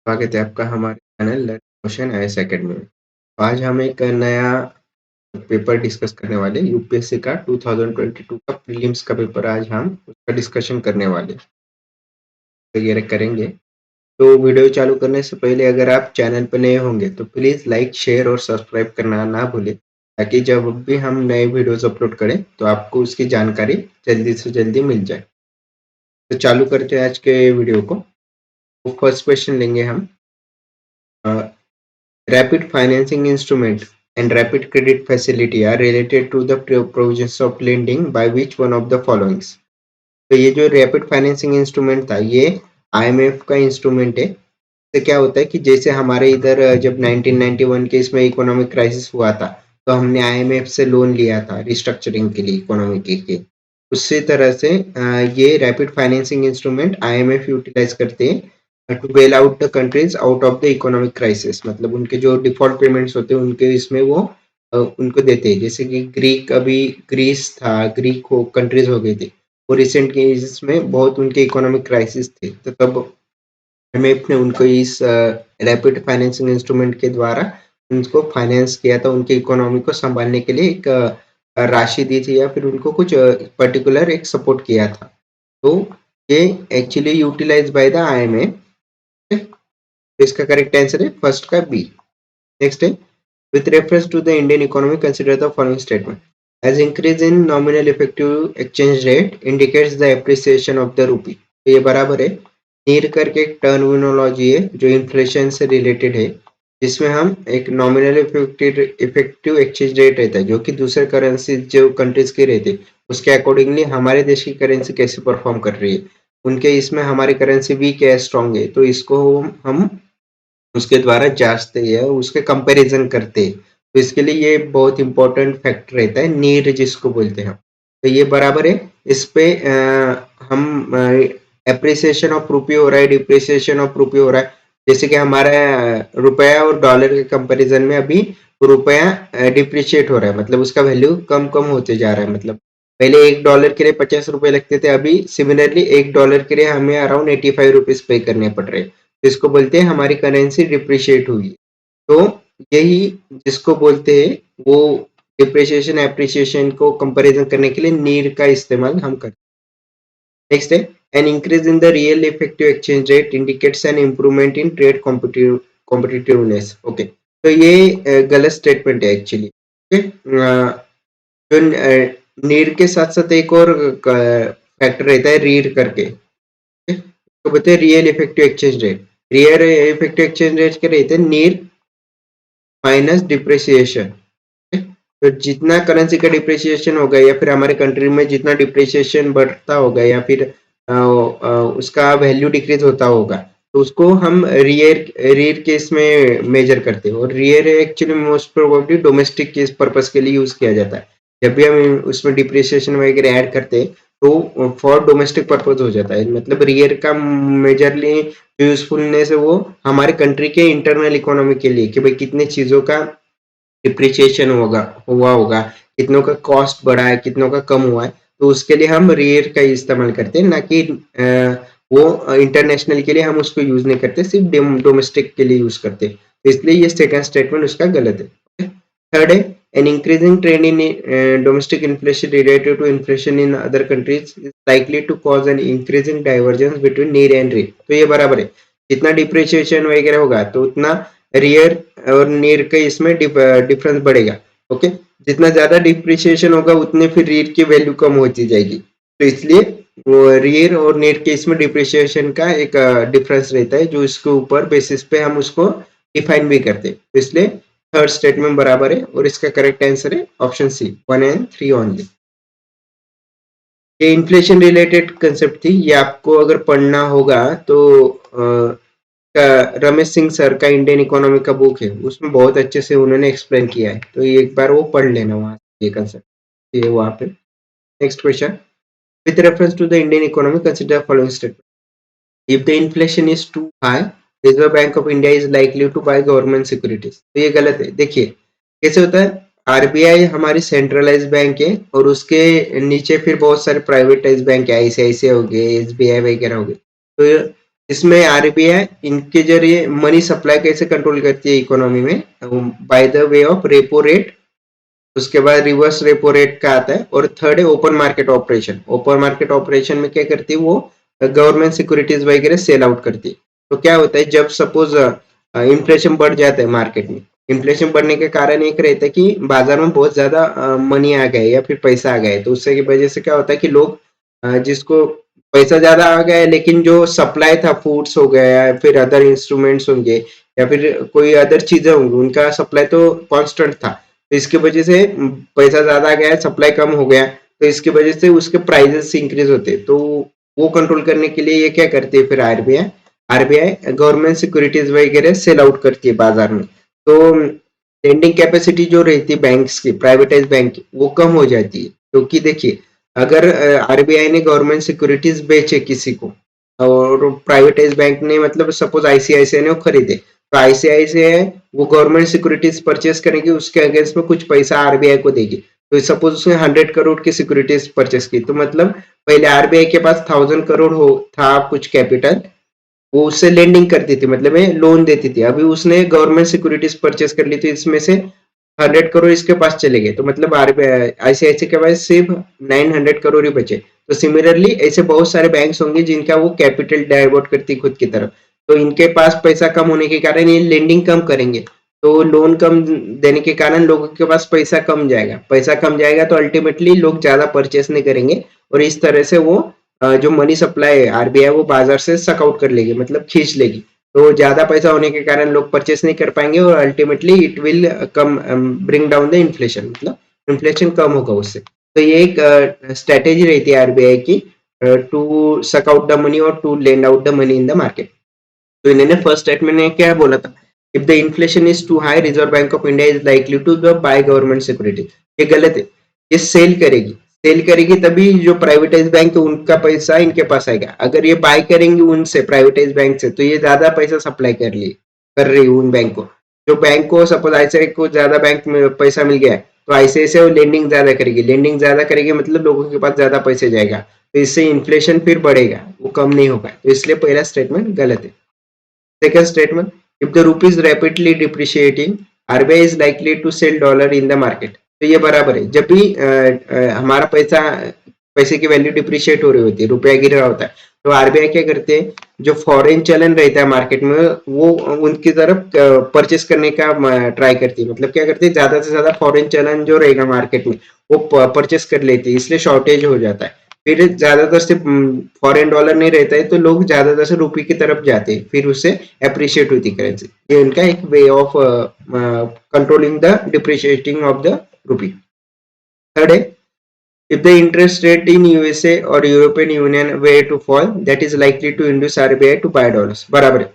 स्वागत है आपका हमारे channel learn motion IAS academy में। आज हम एक नया पेपर डिस्कस करने वाले यूपीएससी का 2022 का प्रीलिम्स का पेपर। आज हम उसका डिस्कशन करने वाले वगैरह करेंगे। तो वीडियो चालू करने से पहले अगर आप चैनल पर नए होंगे तो प्लीज़ लाइक, शेयर और सब्सक्राइब करना ना भूलें, ताकि जब भी हम नए वीडियोस अपलोड करें तो आपको उसकी जानकारी जल्दी से जल्दी मिल जाए। तो चालू करते हैं आज के वीडियो को। तो फर्स्ट क्वेश्चन लेंगे हम। Rapid financing instrument and rapid credit facility are related to the provisions of lending by which one of the following? तो ये जो रैपिड फाइनेंसिंग इंस्ट्रूमेंट था ये आईएमएफ का इंस्ट्रूमेंट है। तो क्या होता है कि जैसे हमारे इधर जब 1991 के इसमें इकोनॉमिक क्राइसिस हुआ था तो हमने आईएमएफ से लोन लिया था रिस्ट्रक्चरिंग के लिए इकोनॉमी के। उसी तरह से ये rapid financing instrument IMF utilize करते हैं to bail out the countries out of the economic crisis. मतलब उनके जो डिफॉल्ट पेमेंट्स होते हैं उनके इसमें वो उनको देते हैं। जैसे कि ग्रीस था, ग्रीक हो कंट्रीज हो गए थे, वो रिसेंट केसेस में बहुत उनके इकोनॉमिक क्राइसिस थे, तो तब आईएमएफ ने उनको इस रैपिड फाइनेंसिंग इंस्ट्रूमेंट के द्वारा उनको फाइनेंस किया था, उनके इकोनॉमी को संभालने के लिए एक राशि दी थी या फिर उनको कुछ पर्टिकुलर एक सपोर्ट किया था। तो ये actually utilize by the IMF. इसका करेक्ट आंसर है फर्स्ट का बी। नेक्स्ट है, with reference to the Indian economy, consider the following statement. As increase in nominal effective exchange rate indicates the appreciation of the rupee. तो ये बराबर है। नीर करके एक टर्मिनोलॉजी है जो इन्फ्लेशन से रिलेटेड है, जिसमें हम एक नॉमिनल इफेक्टिव एक्सचेंज रेट रहता है जो कि दूसरे करेंसी जो कंट्रीज के रहते उसके अकॉर्डिंगली हमारे देश की करेंसी कैसे परफॉर्म कर रही है। उनके इसमें हमारी करेंसी वीक है, स्ट्रॉन्ग है, तो इसको हम उसके द्वारा जांचते हैं, उसके कंपैरिजन करते हैं। तो इसके लिए ये बहुत इंपॉर्टेंट फैक्टर रहता है, नीड जिसको बोलते हैं। तो ये बराबर है। इस पे हम एप्रिसिएशन ऑफ रुपये हो रहा है, डिप्रिसिएशन ऑफ रुपये हो रहा है। जैसे कि हमारा रुपया और डॉलर के कंपैरिजन में अभी रुपया डिप्रिशिएट हो रहा है, मतलब उसका वैल्यू कम कम होते जा रहा है। मतलब पहले $1 के लिए 50 रुपए लगते थे, अभी सिमिलरली $1 के लिए हमें अराउंड 85 रुपीज पे करने पड़ रहे हैं। इसको बोलते हैं हमारी करेंसी डिप्रिशिएट हुई। तो यही जिसको बोलते हैं वो डिप्रिशिएशन एप्रिशिएशन को कंपैरिजन करने के लिए नीड का इस्तेमाल हम करते हैं। नेक्स्ट है, an increase in the real effective exchange rate indicates an improvement in trade competitiveness. Okay, तो ये गलत स्टेटमेंट है एक्चुअली। जो नीड के साथ साथ एक और फैक्टर रहता है रीड करके, तो बोलते हैं real effective exchange rate. Real effective exchange rate के रहते हैं नीड माइनस डिप्रिसिएशन। तो जितना करेंसी का डिप्रिसिएशन होगा या फिर हमारे कंट्री में जितना डिप्रिसिएशन बढ़ता होगा या फिर उसका वैल्यू डिक्रीज होता होगा, तो उसको हम रियर केस में मेजर करते हैं। और rear actually most probably domestic case purpose के लिए यूज किया जाता है। जब भी हम उसमें डिप्रिसिएशन वगैरह ऐड करते हैं तो फॉर डोमेस्टिक पर्पज हो जाता है। मतलब रियर का मेजरली यूजफुलनेस है वो हमारे कंट्री के इंटरनल इकोनॉमी के लिए, कि भाई कितने चीजों का डिप्रिसिएशन हुआ होगा, कितनों का कॉस्ट बढ़ा है, कितनों का कम हुआ है। तो उसके लिए हम रियर का इस्तेमाल करते हैं, ना कि वो इंटरनेशनल के लिए हम उसको यूज नहीं करते, सिर्फ डोमेस्टिक के लिए यूज करते हैं। तो इसलिए ये सेकंड स्टेटमेंट उसका गलत है। थर्ड है, an increasing trend in domestic inflation related to inflation in other countries is likely to cause an increasing divergence between near and rear। तो ये बराबर है। जितना डिप्रिसिएशन वगैरह होगा तो उतना रियर और नियर का इसमें डिफरेंस बढ़ेगा। ओके, जितना ज्यादा डिप्रिसिएशन होगा उतने फिर रियर की वैल्यू कम होती जाएगी। तो इसलिए वो रियर और नियर के इसमें डिप्रिसिएशन का एक डिफरेंस रहता है, जो इसके ऊपर बेसिस पे हम उसको डिफाइन भी करते हैं। तो इसलिए थर्ड स्टेटमेंट बराबर है और इसका करेक्ट आंसर है ऑप्शन सी, 1 एंड 3 ओनली। ये इन्फ्लेशन रिलेटेड कंसेप्ट थी, ये आपको अगर पढ़ना होगा तो रमेश सिंह सर का इंडियन इकोनॉमी का बुक है, उसमें बहुत अच्छे से उन्होंने एक्सप्लेन किया है। तो ये एक बार वो पढ़ लेना वहां, ये कंसेप्ट ये वहां पे। Next question, with reference to the Indian economy consider following statement. If the inflation is too high, reserve bank of India is likely to buy government securities. तो ये गलत है। देखिए कैसे होता है, आरबीआई हमारी सेंट्रलाइज बैंक है और उसके नीचे फिर बहुत सारे प्राइवेटाइज बैंक है, आईसीआईसीआई हो गए, एसबीआई वगैरह हो गए। तो इसमें आरबीआई इनके जरिए मनी सप्लाई कैसे कंट्रोल करती है इकोनॉमी में, by the way of repo rate, उसके बाद रिवर्स रेपो रेट का आता है, और थर्ड है open market operation. Open market operation में क्या करती है वो, गवर्नमेंट सिक्योरिटीज वगैरह सेल आउट करती है। तो क्या होता है जब सपोज इन्फ्लेशन बढ़ जाता है मार्केट में, इन्फ्लेशन बढ़ने के कारण एक रहता है कि बाजार में बहुत ज्यादा मनी आ गया है या फिर पैसा आ गया है, तो उससे की वजह से क्या होता है कि लोग जिसको पैसा ज्यादा आ गया है लेकिन जो सप्लाई था फूड्स हो गया या फिर अदर इंस्ट्रूमेंट्स होंगे या फिर कोई अदर चीजें होंगी, उनका सप्लाई तो कांस्टेंट था, तो इसकी वजह से पैसा ज्यादा आ गया है, सप्लाई कम हो गया, तो इसकी वजह से उसके प्राइसेस इंक्रीज होते हैं। तो वो कंट्रोल करने के लिए ये क्या करती है फिर आरबीआई, आरबीआई गवर्नमेंट सिक्योरिटीज वगैरह सेल आउट करती है बाजार में। तो लेंडिंग कैपेसिटी जो रहती है बैंक्स की, प्राइवेटाइज बैंक की, वो कम हो जाती है, क्योंकि देखिए अगर आरबीआई ने गवर्नमेंट सिक्योरिटीज बेचे किसी को और प्राइवेटाइज बैंक ने मतलब सपोज आईसीआईसीआई ने वो खरीदे, तो आईसीआईसीआई वो गवर्नमेंट सिक्योरिटीज परचेस करेगी, उसके अगेंस्ट में कुछ पैसा आरबीआई को देगी। तो सपोज उसने 100 करोड़ की सिक्योरिटीज परचेस की, तो मतलब पहले आरबीआई के पास 1000 करोड़ हो था कुछ कैपिटल, वो उससे लेंडिंग करती थी, मतलब लोन देती थी। अभी उसने गवर्नमेंट सिक्योरिटीज परचेस कर ली, तो इसमें से 100 करोड़ इसके पास चले गए, तो मतलब आईसीआईसी के पास सिर्फ 900 करोड़ ही बचे। तो सिमिलरली ऐसे बहुत सारे बैंक्स होंगे जिनका वो कैपिटल डाइवर्ट करती खुद की तरफ, तो इनके पास पैसा कम होने के कारण ये लेंडिंग कम करेंगे, तो लोन कम देने के कारण लोगों के पास पैसा कम जाएगा, पैसा कम जाएगा तो अल्टीमेटली लोग ज्यादा परचेस नहीं करेंगे, और इस तरह से वो जो मनी सप्लाई है आरबीआई वो बाजार से सक आउट कर लेगी, मतलब खींच लेगी। तो ज्यादा पैसा होने के कारण लोग परचेस नहीं कर पाएंगे और ultimately it will come bring down the inflation, मतलब इन्फ्लेशन कम होगा उससे। तो ये एक स्ट्रेटेजी रहती है आरबीआई की to suck out the money और to lend out the money in the market. तो इन्होंने फर्स्ट स्टेटमेंट में क्या बोला था, if the inflation is too high reserve bank of India is likely to buy government security. ये गलत है, ये सेल करेगी, सेल करेगी तभी जो प्राइवेटाइज बैंक है उनका पैसा इनके पास आएगा। अगर ये बाय करेंगे उनसे प्राइवेटाइज बैंक से, तो ये ज्यादा पैसा सप्लाई कर रही है उन बैंक को। जो बैंक को सपोज आईसीआई को ज्यादा बैंक में पैसा मिल गया है, तो आईसीआईसीआई वो लेंडिंग ज्यादा करेगी, लेंडिंग ज्यादा करेगी मतलब लोगों के पास ज्यादा पैसे जाएगा, तो इससे इन्फ्लेशन फिर बढ़ेगा, वो कम नहीं होगा। तो इसलिए पहला स्टेटमेंट गलत है। Second statement, if the rupee is rapidly depreciating, RBI is likely to sell dollar in the market। तो ये बराबर है, जब भी हमारा पैसे की वैल्यू डिप्रिशिएट हो रही होती है, रुपया गिर रहा होता है, तो आरबीआई क्या करते हैं, जो फॉरेन चलन रहता है मार्केट में वो उनकी तरफ परचेस करने का ट्राई करती है, मतलब क्या करती है ज्यादा से ज्यादा फॉरेन चलन जो रहेगा मार्केट में वो परचेस कर लेती है, इसलिए शॉर्टेज हो जाता है। फिर ज्यादातर से फॉरेन डॉलर नहीं रहता है तो लोग ज्यादातर से रुपये की तरफ जाते हैं, फिर उससे अप्रिशिएट होती करेंसी। ये उनका एक way of controlling the depreciating of the rupee. Third है, if the interest rate in USA or European Union were to fall, that is likely to induce RBI to buy dollars। बराबर है,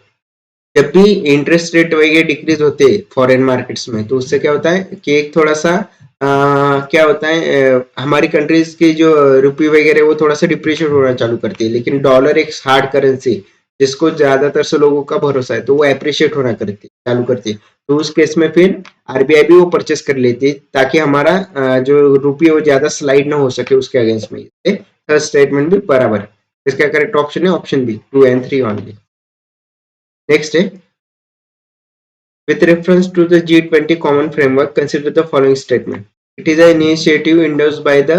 जब भी interest rate वगैरह decrease होते हैं foreign markets में, तो उससे क्या होता है कि एक थोड़ा सा क्या होता है हमारी कंट्रीज की जो रुपी वगैरह वो थोड़ा सा डिप्रिशिएट होना चालू करती है, लेकिन डॉलर एक हार्ड करेंसी जिसको ज्यादातर से लोगों का भरोसा है, तो वो अप्रिशिएट होना करती चालू करती है। तो उस केस में फिर आरबीआई भी वो परचेस कर लेती है ताकि हमारा जो रुपी है वो ज्यादा स्लाइड ना हो सके उसके अगेंस्ट में। थर्ड स्टेटमेंट भी बराबर है। इसका करेक्ट ऑप्शन है option B, 2 and 3 only. Next है, with reference to the G20 common framework, consider the following statement. It is an initiative endorsed by the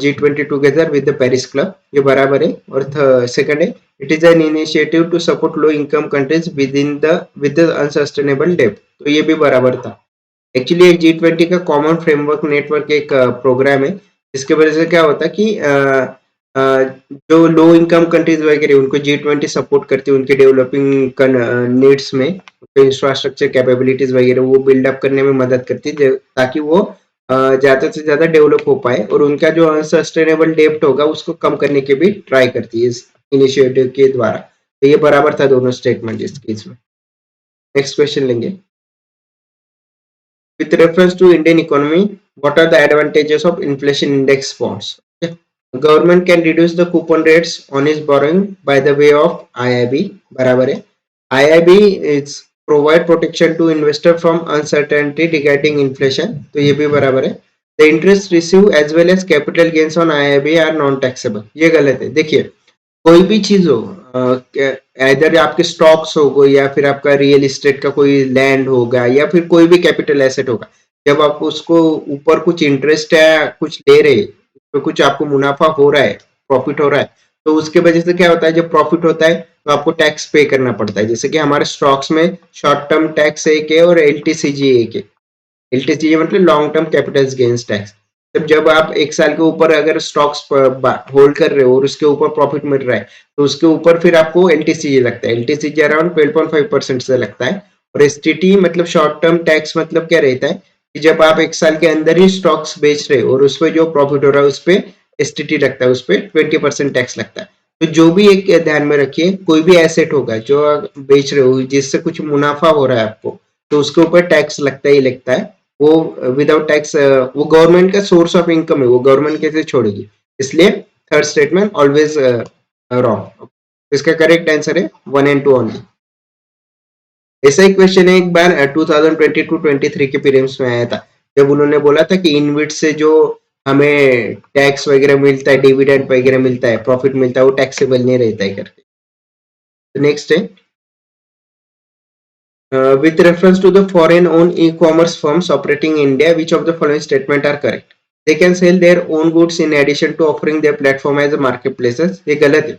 G20 together with the Paris Club। ये बराबर है। और second है, it is an initiative to support low income countries with the unsustainable debt। तो ये भी बराबर था। एक्चुअली एक G20 का कॉमन फ्रेमवर्क नेटवर्क एक प्रोग्राम है जिसके वजह से क्या होता है कि जो लो इनकम कंट्रीज वगैरह उनको G20 सपोर्ट करती है उनके डेवलपिंग नीड्स में, इंफ्रास्ट्रक्चर कैपेबिलिटीज वगैरह वो बिल्डअप करने में मदद करती है ताकि वो ज्यादा से ज्यादा डेवलप हो पाए और उनका जो अनसस्टेनेबल डेब्ट होगा उसको कम करने के भी ट्राई करती है इस इनिशिएटिव के द्वारा। तो ये बराबर था दोनों स्टेटमेंट इस केस में। नेक्स्ट क्वेश्चन लेंगे, with reference to Indian economy, what are the advantages of inflation index bonds? Okay. Government can reduce the coupon rates on its borrowing by the way of IIB। बराबर है। IIB is provide protection to investor from uncertainty regarding inflation। तो ये भी बराबर है। The interest received as well as capital gains on IIB are non taxable। ये गलत है। देखिए कोई भी चीज हो, इधर आपके स्टॉक्स हो गए या फिर आपका रियल एस्टेट का कोई लैंड होगा या फिर कोई भी कैपिटल एसेट होगा, जब आप उसको ऊपर कुछ इंटरेस्ट या कुछ ले रहे, तो कुछ आपको मुनाफा हो रहा है, प्रॉफिट हो रहा है, तो उसके वजह से क्या होता है, जब प्रॉफिट होता है तो आपको टैक्स पे करना पड़ता है। जैसे कि हमारे स्टॉक्स में शॉर्ट टर्म टैक्स एक है और एलटीसीजी एक है। एलटीसीजी मतलब long term capital gains tax. तब जब आप एक साल के ऊपर अगर स्टॉक्स होल्ड कर रहे हो और उसके ऊपर प्रॉफिट मिल रहा है, तो उसके ऊपर फिर आपको एलटीसीजी लगता है। एलटीसीजी अराउंड 12.5% से लगता है। और एसटीटी मतलब शॉर्ट टर्म टैक्स मतलब क्या रहता है कि जब आप एक साल के अंदर ही स्टॉक्स बेच रहे हो और उसपे जो प्रॉफिट हो रहा है उस पर एसटीटी लगता है, उस पर 20% टैक्स लगता है। तो जो भी एक ध्यान में रखिए, कोई भी एसेट होगा जो आप बेच रहे हो जिससे कुछ मुनाफा हो रहा है आपको, तो उसके ऊपर टैक्स लगता ही लगता है। वो विदाउट टैक्स वो गवर्नमेंट का सोर्स ऑफ इनकम है, वो गवर्नमेंट कैसे छोड़ेगी। इसलिए थर्ड स्टेटमेंट ऑलवेज रॉन्ग। इसका करेक्ट आंसर है 1 and 2 ओनली। ऐसा ही क्वेश्चन है एक बार 2022-23 के प्रीलिम्स में आया था, जब उन्होंने बोला था कि इनविट से जो हमें टैक्स वगैरह मिलता है, डिविडेंड वगैरह मिलता है, प्रॉफिट मिलता है, वो टैक्सेबल नहीं रहता है करके। तो नेक्स्ट है with reference to the foreign-owned e-commerce firms operating in India, which of the following statement are correct? They can sell their own goods in addition to offering their platform as a marketplaces. ये गलत है।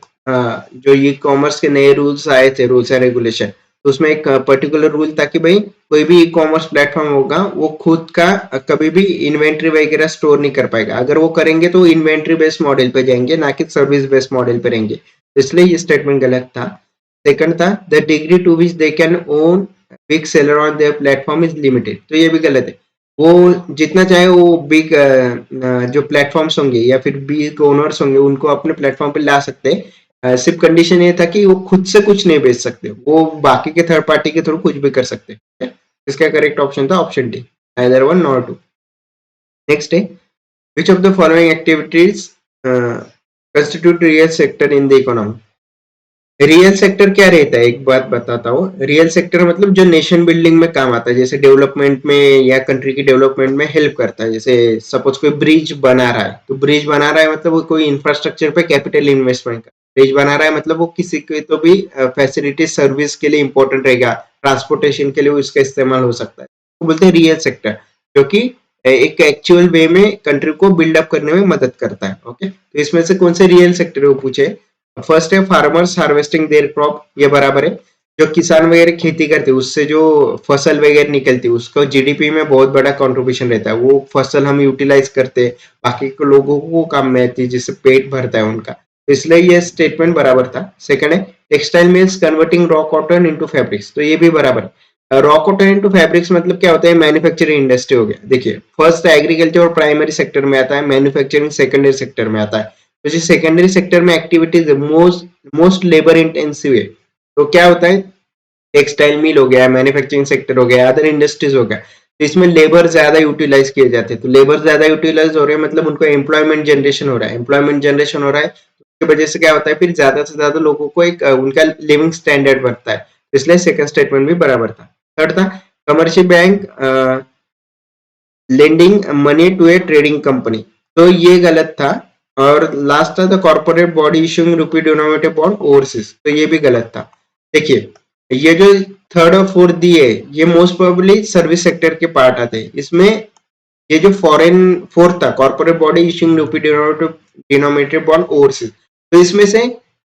जो e commerce के नए rules आए थे, rules and regulation, तो उसमें एक पर्टिकुलर रूल था कि भाई कोई भी ई कॉमर्स प्लेटफॉर्म होगा वो खुद का कभी भी इन्वेंट्री वगैरह स्टोर नहीं कर पाएगा। अगर वो करेंगे तो इन्वेंट्री बेस्ड मॉडल पे जाएंगे, ना कि सर्विस बेस्ड मॉडल पे रहेंगे। तो इसलिए ये स्टेटमेंट गलत था। सेकंड था the degree to which they can own big seller on their platform is limited, तो ये भी गलत है। वो जितना चाहे वो बिग जो प्लेटफॉर्म्स होंगे या फिर बिग ओनर्स होंगे उनको अपने प्लेटफॉर्म पे ला सकते हैं। सिर्फ कंडीशन ये था कि वो खुद से कुछ नहीं बेच सकते, वो बाकी के थर्ड पार्टी के थ्रू कुछ भी कर सकते हैं। इसका करेक्ट ऑप्शन था option D, either one not two. Next है which of the following activities constitute real sector in the economy. Real sector क्या रहता है, एक बात बताता हूँ। रियल सेक्टर मतलब जो नेशन बिल्डिंग में काम आता है, जैसे डेवलपमेंट में या कंट्री की डेवलपमेंट में हेल्प करता है। जैसे सपोज कोई ब्रिज बना रहा है, तो ब्रिज बना रहा है मतलब वो कोई इंफ्रास्ट्रक्चर पे कैपिटल इन्वेस्टमेंट का ब्रिज बना रहा है, मतलब वो किसी के तो भी फैसिलिटी सर्विस के लिए इंपॉर्टेंट रहेगा, ट्रांसपोर्टेशन के लिए उसका इस्तेमाल हो सकता है, तो बोलते हैं रियल सेक्टर, जो कि एक एक्चुअल वे में कंट्री को बिल्डअप करने में मदद करता है। ओके, तो इसमें से कौन से रियल सेक्टर वो पूछे। फर्स्ट है फार्मर्स हार्वेस्टिंग देयर क्रॉप, ये बराबर है। जो किसान वगैरह खेती करते हैं उससे जो फसल वगैरह निकलती है उसको जीडीपी में बहुत बड़ा कंट्रीब्यूशन रहता है। वो फसल हम यूटिलाइज करते हैं, बाकी के लोगों को काम में आती है, जिससे पेट भरता है उनका, तो इसलिए ये स्टेटमेंट बराबर था। सेकंड है textile mills converting raw cotton into fabrics, तो ये भी बराबर है। रॉ कॉटन इनटू फैब्रिक्स मतलब क्या होता है, मैन्युफैक्चरिंग इंडस्ट्री हो गया। देखिए फर्स्ट एग्रीकल्चर और प्राइमरी सेक्टर में आता है, मैन्युफैक्चरिंग सेकेंडरी सेक्टर में आता है। तो जो सेकेंडरी सेक्टर में एक्टिविटीज मोस्ट लेबर इंटेंसिव है, तो क्या होता है, टेक्सटाइल मिल हो गया, मैन्युफैक्चरिंग सेक्टर हो गया, अदर इंडस्ट्रीज हो गया, तो इसमें लेबर ज्यादा यूटिलाइज किए जाते हैं। तो लेबर ज्यादा यूटिलाइज हो रहे हैं मतलब उनको एम्प्लॉयमेंट जनरेशन हो रहा है, एम्प्लॉयमेंट जनरेशन हो रहा है, तो उसकी वजह से क्या होता है, फिर ज्यादा से ज्यादा लोगों को एक उनका लिविंग स्टैंडर्ड बढ़ता है। इसलिए सेकंड स्टेटमेंट भी बराबर था। थर्ड था commercial bank lending money to a trading company, तो ये गलत था। और लास्ट था the corporate body issuing rupee denominated bond overseas, तो ये भी गलत था। देखिए ये जो थर्ड और फोर्थ दिए ये मोस्ट प्रोबेबली सर्विस सेक्टर के पार्ट आते हैं। इसमें ये जो फॉरेन फोर्थ था corporate body issuing rupee denominated bond overseas, तो इसमें से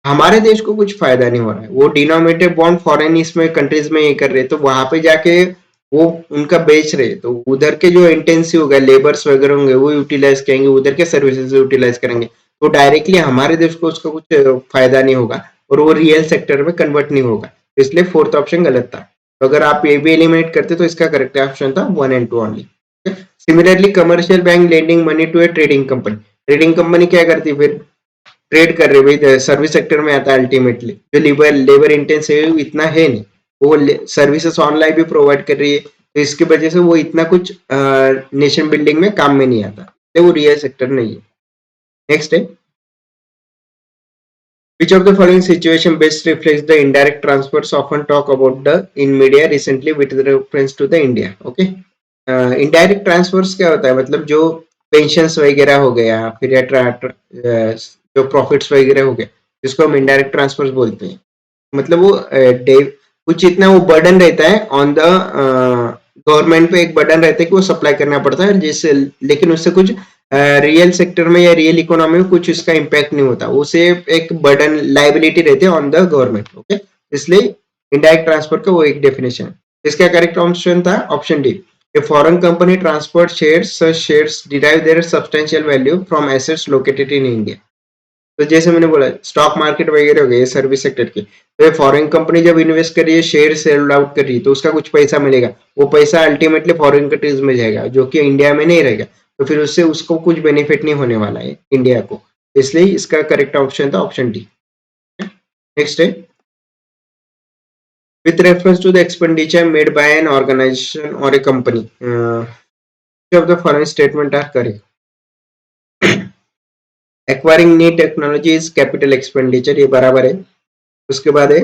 हमारे देश को कुछ फायदा नहीं हो रहा है। वो डिनोमिनेटेड बॉन्ड फॉरेन इसमें कंट्रीज में ये कर रहे, तो वहां पे जाके वो उनका बेच रहे, तो उधर के जो इंटेंसिव होगा लेबर्स वगैरह होंगे वो यूटिलाइज करेंगे, उधर के सर्विसेज यूटिलाइज करेंगे, तो डायरेक्टली हमारे देश को उसका कुछ फायदा नहीं होगा और वो रियल सेक्टर में कन्वर्ट नहीं होगा। इसलिए फोर्थ ऑप्शन गलत था। तो अगर आप ये भी एलिमिनेट करते तो इसका करेक्ट ऑप्शन था 1 and 2 only. Similarly commercial bank lending money to a trading company, trading company क्या करती है, फिर ट्रेड कर रहे भाई, सर्विस सेक्टर में आता है अल्टीमेटली। जो लेबर लेबर इंटेंसिव इतना है नहीं, वो सर्विसेज ऑनलाइन भी प्रोवाइड कर रही है, तो इसकी वजह से वो इतना कुछ नेशन बिल्डिंग में काम में नहीं आता, तो वो रियल सेक्टर नहीं है। नेक्स्ट है which of the following situation best reflects the indirect transfers often talk about the in media recently with reference to the India. Okay, indirect transfers क्या होता है, मतलब जो पेंशन्स वगैरह हो गया, फिर या जो प्रॉफिट्स वगैरह हो गए, जिसको हम इनडायरेक्ट ट्रांसफर्स बोलते हैं। मतलब वो कुछ इतना वो बर्डन रहता है ऑन द गवर्नमेंट पे, एक बर्डन रहता है कि वो सप्लाई करना पड़ता है, जिससे लेकिन उससे कुछ रियल सेक्टर में या रियल इकोनॉमी में कुछ इसका इम्पैक्ट नहीं होता, उसे एक बर्डन लाइबिलिटी रहती है ऑन द गवर्नमेंट। ओके, इसलिए इनडायरेक्ट ट्रांसफर का वो एक डेफिनेशन है। इसका करेक्ट ऑप्शन था option D. A foreign company transport shares, such shares derive their substantial value from assets located in India. तो जैसे मैंने बोला स्टॉक मार्केट वगैरह हो गए सर्विस सेक्टर के, तो ये फॉरेन कंपनी जब इन्वेस्ट कर रही है, शेयर सेल आउट कर रही है, तो उसका कुछ पैसा मिलेगा, वो पैसा अल्टीमेटली फॉरेन कंट्रीज में जाएगा जो कि इंडिया में नहीं रहेगा, तो फिर उससे उसको कुछ बेनिफिट नहीं होने वाला है इंडिया को। इसलिए इसका करेक्ट ऑप्शन था ऑप्शन डी। नेक्स्ट है, with reference to the expenditure made by an organization or a company, which of the following statement are correct? Acquiring new technology is capital expenditure, ये बराबर है। उसके बाद है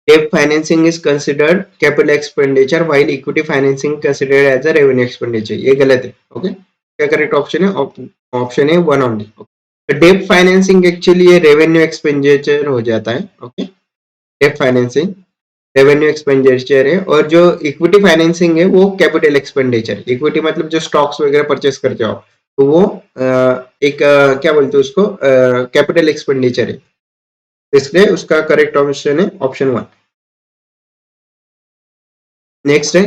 debt financing is considered capital expenditure while equity financing considered as a revenue expenditure, ये गलत है। Okay, क्या करेक्ट ऑप्शन है? ऑप्शन है one only. Debt financing actually ये रेवेन्यू एक्सपेंडिचर हो जाता है। Okay, debt financing revenue expenditure है, और जो इक्विटी फाइनेंसिंग है वो कैपिटल एक्सपेंडिचर। इक्विटी मतलब जो स्टॉक्स वगैरह परचेस करते हो, तो वो एक क्या बोलते हैं उसको, कैपिटल एक्सपेंडिचर है। इसलिए उसका करेक्ट ऑप्शन है ऑप्शन वन। नेक्स्ट है,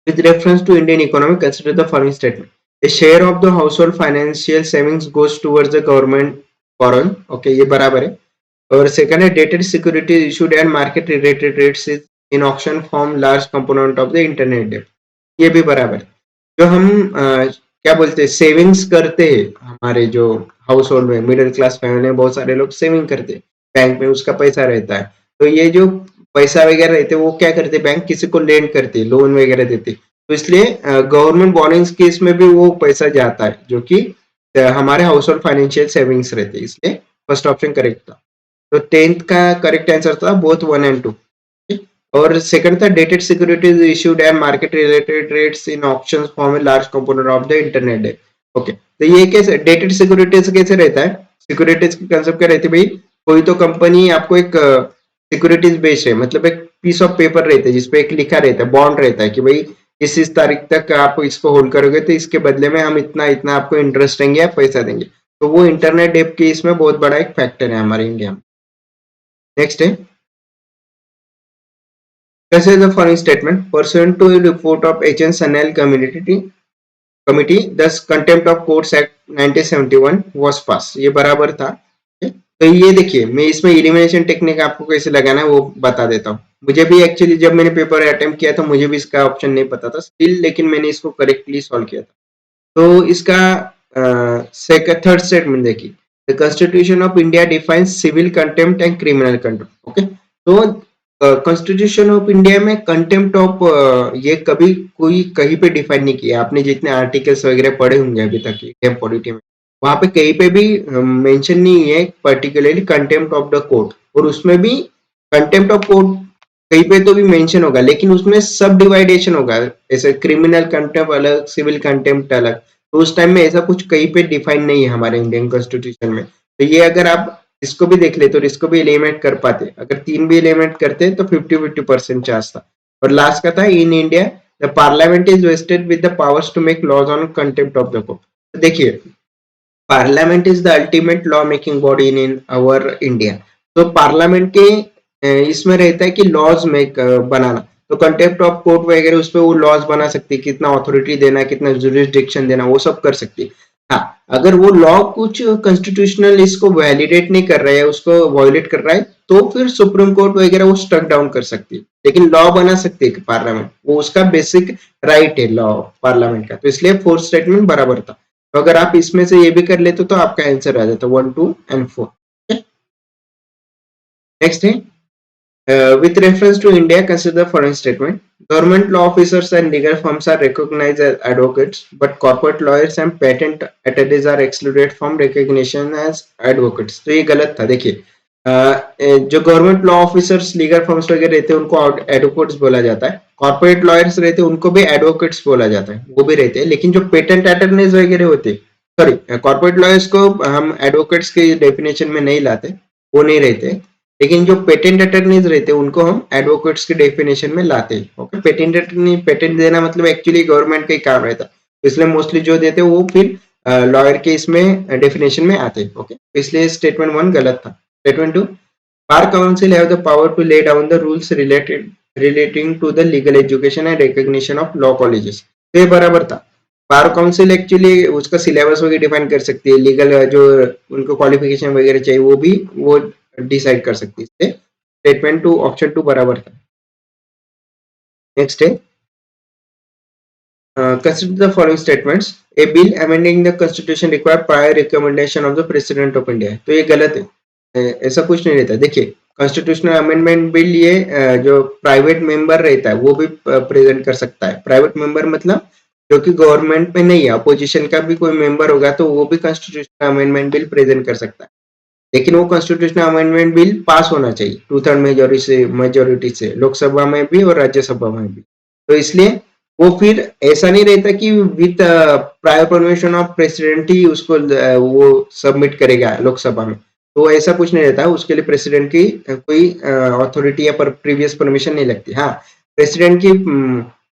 with reference to Indian economy, consider the following statement. A share of the household financial savings goes towards the government borrowing. Okay, ये बराबर है। और सेकंड है, dated securities issued and market related rates in auction form large component of the internet debt. ये भी बराबर है। जो हम क्या बोलते हैं सेविंग्स करते हैं, हमारे जो हाउस होल्ड में मिडिल क्लास फैमिली में बहुत सारे लोग सेविंग करते हैं, बैंक में उसका पैसा रहता है, तो ये जो पैसा वगैरह रहते हैं वो क्या करते हैं, बैंक किसी को लेंड करते हैं, लोन वगैरह देते हैं, तो इसलिए गवर्नमेंट बॉन्डिंग्स केस में भी वो पैसा जाता है जो कि हमारे हाउस होल्ड फाइनेंशियल सेविंग्स रहते हैं। इसलिए फर्स्ट ऑप्शन करेक्ट था। तो 10th का करेक्ट आंसर था बोथ 1 and 2। और सेकंड था dated securities issued and market related trades in options form a large component of the internet day. Okay, तो ये कैसे डेटेड सिक्योरिटीज कैसे रहता है? सिक्योरिटीज की कंसेप्ट क्या रहती है भाई, कोई तो कंपनी आपको एक सिक्योरिटीज बेच है, मतलब एक पीस ऑफ पेपर रहता है जिसपे एक लिखा रहता है, बॉन्ड रहता है कि भाई इस तारीख तक आप इसको होल्ड करोगे तो इसके बदले में हम इतना इतना आपको इंटरेस्ट देंगे या पैसा देंगे। तो वो इंटरनेट डेप के इसमें बहुत बड़ा एक फैक्टर है हमारे इंडिया में। नेक्स्ट है, consider the following statement. Pursuant to a report of H.N. Sanel Committee, thus Contempt of Courts Act 1971 was passed. ये बराबर था। तो ये देखिए, मैं इसमें एलिमिनेशन टेक्निक आपको कैसे लगाना है वो बता देता हूँ। मुझे भी एक्चुअली जब मैंने पेपर अटेम्प्ट किया था मुझे भी इसका ऑप्शन नहीं पता था स्टिल, लेकिन मैंने इसको करेक्टली सॉल्व किया था। तो इसका थर्ड स्टेटमेंट देखिए, the Constitution of India defines civil contempt and criminal contempt. Okay, तो कॉन्स्टिट्यूशन ऑफ इंडिया में कंटेम्प्ट ऑफ ये कभी कोई कहीं पे डिफाइन नहीं किया। आपने जितने आर्टिकल्स वगैरह पढ़े होंगे अभी तक इंडियन पॉलिटी में, वहां पे कहीं पे भी मेंशन नहीं है particularly contempt of the court, और उसमें भी कंटेम्प्ट ऑफ कोर्ट कहीं पे तो भी मेंशन होगा, लेकिन उसमें सब डिवाइडेशन होगा, ऐसे क्रिमिनल कंटेम्प्ट अलग, सिविल कंटेम्प्ट अलग। तो उस टाइम में ऐसा कुछ कहीं पे डिफाइन नहीं है हमारे इंडियन कॉन्स्टिट्यूशन में। तो ये अगर आप इसको भी देख ले तो इसको भी एलिमिनेट कर पाते, अगर तीन भी एलिमिनेट करते तो 50-50% चांस था। और लास्ट का था, in India the parliament is vested with the powers to make laws on contempt of the court. देखिए, parliament is the ultimate law making body in our India. तो पार्लियामेंट के इसमें रहता है कि लॉज मेक बनाना, तो कंटेम्प्ट ऑफ कोर्ट वगैरह उस पर वो लॉज बना सकती है, कितना अथॉरिटी देना, कितना जुरिस्डिक्शन देना, वो सब कर सकती है। हाँ, अगर वो लॉ कुछ कॉन्स्टिट्यूशनल इसको वैलिडेट नहीं कर रहा है, उसको वायलेट कर रहा है, तो फिर सुप्रीम कोर्ट वगैरह वो स्टक डाउन कर सकती है, लेकिन लॉ बना सकती है पार्लियामेंट, वो उसका बेसिक राइट है लॉ पार्लियामेंट का। तो इसलिए फोर्थ स्टेटमेंट बराबर था। तो अगर आप इसमें से ये भी कर लेते तो आपका आंसर आ जाता 1, 2 and 4। नेक्स्ट है, with reference to India, consider the following statement. Government law officers and legal firms are recognized as advocates, but corporate lawyers and patent attorneys are excluded from recognition as advocates. तो ये गलत था। देखिए, जो government law officers legal firms वगैरह रहते हैं उनको एडवोकेट्स बोला जाता है, कॉर्पोरेट लॉयर्स रहते हैं उनको भी एडवोकेट्स बोला जाता है, वो भी रहते हैं, लेकिन जो पेटेंट अटॉर्नीज वगैरह होते हैं सॉरी, कॉर्पोरेट लॉयर्स को हम एडवोकेट्स की डेफिनेशन में नहीं लाते, वो नहीं रहते, लेकिन जो पेटेंट अटर्नीज रहते हैं उनको हम एडवोकेट्स की डेफिनेशन में लाते हैं। ओके, पेटेंट अटर्नी, पेटेंट देना मतलब एक्चुअली गवर्नमेंट का ही काम रहता है, इसलिए मोस्टली जो देते हैं वो फिर लॉयर के इसमें डेफिनेशन में आते हैं। ओके, इसलिए स्टेटमेंट 1 गलत था। Statement 2, bar council have the power to lay down the rules relating to the legal education and recognition of law colleges. तो ये बराबर था। बार काउंसिल एक्चुअली उसका सिलेबस वगैरह डिफाइन कर सकती है, लीगल जो उनको क्वालिफिकेशन वगैरह चाहिए वो भी वो डिसाइड कर सकती है। स्टेटमेंट 2 ऑप्शन 2 बराबर था। नेक्स्ट है, consider the following statements. A bill amending the constitution require prior recommendation of the president of India. तो ये गलत है, ऐसा कुछ नहीं रहता। देखिए, कॉन्स्टिट्यूशनल अमेंडमेंट बिल ये जो प्राइवेट मेंबर रहता है वो भी प्रेजेंट कर सकता है। प्राइवेट मेंबर मतलब जो कि गवर्नमेंट में नहीं है, अपोजिशन का भी कोई मेंबर होगा तो वो भी कॉन्स्टिट्यूशनल अमेंडमेंट बिल प्रेजेंट कर सकता है, लेकिन वो कॉन्स्टिट्यूशनल अमेंडमेंट बिल पास होना चाहिए 2/3 मेजोरिटी से, लोकसभा में भी और राज्यसभा में भी। तो इसलिए वो फिर ऐसा नहीं रहता कि with prior permission of president ही उसको वो सबमिट करेगा लोकसभा में, तो ऐसा कुछ नहीं रहता। उसके लिए प्रेसिडेंट की कोई अथॉरिटी या प्रीवियस परमिशन नहीं लगती। हाँ, प्रेसिडेंट की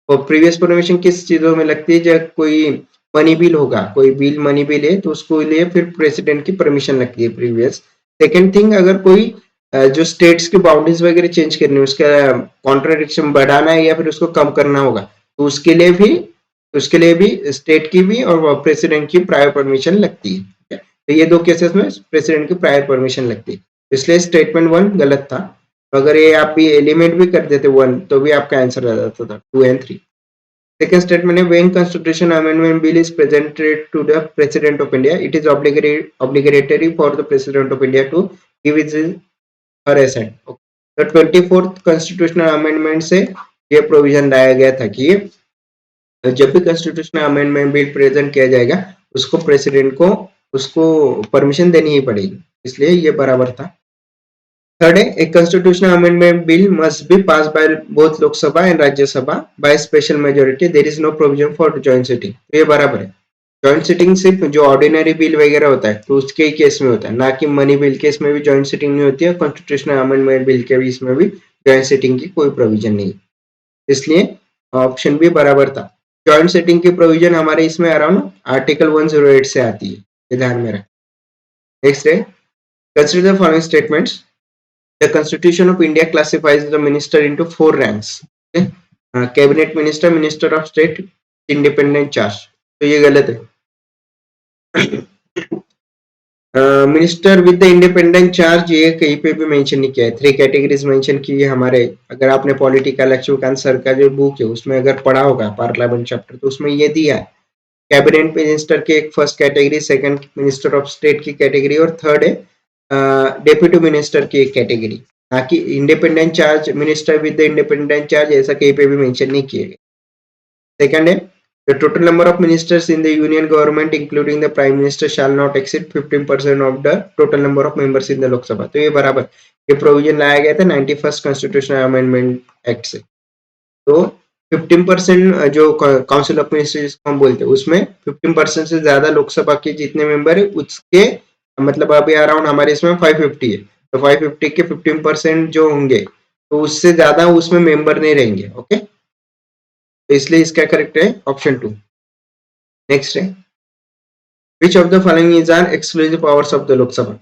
प्रीवियस परमिशन किस चीजों में लगती है, जब कोई मनी बिल होगा, कोई बिल मनी बिल है तो उसको लिए फिर प्रेसिडेंट की परमिशन लगती है प्रीवियस। सेकेंड थिंग, अगर कोई जो स्टेट्स की बाउंड्रीज वगैरह चेंज करनी है, उसका कॉन्ट्राडिक्शन बढ़ाना है या फिर उसको कम करना होगा, तो उसके लिए भी स्टेट की भी और प्रेसिडेंट की प्रायर परमिशन लगती है। तो ये दो केसेस में प्रेसिडेंट की प्रायर परमिशन लगती है, इसलिए स्टेटमेंट 1 गलत था। अगर ये आप भी एलिमेंट भी कर देते 1 तो भी आपका आंसर आ जाता था 2 एंड 3। Second statement है, when constitution amendment bill is presented to the president of India, it is obligatory for the president of India to give his her assent. तो 24th constitutional amendment से ये provision लाया गया था कि जब भी कॉन्स्टिट्यूशनल अमेंडमेंट बिल प्रेजेंट किया जाएगा उसको प्रेसिडेंट को उसको परमिशन देनी ही पड़ेगी, इसलिए ये बराबर था। थर्ड है, a constitutional amendment bill must be passed by both Lok Sabha and Rajya Sabha by special majority. There is no provision for joint sitting. तो ये बराबर है। जॉइंट सिटिंग सिर्फ जो ऑर्डिनरी बिल वगैरह होता है तो उसके ही केस में होता है, ना कि मनी बिल केस में भी जॉइंट सिटिंग नहीं होती है। कॉन्स्टिट्यूशनल अमेंडमेंट बिल के भी इसमें भी जॉइंट सिटिंग की कोई प्रोविजन नहीं, इसलिए ऑप्शन भी बराबर था। जॉइंट सिटिंग की प्रोविजन हमारे इसमें अराउंड आर्टिकल 108 से आती है, ये ध्यान में रखें। नेक्स्ट है, consider the following statements. The Constitution of India classifies the minister into 4 ranks. Okay? Cabinet minister, minister of state, independent charge. तो ये गलत है। Minister with the independent charge ये कहीं पे भी मेंशन नहीं किया है। 3 कैटेगरीज मेंशन की है हमारे। अगर आपने पॉलिटिकल लक्ष्मीकांत सर का जो बुक है उसमें अगर पढ़ा होगा पार्लियामेंट चैप्टर, तो उसमें ये दिया है कैबिनेट मिनिस्टर के एक first category, second minister of state की कैटेगरी और थर्ड है डेप्यूटी मिनिस्टर की एक कैटेगरी, ना कि independent charge minister with the independent charge ऐसा कहीं पे भी मेंशन नहीं किए गए। सेकंड है, the total number of ministers in the union government including the prime minister shall not exceed 15% of the total number of members in the Lok Sabha. तो ये बराबर, ये प्रोविजन लाया गया था 91st कॉन्स्टिट्यूशनल अमेंडमेंट एक्ट से। तो 15% जो काउंसिल ऑफ मिनिस्टर्स हम बोलते हैं उसमें 15% से ज्यादा लोकसभा के जितने मेंबर है उसके मतलब अभी अराउंड हमारे इसमें 550 है, तो 550 के 15% जो होंगे तो उससे ज्यादा उसमें मेंबर नहीं रहेंगे। ओके, तो इसलिए इसका करेक्ट है ऑप्शन 2। नेक्स्ट है, which of the following is an exclusive powers of the Lok Sabha?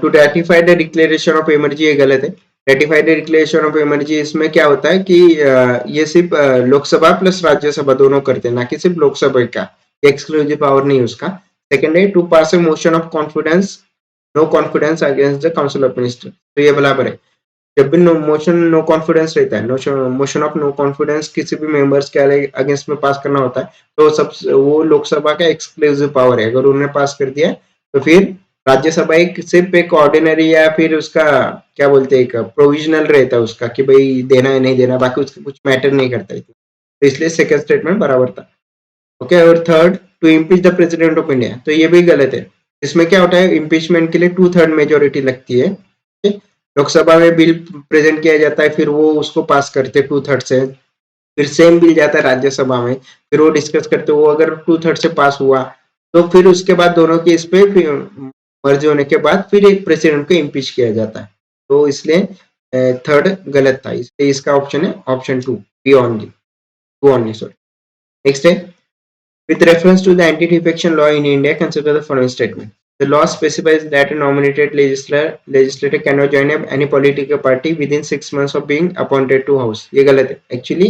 To ratify the declaration of emergency, ये गलत है। ratify the declaration of emergency इसमें क्या होता है कि ये सिर्फ लोकसभा प्लस राज्यसभा दोनों करते हैं, ना कि सिर्फ लोकसभा का, एक्सक्लूसिव पावर नहीं उसका। सेकंड है, to pass a motion of confidence, no confidence against the council of minister, तो ये बराबर है। जब भी मोशन नो कॉन्फिडेंस रहता है, मोशन ऑफ नो कॉन्फिडेंस किसी भी मेंबर्स के अगेंस्ट में पास करना होता है, तो सब वो लोकसभा का एक्सक्लूसिव पावर है। अगर उन्होंने पास कर दिया तो फिर राज्यसभा एक सिर्फ एक ऑर्डिनरी या फिर उसका क्या बोलते हैं एक प्रोविजनल रहता है उसका कि भाई देना है नहीं देना, बाकी उसका कुछ मैटर नहीं करता इतना, तो इसलिए सेकंड स्टेटमेंट बराबर था। ओके, और third, to impeach the president of India, तो ये भी गलत है। इसमें क्या होता है, इम्पीचमेंट के लिए 2/3 मेजोरिटी लगती है। लोकसभा में बिल प्रेजेंट किया जाता है, फिर वो उसको पास करते 2/3 से, फिर सेम बिल जाता है राज्यसभा में, फिर वो डिस्कस करते, वो अगर 2/3 से पास हुआ तो फिर उसके बाद दोनों के इस पे मर्ज होने के बाद फिर एक प्रेसिडेंट को इम्पीच किया जाता है। तो इसलिए थर्ड गलत था, इसलिए इसका ऑप्शन है option two, B only, two only, sorry. Next है, with reference to the anti-defection law in India, consider the following statement. The law specifies that a nominated legislator cannot join up any political party within 6 months of being appointed to house. ये गलत है। Actually,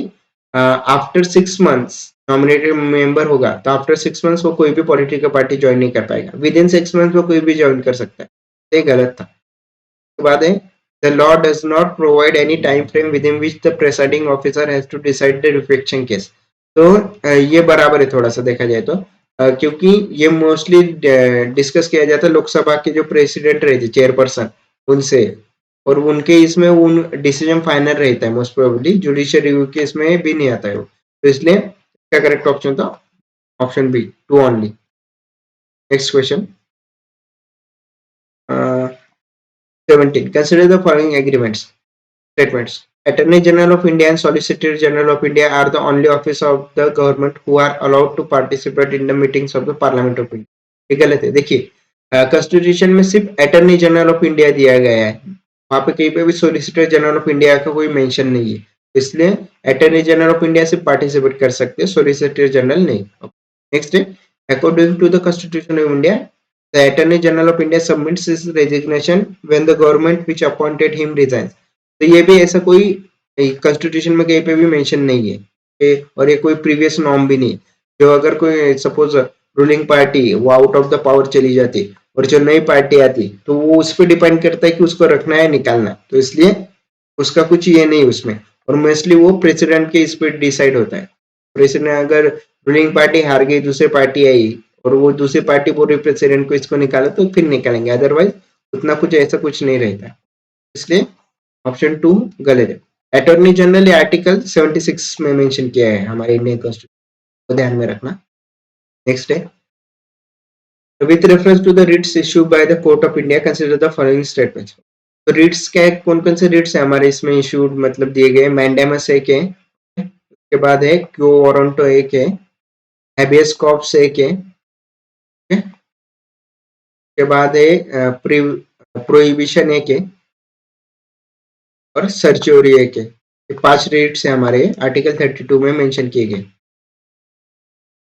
after 6 months nominated member होगा तो after 6 months वो कोई भी political party join नहीं कर पाएगा, विद इन 6 मंथ्स वो कोई भी ज्वाइन कर सकता है। ये गलत था। उसके बाद है, the law does not provide any time frame within which the presiding officer has to decide the defection case. तो ये बराबर है थोड़ा सा देखा जाए तो, क्योंकि ये मोस्टली डिस्कस किया जाता है लोकसभा के जो प्रेसिडेंट रहते चेयरपर्सन उनसे, और उनके इसमें उन डिसीजन फाइनल रहता है मोस्ट प्रोबेबली, जुडिशियल रिव्यू के इसमें भी नहीं आता है वो, तो इसलिए इसका करेक्ट ऑप्शन था option B, two only. Next question 17, consider the following agreements statements. Attorney General of India and Solicitor General of India are the only office of the government who are allowed to participate in the meetings of the Parliament of India. ये गलत है। देखिए constitution में सिर्फ attorney General of India दिया गया है, वहां पे कहीं पे भी सोलिसिटर जनरल ऑफ इंडिया का कोई मेंशन नहीं है, इसलिए अटॉर्नी जनरल ऑफ इंडिया सिर्फ पार्टिसिपेट कर सकते हैं, सोलिसिटर जनरल नहीं। नेक्स्ट है, according to the Constitution of India, the Attorney General of India submits his resignation when the government which appointed him resigns. तो ये भी ऐसा कोई कॉन्स्टिट्यूशन में कहीं पे भी मेंशन नहीं है, और ये कोई प्रीवियस नॉर्म भी नहीं है। जो अगर कोई सपोज रूलिंग पार्टी वो आउट ऑफ द पावर चली जाती और जो नई पार्टी आती तो वो उस पर डिपेंड करता है कि उसको रखना है निकालना, तो इसलिए उसका कुछ ये नहीं उसमें, और मोस्टली वो प्रेसिडेंट के इस पर डिसाइड होता है। प्रेसिडेंट अगर रूलिंग पार्टी हार गई, दूसरी पार्टी आई और वो दूसरी पार्टी पूरे प्रेसिडेंट को इसको निकाला तो फिर निकालेंगे, अदरवाइज उतना कुछ ऐसा कुछ नहीं रहता, इसलिए ऑप्शन टू गलत है। अटॉर्नी जनरल आर्टिकल 76 में मेंशन किया है हमारे इंडियन कॉन्स्टिट्यूशन को, ध्यान में रखना। नेक्स्ट है, with reference to the writs issued by the court of India consider the following statements. तो रिट्स क्या है, कौन कौन से रिट्स है हमारे इसमें इश्यूड मतलब दिए गए, मैंडेमस एक है, उसके बाद है क्यो वारंटो एक है, हैबियस कॉर्पस एक है, के बाद है प्रोहिबिशन एक है, और सर्चोरी एक है। ये 5 रेट्स है हमारे आर्टिकल 32 में मेंशन किए गए।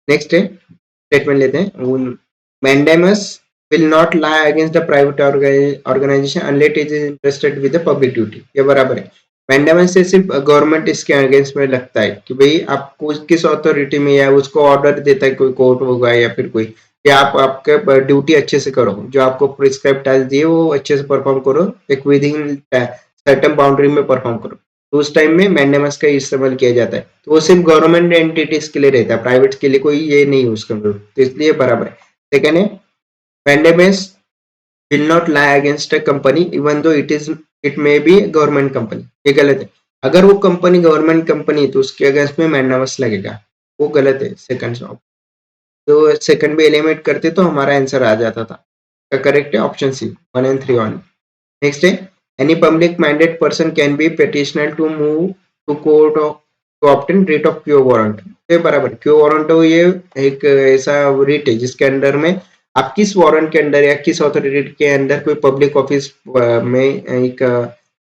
नेक्स्ट है, स्टेटमेंट लेते हैं, mandamus will not lie against the private organisation unless it is interested with the public duty. ये बराबर है। मैंडेमस से सिर्फ गवर्नमेंट इसके अगेंस्ट में लगता है कि भाई आपको किस अथॉरिटी में या उसको ऑर्डर देता है कोई कोर्ट होगा या फिर कोई, या आप आपके ड्यूटी अच्छे से करो, जो आपको प्रिस्क्राइब टास्क दिए वो अच्छे से परफॉर्म करो, एक विद इन सर्टेन बाउंड्री में परफॉर्म करो, तो उस टाइम में मैंडेमस का इस्तेमाल किया जाता है। तो वो सिर्फ गवर्नमेंट एंटिटीज के लिए रहता है, प्राइवेट के लिए कोई ये नहीं उसका, तो इसलिए बराबर है। सेकंड है, mandamus will not lie against a company even though it may be government company. ये गलत है। अगर वो कंपनी गवर्नमेंट कंपनी तो उसके अगेंस्ट में मैंडेमस लगेगा, वो गलत है सेकंड ऑप्शन। तो सेकंड भी एलिमिनेट करते तो हमारा आंसर आ जाता था। करेक्ट है option C, 1 and 3 on. Next है, any public mandate person can be petitioner to move to court of to obtain writ of quo warrant। ये बराबर, क्यू वारंट हो ये एक ऐसा रिट है जिसके अंदर में आप किस वारंट के अंदर या किस अथॉरिटी के अंदर कोई पब्लिक ऑफिस में एक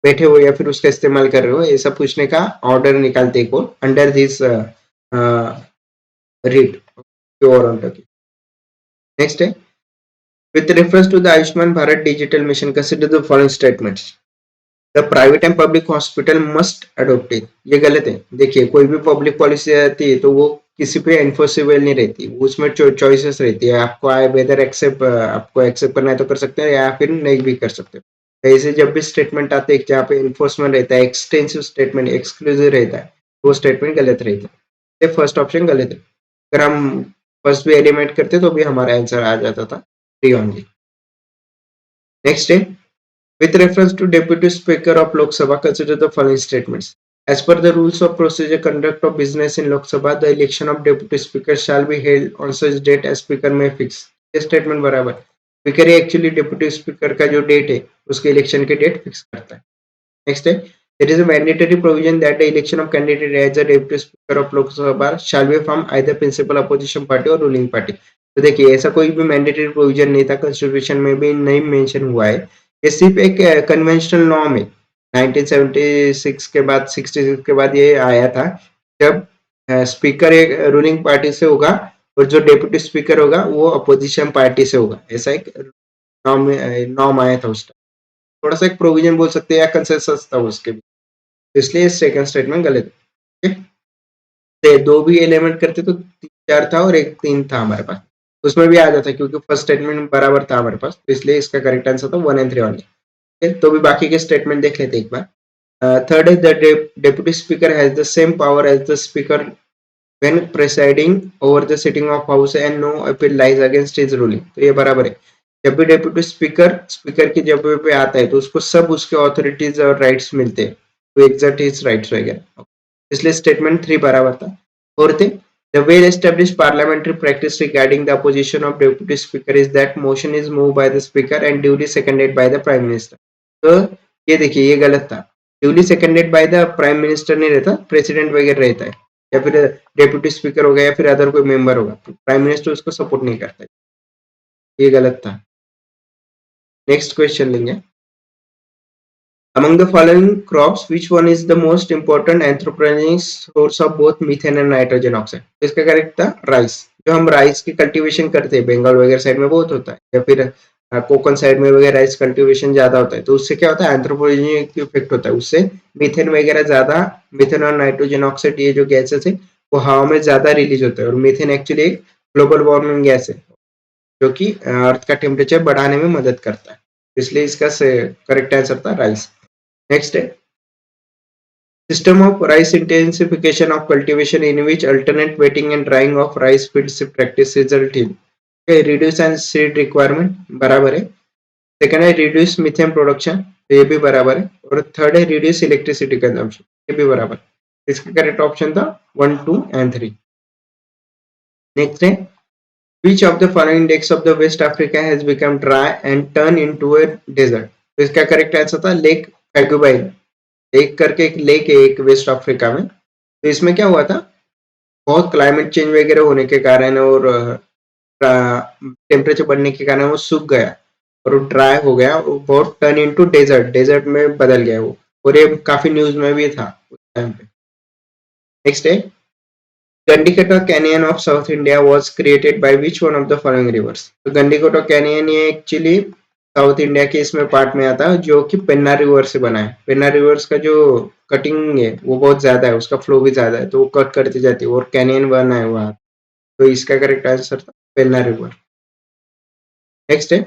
बैठे हो या फिर उसका इस्तेमाल कर रहे हो, ऐसा पूछने का ऑर्डर निकालते को under this writ Q warrant की। नेक्स्ट है, with reference to the Ayushman Bharat Digital Mission, consider the following statements. The private and public hospital must adopt it. ये गलत है। देखिए कोई भी पब्लिक पॉलिसी आती है तो वो किसी पे एनफोर्सेबल नहीं रहती, उसमें चॉइसेस रहती है, आपको वेदर आपको एक्सेप्ट करना है तो कर सकते हैं या फिर नहीं भी कर सकते। ऐसे जब भी स्टेटमेंट आते हैं जहाँ पे एनफोर्समेंट रहता है, एक्सटेंसिव स्टेटमेंट, एक्सक्लूसिव रहता है, वो स्टेटमेंट गलत रहता है। फर्स्ट ऑप्शन गलत है। अगर हम फर्स्ट भी एलिमिनेट करते तो भी हमारा आंसर आ जाता था 3 ओनली। नेक्स्ट है, with reference to Deputy Speaker of Lok Sabha, consider the following statements. As per the rules of procedure conduct of business in Lok Sabha, the election of Deputy Speaker shall be held on such date as Speaker may fix. ये statement बराबर। Speaker actually deputy speaker का जो date है उसके election के date fix करता है। Next है, there is a mandatory provision that the election of candidate as a deputy speaker of Lok Sabha shall be from either principal opposition party or ruling party. तो देखिए ऐसा कोई भी mandatory provision नहीं था, कॉन्स्टिट्यूशन में भी नहीं मेंशन हुआ है। ये सिर्फ एक कन्वेंशनल नॉर्म है। 1976 के बाद 66 के बाद ये आया था, जब स्पीकर एक रूलिंग पार्टी से होगा और जो डेप्यूटी स्पीकर होगा वो अपोजिशन पार्टी से होगा। ऐसा एक नॉर्म नॉर्म आया था उस टाइम। थोड़ा सा एक प्रोविजन बोल सकते हैं या कंसेंसस था उसके भी, इसलिए सेकंड स्टेटमेंट गलत है। दो भी एलिमेंट करते तो 4 था और एक 3 था हमारे पास, उसमें भी आ जाता क्योंकि फर्स्ट स्टेटमेंट बराबर था हमारे पास, तो इसलिए इसका करेक्ट आंसर था 1 एंड 3 ओनली। तो भी बाकी के स्टेटमेंट देख लेते एक बार। Third is the deputy speaker has the same power as the speaker when presiding over the sitting of house and no appeal lies against his ruling। तो ये बराबर है। जब भी डेप्यूटी स्पीकर स्पीकर की जगह पे आता है तो उसको सब उसके ऑथोरिटीज और राइट्स मिलते हैं, तो एग्जैक्ट हिज राइट्स वगैरह, इसलिए स्टेटमेंट 3 बराबर था। फोर्थ है the well established parliamentary practice regarding the opposition of deputy speaker is that motion is moved by the speaker and duly seconded by the prime minister। तो ये देखिए ये गलत था, duly seconded by the prime minister नहीं रहता, president वगैरह रहता है, या फिर डेप्यूटी स्पीकर होगा या फिर अदर कोई मेंबर होगा, तो प्राइम मिनिस्टर उसको सपोर्ट नहीं करता है, ये गलत था। नेक्स्ट क्वेश्चन लेंगे। Among the following crops, which one is the most important anthropogenic source of both methane and nitrogen oxide? तो इसका करेक्ट था राइस। जो हम राइस की कल्टीवेशन करते हैं बंगाल वगैरह साइड में बहुत होता है, या फिर कोकन साइड में वगैरह राइस कल्टीवेशन ज्यादा होता है, तो उससे क्या होता है एंथ्रोपोजेनिक इफेक्ट होता है, उससे मीथेन वगैरह ज्यादा, मीथेन और नाइट्रोजन ऑक्साइड ये जो गैसेस है वो हवा में ज्यादा रिलीज होता है, और मीथेन एक्चुअली एक ग्लोबल वार्मिंग गैस है जो कि अर्थ का टेम्परेचर बढ़ाने में मदद करता है, इसलिए इसका करेक्ट आंसर था राइस। नेक्स्ट है system of rice intensification of cultivation in which alternate wetting and drying of rice fields practice result in okay, reduce and seed requirement बराबर है। सेकंड है reduce methane production, तो ये भी बराबर है। और थर्ड है reduce electricity consumption, ये भी बराबर। इसका करेक्ट ऑप्शन था 1, 2 and 3। नेक्स्ट है which of the following lakes of the West Africa has become dry and turned into a desert? तो इसका करेक्ट आंसर था लेक फैगुबाइन। लेक करके एक लेक है एक वेस्ट अफ्रीका में, तो इसमें क्या हुआ था, बहुत क्लाइमेट चेंज वगैरह होने के कारण और टेम्परेचर बढ़ने के कारण वो सूख गया और वो ड्राई हो गया, वो बहुत टर्न इनटू डेजर्ट, डेजर्ट में बदल गया वो, और ये काफी न्यूज में भी था उस टाइम पे। नेक्स्ट है Gandikota canyon of south India was created by which one of the following rivers? तो गंडीकोटा कैनियन ये एक्चुअली साउथ इंडिया के इसमें पार्ट में आता है जो कि पेन्ना रिवर से बना है। पेन्ना रिवर्स का जो कटिंग है वो बहुत ज्यादा है, उसका फ्लो भी ज्यादा है, तो वो कट करती जाती है और कैनियन बना है वहां, तो इसका करेक्ट आंसर था पेन्ना रिवर। नेक्स्ट है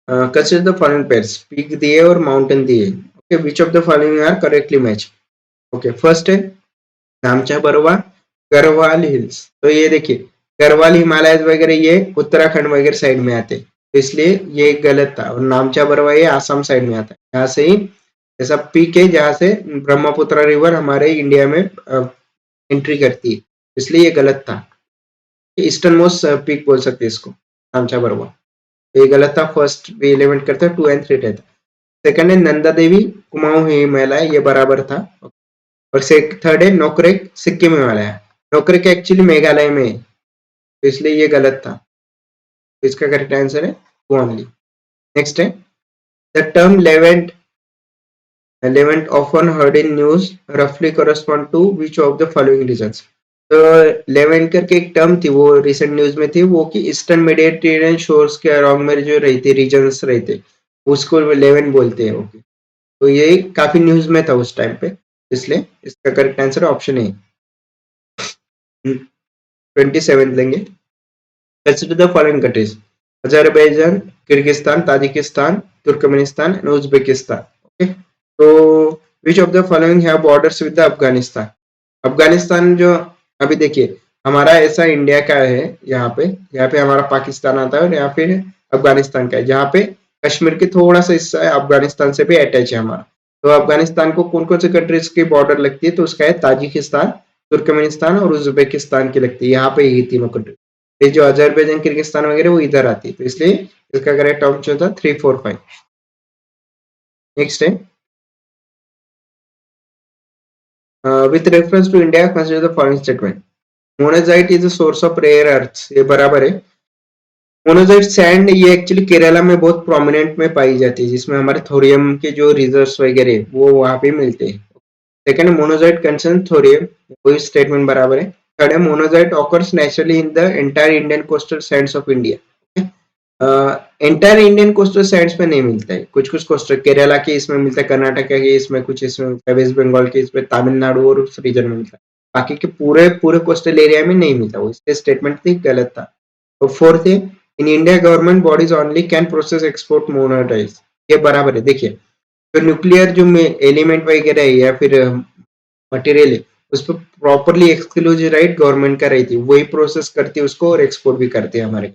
consider the following pairs, peak दिए और माउंटेन दिए, okay which of the following are correctly match? Okay first है नामचा बरवा, गढ़वाल हिल्स, तो ये देखिए गढ़वाल हिमालय वगैरह ये उत्तराखंड वगैरह साइड में आते हैं, तो इसलिए ये गलत था, और नामचा बरवा ये आसाम साइड में आता है, यहाँ से ही ऐसा पीक है जहाँ से ब्रह्मपुत्र रिवर हमारे इंडिया में एंट्री करती है, इसलिए ये गलत था। ईस्टर्न मोस्ट पीक बोल सकते हैं इसको नामचा बरवा, तो ये गलत था। फर्स्ट भी एलिमेंट करते हैं 2 एंड 3 रहता। सेकंड है नंदा देवी कुमाऊं हिमालय, ये बराबर था। और थर्ड है नोकरेक सिक्किम हिमालय, नोकरेक एक्चुअली मेघालय में है, तो इसलिए ये गलत था, तो इसका करेक्ट आंसर है ओनली। नेक्स्ट है the term Levant Levant often heard in news रफली correspond to which of the following regions? तो लेवेंट करके एक टर्म थी वो रिसेंट न्यूज में थी, वो कि ईस्टर्न मेडिटेरियन शोर्स के अराउंड में जो रहते रीजन्स रहते उसको लेवेंट बोलते हैं, ओके, तो ये काफी न्यूज में था उस टाइम पे, इसलिए इसका करेक्ट आंसर ऑप्शन है 27 लेंगे। Consider the following countries: Azerbaijan, Kyrgyzstan, Tajikistan, Turkmenistan, and Uzbekistan. Okay, so which of the following have borders with the Afghanistan? Afghanistan जो अभी देखिए हमारा ऐसा इंडिया का है, यहाँ पे हमारा पाकिस्तान आता है और यहाँ पे अफगानिस्तान का है, जहाँ पे कश्मीर की थोड़ा सा हिस्सा है अफगानिस्तान से भी अटैच है हमारा। तो अफगानिस्तान को कौन कौन से कंट्रीज की बॉर्डर लगती है? तो उसका है ताजिकिस्तान, तुर्कमेनिस्तान और उज्बेकिस्तान की लगती है, यहाँ पे यही तीनों कंट्री। ये जो अजरबैजान किर्गिस्तान वगैरह वो इधर आती है, तो इसलिए इसका करेक्ट ऑप्शन था 3, 4, 5। नेक्स्ट है with reference to India consider the following statement. Monazite is a source of rare earth, ये बराबर है। मोनाजाइट सैंड ये एक्चुअली केरला में बहुत प्रोमिनेंट में पाई जाती है, जिसमें हमारे थोरियम के जो रिजर्व्स वगैरह वो वहां पे मिलते हैं। सेकंड है मोनोजाइट कंसर्न थोरियम, वही स्टेटमेंट बराबर है। थर्ड है monazite occurs naturally in the entire Indian coastal Sands of India. Entire Indian coastal sides पे नहीं मिलता है, कुछ कुछ कोस्टल केरला के इसमें मिलता है, कर्नाटक के इसमें, कुछ इसमें मिलता है, वेस्ट बंगाल के इसमें, तमिलनाडु और उस रीजन में मिलता है। बाकी के पूरे पूरे कोस्टल एरिया में नहीं मिलता, वो इसके स्टेटमेंट थी गलत था। तो फोर्थ है in India government bodies only can process export monetise, ये बराबर है। देखिए जो न्यूक्लियर जो एलिमेंट वगैरह है या फिर मटेरियल है, उस पर प्रॉपरली एक्सक्लूसिव राइट गवर्नमेंट का रहती है, वही प्रोसेस करती है उसको और एक्सपोर्ट भी करते हैं हमारे,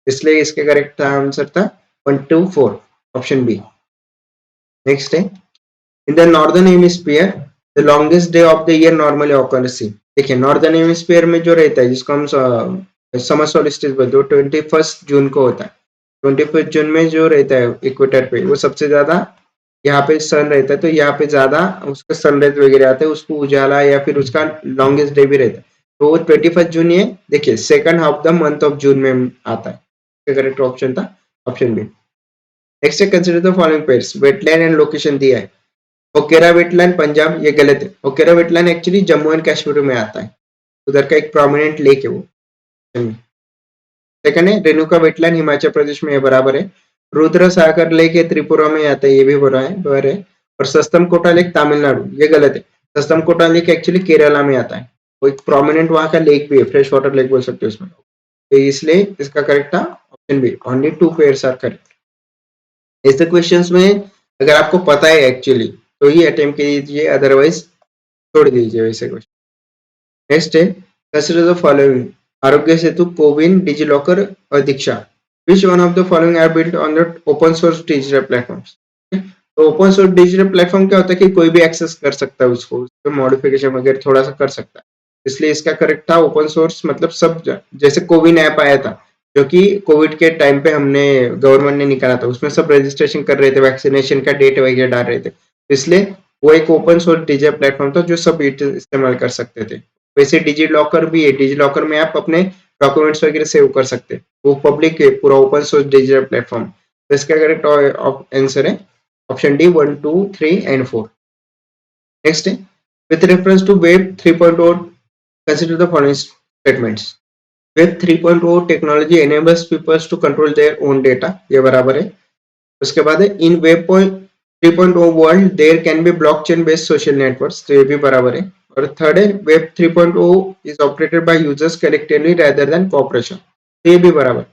इसलिए इसके करेक्ट आंसर था 1 2 4 ऑप्शन बी। नेक्स्ट है in the northern hemisphere the longest day of the year normally occurs in. देखिए नॉर्दर्न हेमिस्फीयर में जो रहता है जिसको हम समर सोलिस्टिस बोलते हैं, 21 जून को होता है। 21 जून में जो रहता है इक्वेटर पे, वो सबसे ज्यादा यहाँ पे सन रहता है, तो यहाँ पे ज्यादा उसका सनराइज वगैरह आता है, उसको उजाला या फिर उसका लॉन्गेस्ट डे भी रहता है। तो वो 21 जून ये देखिए second half the month of June में आता है, करेक्ट ऑप्शन था ऑप्शन बी। नेक्स्ट है consider the following pairs, wetland and location दिया है। ओकेरा वेटलैंड पंजाब, ये गलत है। Hokera wetland actually Jammu and Kashmir में आता है, उधर का एक प्रोमिनेंट लेक है वो। सेकंड है रेणुका वेटलैंड हिमाचल प्रदेश में, ये बराबर है। रुद्र सागर लेक है त्रिपुरा में आता है, ये भी बड़ा है बर है। और सस्तम कोटा लेक तमिलनाडु, ये गलत है। सस्तम कोटा लेक एक्चुअली केरला में आता है, वो एक प्रोमिनेंट वहां का लेक भी है, फ्रेश वाटर लेक बोल सकते हो उसमें, तो इसलिए इसका करेक्ट था option B, only 2 pairs are correct. ऐसे क्वेश्चंस में अगर आपको पता है एक्चुअली तो ही अटेम्प्ट कीजिए, अदरवाइज छोड़ दीजिए वैसे क्वेश्चन। नेक्स्ट है consider the following, Aarogya Setu, CoWIN, DigiLocker और Diksha, which one of the following are built on the open source digital platforms. तो ओपन सोर्स डिजिटल प्लेटफॉर्म क्या होता है कि कोई भी एक्सेस कर सकता है उसको, उसको मॉडिफिकेशन वगैरह थोड़ा सा कर सकता है, इसलिए इसका करेक्ट था ओपन सोर्स, मतलब सब जैसे कोविन ऐप आया था जो कि कोविड के टाइम पे हमने गवर्नमेंट ने निकाला था, उसमें सब रजिस्ट्रेशन कर रहे थे, वैक्सीनेशन का डेट वगैरह डाल रहे थे, इसलिए वो एक ओपन सोर्स डिजिटल प्लेटफॉर्म था जो सब इस्तेमाल कर सकते थे। वैसे डिजी लॉकर भी है, डिजी लॉकर में आप अपने डॉक्यूमेंट्स वगैरह सेव कर सकते हैं, वो पब्लिक है पूरा ओपन सोर्स डिजिटल प्लेटफॉर्म। तो इसका करेक्ट आंसर है ऑप्शन डी 1 2 3 and 4। नेक्स्ट है with reference to web 3.0 consider the following statements. Web 3.0 technology enables peoples to control their own data, ये बराबर है। उसके बाद है in web 3.0 world there can be blockchain based social networks, तो ये भी बराबर है। और थर्ड है web 3.0 is operated by users collectively rather than corporation, तो ये भी बराबर।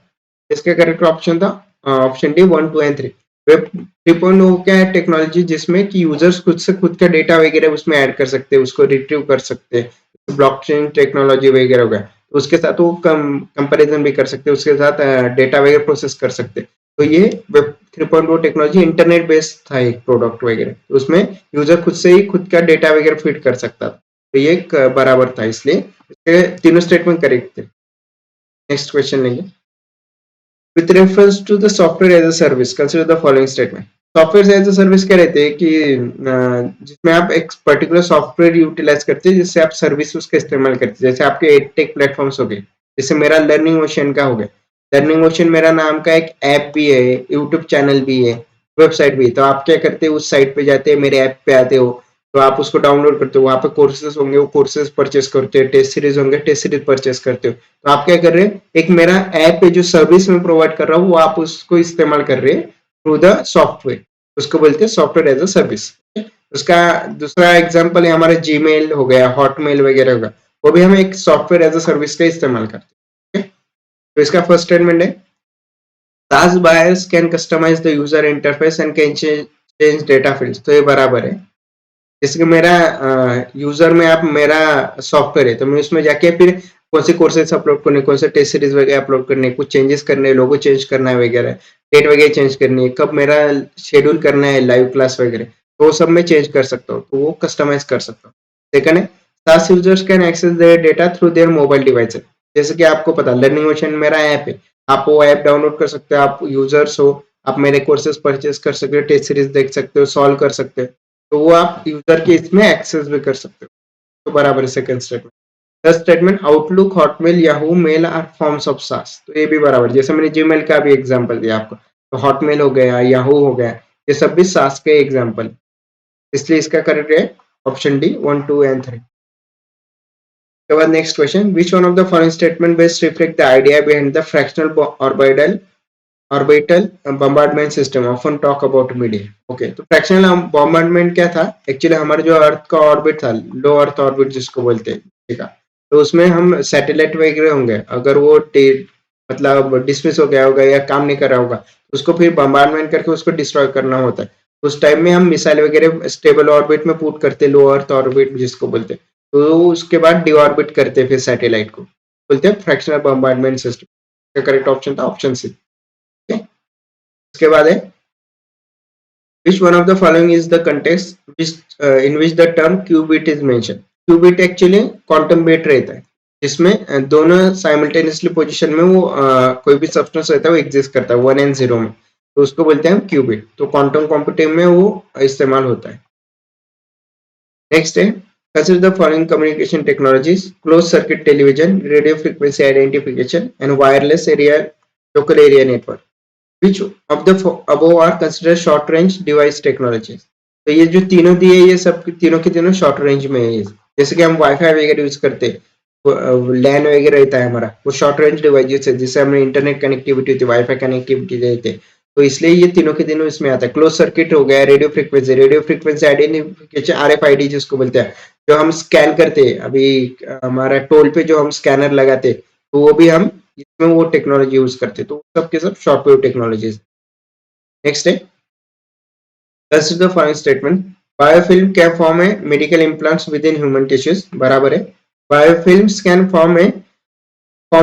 इसका करेक्ट ऑप्शन था ऑप्शन डी 1 2 and 3। वेब 3.0 क्या है टेक्नोलॉजी जिसमें कि यूजर्स खुद से खुद का डेटा वगैरह उसमें ऐड कर सकते हैं, उसको रिट्रीव कर सकते हैं, ब्लॉकचेन टेक्नोलॉजी वगैरह हो गया, तो उसके साथ वो कंपैरिजन भी कर सकते हैं, उसके साथ डेटा वगैरह प्रोसेस कर सकते हैं। तो ये वेब 3.0 टेक्नोलॉजी इंटरनेट बेस्ड था एक प्रोडक्ट वगैरह, तो उसमें यूजर खुद से ही खुद का डेटा वगैरह फीड कर सकता था, तो ये एक बराबर था, इसलिए इसके तीनों स्टेटमेंट करेक्ट थे। नेक्स्ट क्वेश्चन लेंगे। With reference to the software as a service, consider the following statement. Software as a service क्या रहते हैं कि जिसमें आप एक पर्टिकुलर सॉफ्टवेयर यूटिलाइज करते हैं जिससे आप सर्विस उसका इस्तेमाल करते हैं, जैसे आपके एडटेक प्लेटफॉर्म्स हो गए, जैसे मेरा लर्निंग ओशन का हो गया। लर्निंग ओशन मेरा नाम का एक ऐप भी है, यूट्यूब चैनल भी है, वेबसाइट भी है, तो आप क्या करते हैं उस साइट पे जाते हैं, मेरे ऐप पे आते हो, तो आप उसको डाउनलोड करते हो, वहां पे कोर्सेज होंगे वो कोर्सेज परचेस करते हो, टेस्ट सीरीज होंगे टेस्ट सीरीज परचेस करते हो, तो आप क्या कर रहे हैं एक मेरा ऐप है जो सर्विस में प्रोवाइड कर रहा हूँ, वो आप उसको इस्तेमाल कर रहे हैं थ्रू द सॉफ्टवेयर, उसको बोलते हैं सॉफ्टवेयर एज अ सर्विस। उसका दूसरा एग्जांपल है हमारा जीमेल हो गया, हॉटमेल वगैरह होगा, वो भी हम एक सॉफ्टवेयर एज अ सर्विस का इस्तेमाल करते हैं। तो इसका फर्स्ट स्टेटमेंट है SaaS buyers can customize the user interface and can change data fields, तो ये बराबर है। जैसे कि मेरा यूजर में आप मेरा सॉफ्टवेयर है, तो मैं उसमें जाके फिर कौन से कोर्सेज अपलोड करने, कौन से टेस्ट सीरीज वगैरह अपलोड करने, कुछ चेंजेस करने, लोगो चेंज करना है वगैरह, डेट वगैरह चेंज करनी है, कब मेरा शेड्यूल करना है लाइव क्लास वगैरह, तो वो सब मैं चेंज कर सकता हूँ, तो वो कस्टमाइज कर सकता हूँ। सेकंड है SaaS users can access their data through their mobile devices, जैसे कि आपको पता लर्निंग ओशन मेरा ऐप है, आप वो ऐप डाउनलोड कर सकते हो, आप यूजर्स हो, आप मेरे कोर्सेज परचेस कर सकते हो, टेस्ट सीरीज देख सकते हो, सॉल्व कर सकते हो, तो वो आप यूजर के इसमें एक्सेस भी कर सकते हो, तो बराबर है second statement. The statement Outlook, Hotmail, Yahoo mail are forms of SaaS, तो ये भी बराबर, जैसे मैंने जीमेल का भी एग्जांपल दिया आपको, तो हॉटमेल हो गया, याहू हो गया, ये सब भी सास के एग्जांपल, इसलिए इसका करेक्ट है ऑप्शन डी 1, 2 एंड 3। उसके बाद next question, which one of the following statement best reflect the idea behind the fractional orbital bombardment system often talk about media. Okay, तो फ्रैक्शनल बम्बार्डमेंट क्या था, एक्चुअली हमारा जो अर्थ का ऑर्बिट था, लो अर्थ ऑर्बिट जिसको बोलते हैं, ठीक है, तो उसमें हम सैटेलाइट वगैरह होंगे, अगर वो मतलब डिसमिस हो गया होगा या काम नहीं कर रहा होगा, तो उसको फिर बम्बार्डमेंट करके उसको डिस्ट्रॉय करना होता है। उस टाइम में हम मिसाइल वगैरह स्टेबल ऑर्बिट में पुट करते, लो अर्थ ऑर्बिट जिसको बोलते हैं, तो उसके बाद डिऑर्बिट करते फिर सैटेलाइट को, बोलते हैं fractional bombardment system. Correct option था ऑप्शन सी। उसके बाद है, which one of the following is the context in which the term qubit is mentioned। qubit actually quantum bit रहता है, जिसमें दोनों साइमल्टेनियसली पोजीशन में वो कोई भी सब्सटेंस रहता है वो एग्जिस्ट करता है 1 एंड 0 में, तो उसको बोलते हैं हम क्यूबिट, तो क्वांटम कंप्यूटिंग में वो इस्तेमाल होता है। नेक्स्ट है, consider the following communication technologies: closed circuit television, radio frequency identification and wireless area local area network। Which of the above are considered short range device technologies। तो ये जो तीनों दिए, ये सब तीनों के तीनों शॉर्ट रेंज में है। जैसे कि हम वाईफाई वगैरह यूज करते हैं, लैन वगैरह रहता है हमारा, वो शॉर्ट रेंज डिवाइस है, जिससे हमें इंटरनेट कनेक्टिविटी होती है, वाईफाई कनेक्टिविटी देते हैं, तो इसलिए ये तीनों के तीनों इसमें आता है। क्लोज सर्किट हो गया, रेडियो फ्रिक्वेंसी आइडेंटिफिकेशन, RFID जिसको बोलते हैं, जो हम स्कैन करते हैं, अभी हमारा टोल पे जो हम स्कैनर लगाते हैं, तो वो भी हम इसमें वो टेक्नोलॉजी यूज करते हैं, तो सब के सब शॉर्ट वेव टेक्नोलॉजीज। नेक्स्ट है, consider the following statement, biofilm can form A medical implants with in human tissues, बराबर है, biofilms can form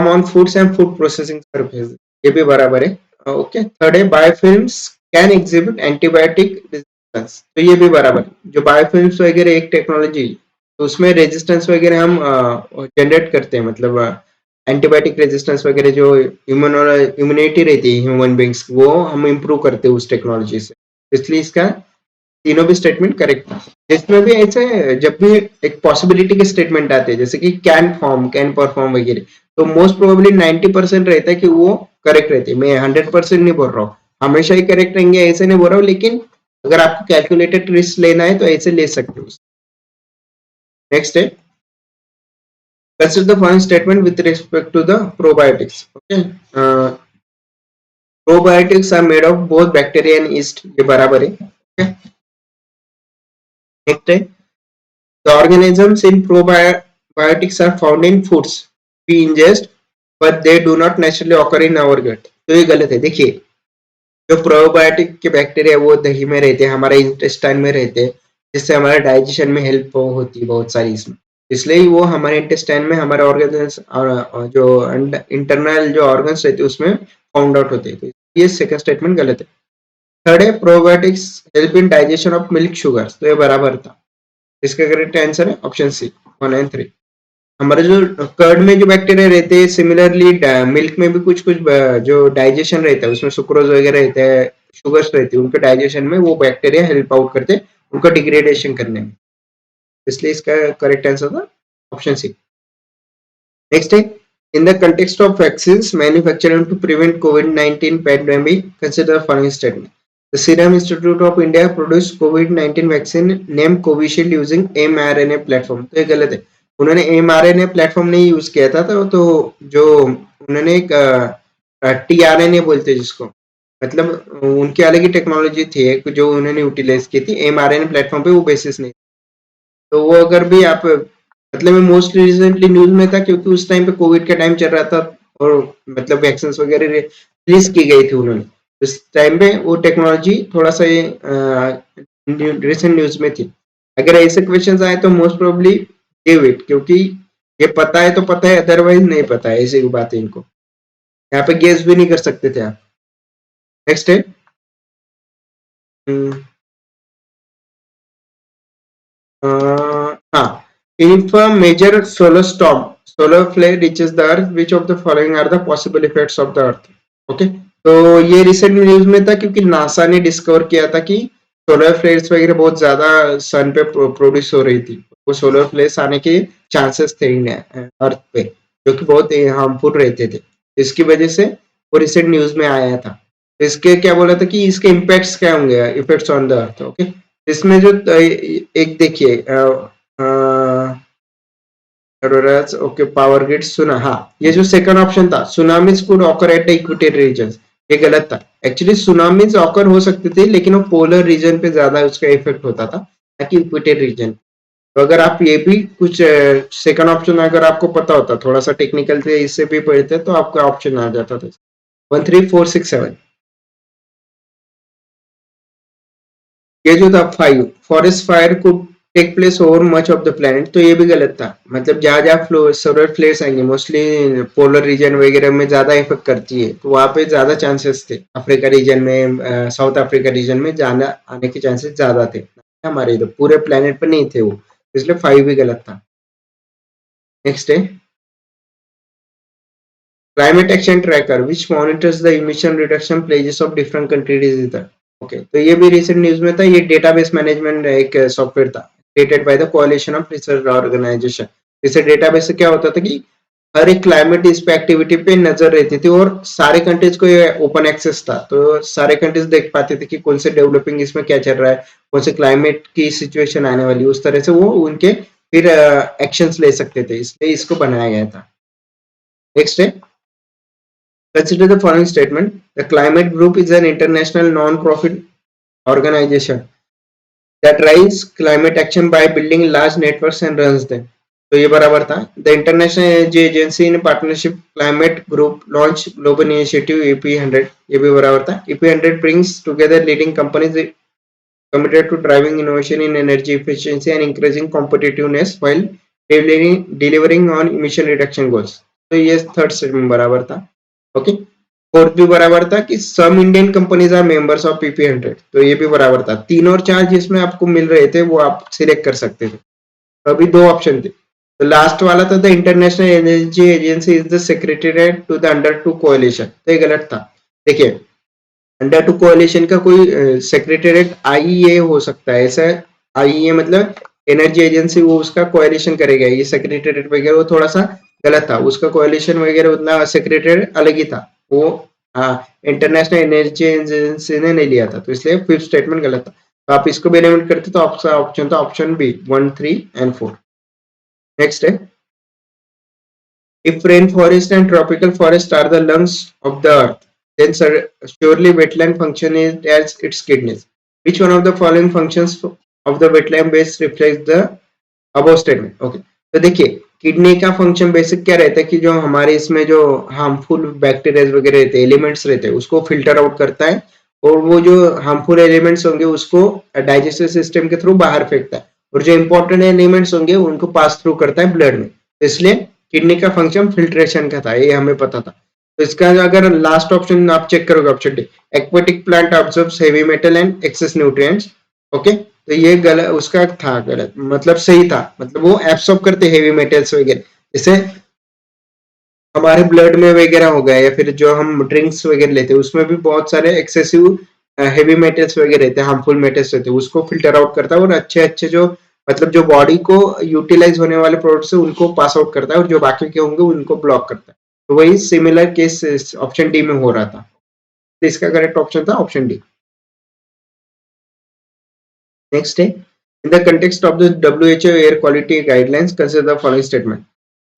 on foods and food processing surface, ये भी बराबर है। ओके, थर्ड है, biofilms can exhibit antibiotic resistance, तो ये भी बराबर है। जो बायोफिल्म्स वगैरह एक टेक्नोलॉजी, तो उसमें रेजिस्टेंस वगैरह हम जनरेट करते हैं, मतलब एंटीबायोटिक रेजिस्टेंस वगैरह जो इम्यूनिटी रहती है ह्यूमन बींग्स, वो हम इम्प्रूव करते हैं उस टेक्नोलॉजी से, इसलिए इसका तीनों भी स्टेटमेंट करेक्ट है। इसमें भी ऐसे जब भी एक पॉसिबिलिटी के स्टेटमेंट आते हैं, जैसे कि कैन फॉर्म, कैन परफॉर्म वगैरह, तो मोस्ट प्रोबेबली 90% रहता है कि वो करेक्ट रहते हैं। मैं 100% नहीं बोल रहा हूँ हमेशा ही करेक्ट रहेंगे, ऐसे नहीं बोल रहा हूँ, लेकिन अगर आपको कैलकुलेटेड रिस्क लेना है तो ऐसे ले सकते हो। नेक्स्ट है, consider the following statement with respect to the probiotics। okay, probiotics are made of both bacteria and yeast, ये बराबर है। okay? नेक्स्ट है, the organisms in probiotics are found in foods we ingest but they do not naturally occur in our gut, तो ये गलत है। देखिए, जो प्रोबायोटिक के बैक्टीरिया वो दही में रहते हैं, हमारे इंटेस्टाइन में रहते हैं, जिससे हमारे डाइजेशन में हेल्प होती है बहुत सारी इसमें, इसलिए वो हमारे इंटेस्टाइन में हमारे ऑर्गन्स और जो इंटरनल जो ऑर्गन्स रहते हैं उसमें फाउंड आउट होते हैं, तो ये सेकंड स्टेटमेंट गलत है। थर्ड है, probiotics help in digestion of milk sugar, तो ये बराबर था। इसका करेक्ट आंसर है ऑप्शन सी 1 एंड 3। हमारे जो कर्ड में जो बैक्टीरिया रहते हैं, सिमिलरली मिल्क में भी कुछ कुछ जो डाइजेशन रहता है उसमें सुक्रोज वगैरह रहते हैं, शुगर्स रहती है, उनके डाइजेशन में वो बैक्टीरिया हेल्प आउट करते हैं उनका डिग्रेडेशन करने में, इसलिए इसका करेक्ट आंसर था ऑप्शन सी। नेक्स्ट है, in the context of vaccines manufactured to prevent कोविड-19 pandemic, consider following statement. The Serum Institute of India produced COVID-19 vaccine named Covishield using mRNA platform, तो ये गलत है। उन्होंने mRNA प्लेटफॉर्म नहीं use किया था, तो जो उन्होंने एक tRNA बोलते हैं जिसको, मतलब उनकी अलग ही टेक्नोलॉजी थी एक जो उन्होंने यूटिलाइज की थी, mRNA प्लेटफॉर्म पे वो बेसिस नहीं, तो वो अगर भी आप, मतलब मैं मोस्टली रिसेंटली न्यूज में था क्योंकि उस टाइम पे कोविड का टाइम चल रहा था और मतलब वैक्सीन वगैरह रिलीज की गई थी उन्होंने, उस टाइम पे वो टेक्नोलॉजी थोड़ा सा रिसेंट न्यूज में थी। अगर ऐसे क्वेश्चंस आए तो मोस्ट प्रोबेबली गिव इट, क्योंकि ये पता है तो पता है, अदरवाइज नहीं पता है, ऐसी बात है, इनको यहाँ पे गेस भी नहीं कर सकते थे आप। नेक्स्ट है, हाँ, if a major solar flare reaches the earth, which of the following are the possible effects of the earth। Okay, तो ये रिसेंट न्यूज में था क्योंकि नासा ने डिस्कवर किया था कि सोलर फ्लेयर्स वगैरह बहुत ज्यादा सन पे प्रोड्यूस हो रही थी, वो सोलर फ्लेयर्स आने के चांसेस थे अर्थ पे, जो कि बहुत हार्मफुल रहते थे। इसकी वजह से वो रिसेंट न्यूज में आया था। इसके क्या बोला था कि इसके इम्पैक्ट्स क्या होंगे, effects on the earth. Okay, इसमें जो एक देखिए ओके, पावर ग्रिड सुना, हाँ, ये जो सेकंड ऑप्शन था, tsunamis could occur at equator region, ये गलत था। एक्चुअली सुनामीज ऑकर हो सकते थे, लेकिन वो पोलर रीजन पे ज्यादा उसका इफेक्ट होता था, ना कि इक्वेटर रीजन। तो अगर आप ये भी कुछ सेकंड ऑप्शन अगर आपको पता होता, थोड़ा सा टेक्निकल थे, इससे भी पढ़ते, तो आपका ऑप्शन आ जाता था। 13467। ये जो था 5, forest fire could take place over much of the planet, तो ये भी गलत था। मतलब जहां जहां सोलर फ्लेयर्स आएंगे, मोस्टली पोलर रीजन वगैरह में ज्यादा इफेक्ट करती है, तो वहां पे ज्यादा चांसेस थे। अफ्रीका रीजन में, साउथ अफ्रीका रीजन में जाना आने के चांसेस ज्यादा थे, हमारे इधर पूरे प्लेनेट पर नहीं थे वो, इसलिए 5 भी गलत था। नेक्स्ट है climate action tracker which monitors the emission reduction pledges of different countries इधर। ओके, तो ये भी रिसेंट न्यूज में था। ये डेटाबेस मैनेजमेंट एक सॉफ्टवेयर था, created by the coalition of research organisation. इसे डेटाबेस से क्या होता था कि हर एक क्लाइमेट इस पे एक्टिविटी पे नजर रहती थी, और सारे कंट्रीज को ये ओपन एक्सेस था, तो सारे कंट्रीज देख पाते थे कि कौन से डेवलपिंग इसमें क्या चल रहा है, कौन से क्लाइमेट की सिचुएशन आने वाली, उस तरह से वो उनके फिर एक्शंस ले सकते थे, इसलिए इसको बनाया गया था। नेक्स्ट है consider the following statement: the climate group is an international non-profit organization that drives climate action by building large networks and runs them. तो ये बराबर था। The international energy agency in partnership climate group launch global initiative EP100, ये भी बराबर था। EP100 brings together leading companies committed to driving innovation in energy efficiency and increasing competitiveness while delivering on emission reduction goals. तो ये third statement बराबर था। Okay, fourth भी बराबर था कि सम Indian companies are members of PP100, तो ये भी बराबर था। 3 और 4 जिसमें आपको मिल रहे थे वो आप सिलेक्ट कर सकते थे, तो अभी 2 ऑप्शन थे। तो लास्ट वाला था the international energy agency is the secretariat to the under two कोalition, तो ये गलत था। देखिए, अंडर टू कोalition का कोई सेक्रेटेरिएट IEA हो सकता है, ऐसा IEA मतलब एनर्जी एजेंसी, वो उसका कोalition करेगा। ये सेक्रेटेरिएट वगैरह वो थोड़ा सा गलत था, उसका कोalition वगैरह उतना सेक्रेटेरिएट अलग ही था वो। हाँ, इंटरनेशनल एनर्जी एजेंसी ने नहीं लिया था, तो इसलिए फिफ्थ स्टेटमेंट गलत था। तो आप इसको भी एलिमिनेट करते तो ऑप्शन था ऑप्शन बी 1, 3 एंड 4। नेक्स्ट है if rainforest and tropical forest are the lungs of the earth, then surely wetland function is as its kidneys. Which one of the following functions of the wetland base reflects the above statement? Okay, तो देखिए, kidney का function basic क्या रहता है कि जो हमारे इसमें जो हार्मफुल बैक्टीरिया वगैरह रहते हैं, एलिमेंट्स रहते हैं, उसको फिल्टर आउट करता है, और वो जो हार्मफुल एलिमेंट्स होंगे उसको डाइजेस्टिव सिस्टम के थ्रू बाहर फेंकता है, और जो इंपॉर्टेंट एलिमेंट्स होंगे उनको पास थ्रू करता है ब्लड में। इसलिए किडनी का फंक्शन फिल्ट्रेशन का था, ये हमें पता था। तो इसका अगर लास्ट ऑप्शन आप चेक करोगे, option D, aquatic plant observes heavy metal and excess nutrients. Okay, तो ये गलत, उसका था गलत, मतलब सही था, मतलब वो एब्सॉर्ब करते हेवी मेटल्स वगैरह, जैसे हमारे ब्लड में वगैरह हो गया, या फिर जो हम ड्रिंक्स वगैरह लेते हैं उसमें भी बहुत सारे एक्सेसिव हेवी मेटल्स वगैरह रहते हैं, हार्मफुल मेटल्स रहते हैं, उसको फिल्टर आउट करता है, और अच्छे अच्छे जो मतलब जो बॉडी को यूटिलाइज होने वाले प्रोडक्ट्स है उनको पास आउट करता है, और जो बाकी के होंगे उनको ब्लॉक करता है। तो वही सिमिलर केस ऑप्शन डी में हो रहा था, तो इसका करेक्ट ऑप्शन था ऑप्शन डी। नेक्स्ट है in the context of the WHO air quality guidelines consider the following statement: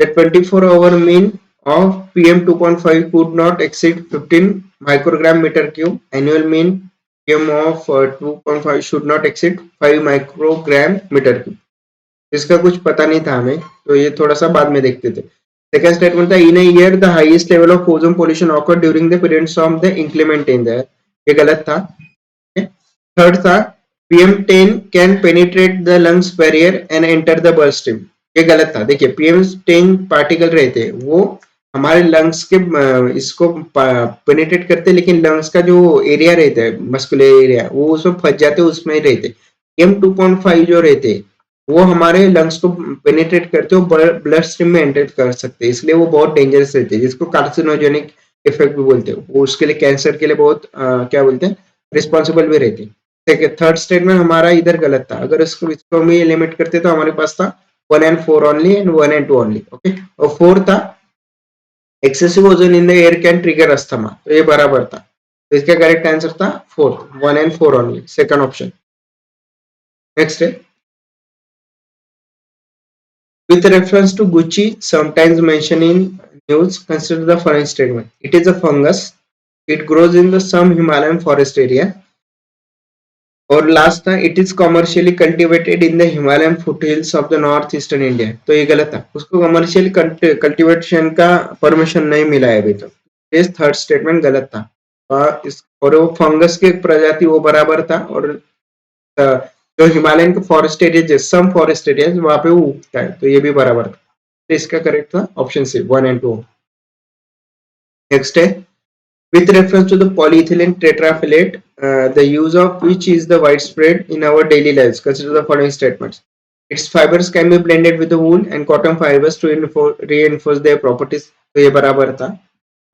the 24-hour mean of PM 2.5 could not exceed 15 microgram meter cube. Annual mean PM of 2.5 should not exceed 5 microgram meter cube. इसका कुछ पता नहीं था हमें, तो ये थोड़ा सा बाद में देखते थे। सेकंड स्टेटमेंट था in a year the highest level of ozone pollution occur during the periods of the increment in the, ये गलत था। थर्ड था PM10 can penetrate the lungs barrier and enter the blood stream, ये गलत था। देखिए, PM10 particle रहते हैं वो हमारे लंग्स के इसको पेनिट्रेट करते हैं, लेकिन लंग्स का जो एरिया रहता है, मस्कुलर एरिया, वो उसमें फंस जाते हैं, उसमें ही रहते। PM2.5 जो रहते हैं वो हमारे लंग्स को पेनिट्रेट करते हो, ब्लड स्ट्रीम में एंटर कर सकते हैं, इसलिए वो बहुत डेंजरस रहते हैं, जिसको कार्सिनोजेनिक इफेक्ट भी बोलते हैं। वो उसके लिए कैंसर के लिए बहुत क्या बोलते हैं, रिस्पॉन्सिबल भी रहते हैं। थर्ड स्टेटमेंट हमारा इधर गलत था, अगर इसको हम लिमिट करते तो हमारे पास था 1 and 4 only and 1 and 2 only, okay. और 4 था excessive ozone in the air can trigger asthma, तो ये बराबर था, तो इसका करेक्ट आंसर था fourth, 1 and 4 only, second option. Next है, with reference to Gucci sometimes mentioned in news, consider the following statement. It is a fungus, it grows in the some Himalayan forest area, और last था it is commercially cultivated in the Himalayan foothills of the north eastern India, तो ये गलत था, उसको commercially cultivation का permission नहीं मिला है अभी तक, तो इस थर्ड स्टेटमेंट गलत था। और वो फंगस की प्रजाति वो बराबर था, और जो हिमालयन के फॉरेस्ट एरिया, सम फॉरेस्ट एरिया वहां पे वो उगता है, तो ये भी बराबर था, तो इसका करेक्ट था ऑप्शन सी 1 and 2। नेक्स्ट है, with reference to the polyethylene tetrafilate, the use of which is the widespread in our daily lives. Consider the following statements. Its fibers can be blended with the wool and cotton fibers to reinforce their properties. तो ये बराबर था।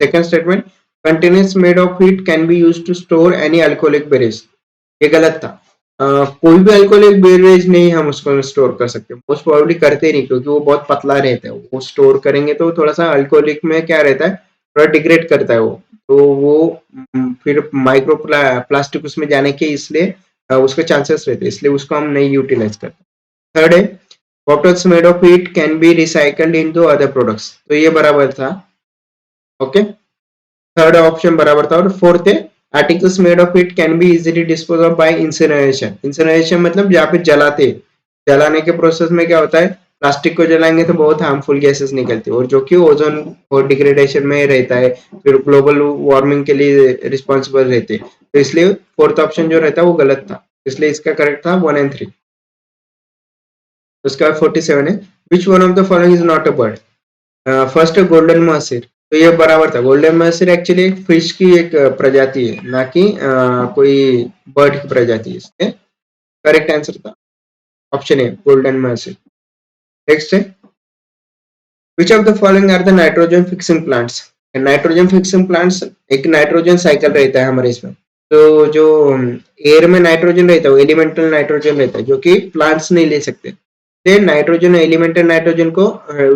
Second statement, containers made of it can be used to store any alcoholic beverage. ये गलत था। कोई भी alcoholic beverage नहीं हम उसको स्टोर कर सकते, मोस्ट प्रोबेबली करते नहीं, क्योंकि वो बहुत पतला रहता है, वो स्टोर करेंगे तो थोड़ा सा अल्कोहलिक में क्या रहता है, थोड़ा डिग्रेड करता है वो, तो वो फिर माइक्रो प्लास्टिक उसमें जाने के इसलिए उसके चांसेस रहते हैं, इसलिए उसको हम नहीं यूटिलाइज करते। थर्ड है, bottles made of it can be recycled into other products, तो ये बराबर था, ओके। थर्ड ऑप्शन बराबर था। और फोर्थ है, articles made of it can be easily dispose of by incineration. Incineration मतलब जहाँ पे जलाते, जलाने के प्रोसेस में क्या होता है, प्लास्टिक को जलाएंगे तो बहुत हार्मफुल गैसेस निकलती है, और जो कि ओजोन और डिग्रेडेशन में रहता है, फिर ग्लोबल वार्मिंग के लिए रिस्पॉन्सिबल रहते हैं, तो इसलिए फोर्थ ऑप्शन जो रहता है वो गलत था, इसलिए इसका करेक्ट था 1 and 3। उसके बाद 47 है, विच one of the following is not a bird. First है गोल्डन महसिर, तो ये बराबर था, गोल्डन महसिर एक्चुअली एक फिश की एक प्रजाति है, ना कि कोई बर्ड की प्रजाति है, इसलिए करेक्ट आंसर था option A golden mahseer. Next है, which of the following are the nitrogen fixing plants. Nitrogen fixing plants, एक नाइट्रोजन साइकिल रहता है हमारे इसमें, तो जो एयर में नाइट्रोजन रहता है वो एलिमेंटल नाइट्रोजन रहता है, जो कि प्लांट्स नहीं ले सकते, नाइट्रोजन एलिमेंटल नाइट्रोजन को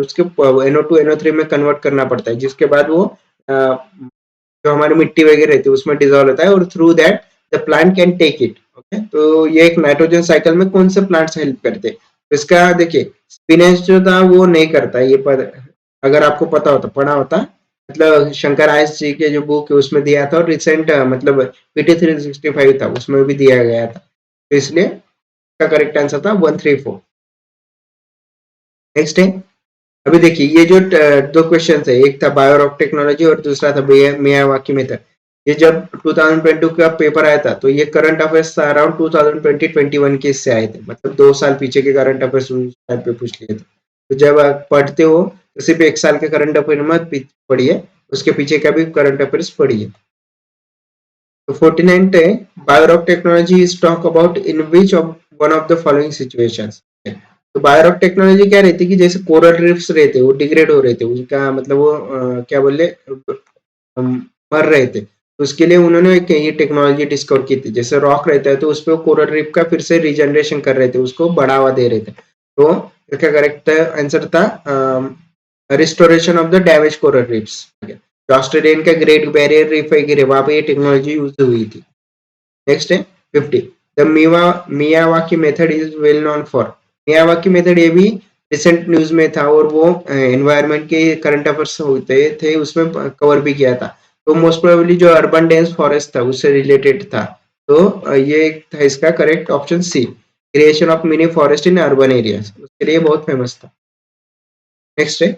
उसके NO2 NO3 में कन्वर्ट करना पड़ता है, जिसके बाद वो जो हमारी मिट्टी वगैरह रहती है उसमें डिजोल्व होता है, और through that the plant can take it, okay. तो ये एक नाइट्रोजन साइकिल में कौन से प्लांट्स हेल्प करते हैं, तो इसका देखिए स्पिनेच जो था वो नहीं करता, ये अगर आपको पता होता, पढ़ा होता, मतलब शंकर आयस जी के जो बुक है उसमें दिया था, और रिसेंट मतलब PT 365 था उसमें भी दिया गया था, तो इसलिए इसका करेक्ट आंसर था 134। नेक्स्ट है, अभी देखिए ये जो दो क्वेश्चन थे, एक था बायोरॉक टेक्नोलॉजी और दूसरा था मियावाकी मेथड, ये जब 2022 का पेपर आया था, तो ये करंट अफेयर्स था अराउंड 2020-21 के इससे आए थे, मतलब 2 साल पीछे के करंट अफेयर्स उस टाइम पे पूछ लिए थे, तो जब आप पढ़ते हो तो सिर्फ 1 साल के करंट अफेयर मत पढ़िए, उसके पीछे का भी करंट अफेयर्स पढ़िए। तो 49 है, biorock technology is talk about in which of one of the following situations. तो बायोरॉक टेक्नोलॉजी क्या रहती है कि जैसे कोरल रीफ्स रहते वो डिग्रेड हो रहे थे, उनका मतलब वो क्या बोले मर रहे थे, तो उसके लिए उन्होंने एक ये टेक्नोलॉजी डिस्कवर की थी, जैसे रॉक रहता है तो उस पर कोरल रीफ का फिर से रिजनरेशन कर रहे थे, उसको बढ़ावा दे रहे थे, तो इसका करेक्ट आंसर था restoration of the damage coral reefs. Australian का ग्रेट बैरियर रीफ है, वहां पे ये टेक्नोलॉजी यूज हुई थी। नेक्स्ट है 50, the Miyawaki method is well known for. Miyawaki method ये भी रिसेंट न्यूज में था, और वो एनवायरनमेंट के करंट अफेयर्स होते थे उसमें कवर भी किया था, तो मोस्ट प्रोबेबली जो अर्बन डेंस फॉरेस्ट था उससे रिलेटेड था, तो ये था इसका correct option C, creation of mini forest in urban areas, उसके लिए बहुत फेमस था। नेक्स्ट है,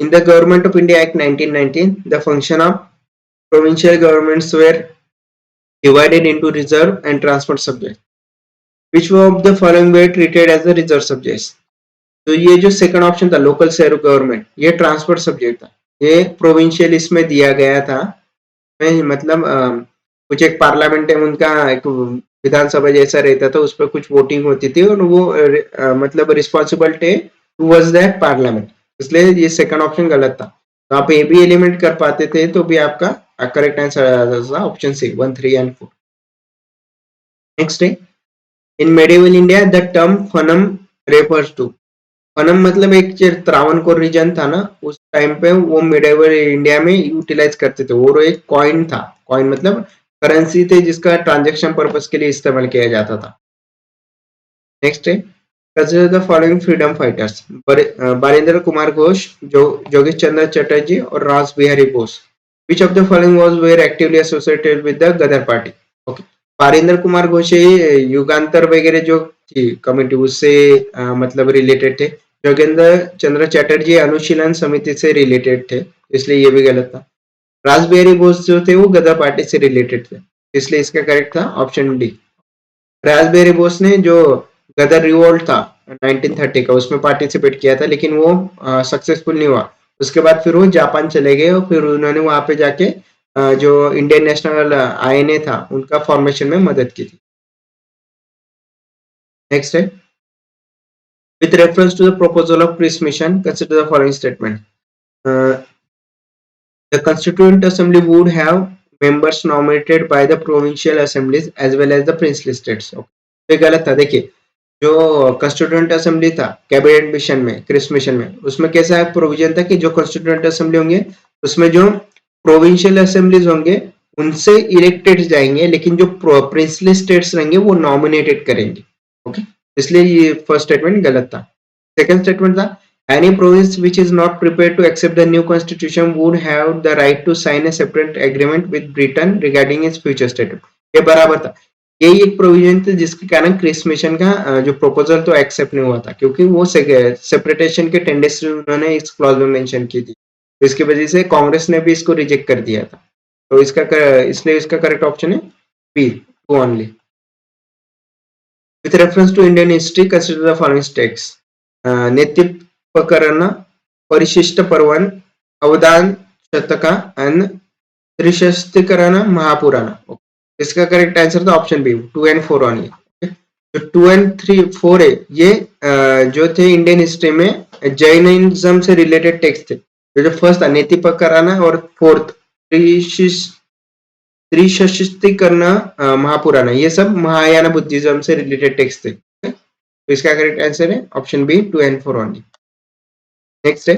in the government of India act 1919 द फंक्शन ऑफ provincial governments were divided into reserve and transport subjects. Which of the following were treated as the reserve subjects? तो ये जो सेकंड ऑप्शन था लोकल सेल्फ गवर्नमेंट, ये transport subject था, ये प्रोविंशियल इसमें दिया गया था, मतलब कुछ एक पार्लियामेंट है उनका, एक विधानसभा जैसा रहता था, उस पर कुछ वोटिंग होती थी, और वो मतलब रिस्पॉन्सिबल थे टूवर्ड्स दैट पार्लियामेंट, इसलिए ये सेकंड ऑप्शन गलत था, तो आप ए भी एलिमेंट कर पाते थे, तो भी आपका correct answer option C 1 3 and 4। Next है, in medieval India the term fanam refers to. Fanam मतलब एक जो त्रावणकोर रीजन था ना, उस टाइम पे वो मेडिवल इंडिया में यूटिलाइज करते थे, और एक कॉइन था। कॉइन मतलब करेंसी थे जिसका ट्रांजेक्शन पर्पस के लिए इस्तेमाल किया जाता था। नेक्स्ट है, consider the following freedom fighters. Barindra Kumar Ghosh, जोगेश चंद्र चटर्जी और Ras Behari Bose. Which of the following was were actively associated with the Ghadar party. Okay, Barindra Kumar Ghosh ये युगांतर वगैरह जो थी कमिटी उससे मतलब रिलेटेड थे। जोगेंद्र चंद्र चटर्जी अनुशीलन समिति से रिलेटेड थे, इसलिए ये भी गलत था। रास बिहारी बोस जो थे वो गदर पार्टी से रिलेटेड थे, इसलिए इसका करेक्ट था ऑप्शन डी। रासबेरी बोस ने जो गदर रिवोल्ट था 1930 का, उसमें पार्टिसिपेट किया था, लेकिन वो सक्सेसफुल नहीं हुआ। उसके बाद फिर वो जापान चले गए और फिर उन्होंने वहां पे जाके जो इंडियन नेशनल आईएनए था उनका फॉर्मेशन में मदद की थी। नेक्स्ट है, with reference to the proposal of peace mission consider the following statement. The Constituent Assembly would have members nominated by the provincial assemblies as well as the princely states. Okay. ये गलत था। देखिए, जो constituent assembly था cabinet mission में, Cripps mission में, उसमें कैसा प्रोविजन था कि जो कंस्टिट्यूएंट असेंबली होंगे उसमें जो प्रोविंशियल असेंबलीज होंगे उनसे इलेक्टेड जाएंगे, लेकिन जो प्रिंसली स्टेट्स रहेंगे वो नॉमिनेटेड करेंगे। ओके, इसलिए ये फर्स्ट स्टेटमेंट गलत था। सेकंड स्टेटमेंट था, any province which is not prepared to accept the new constitution would have the right to sign a separate agreement with Britain regarding its future status. ये बराबर था। यही एक प्रोविजन थी जिसके कारण क्रिस मिशन का जो प्रपोजल तो एक्सेप्ट नहीं हुआ था, क्योंकि वो सेपरेटेशन के टेंडेंसी उन्होंने इस क्लॉज में मेंशन की थी। तो इसकी वजह से कांग्रेस ने भी इसको रिजेक्ट कर दिया था। तो इसलिए इसका करेक्ट ऑप्शन है B, two only. With reference to Indian history, consider the following texts. Nettipakarana, Parishishta Parvan, Avadana Shataka and Trishashtilakshana Mahapurana. इसका करेक्ट आंसर था ऑप्शन बी, 2 and 4 ओनली। जो 2 and 3 4 है ये जो थे इंडियन हिस्ट्री में जैनिज्म से रिलेटेड टेक्स्ट थे। जो फर्स्ट था नेतिपकरण और फोर्थ त्रिशस्तिकरण महापुराण, ये सब महायान बुद्धिज्म से रिलेटेड टेक्स्ट थे। तो इसका करेक्ट आंसर है option B, 2 and 4 only. Next है,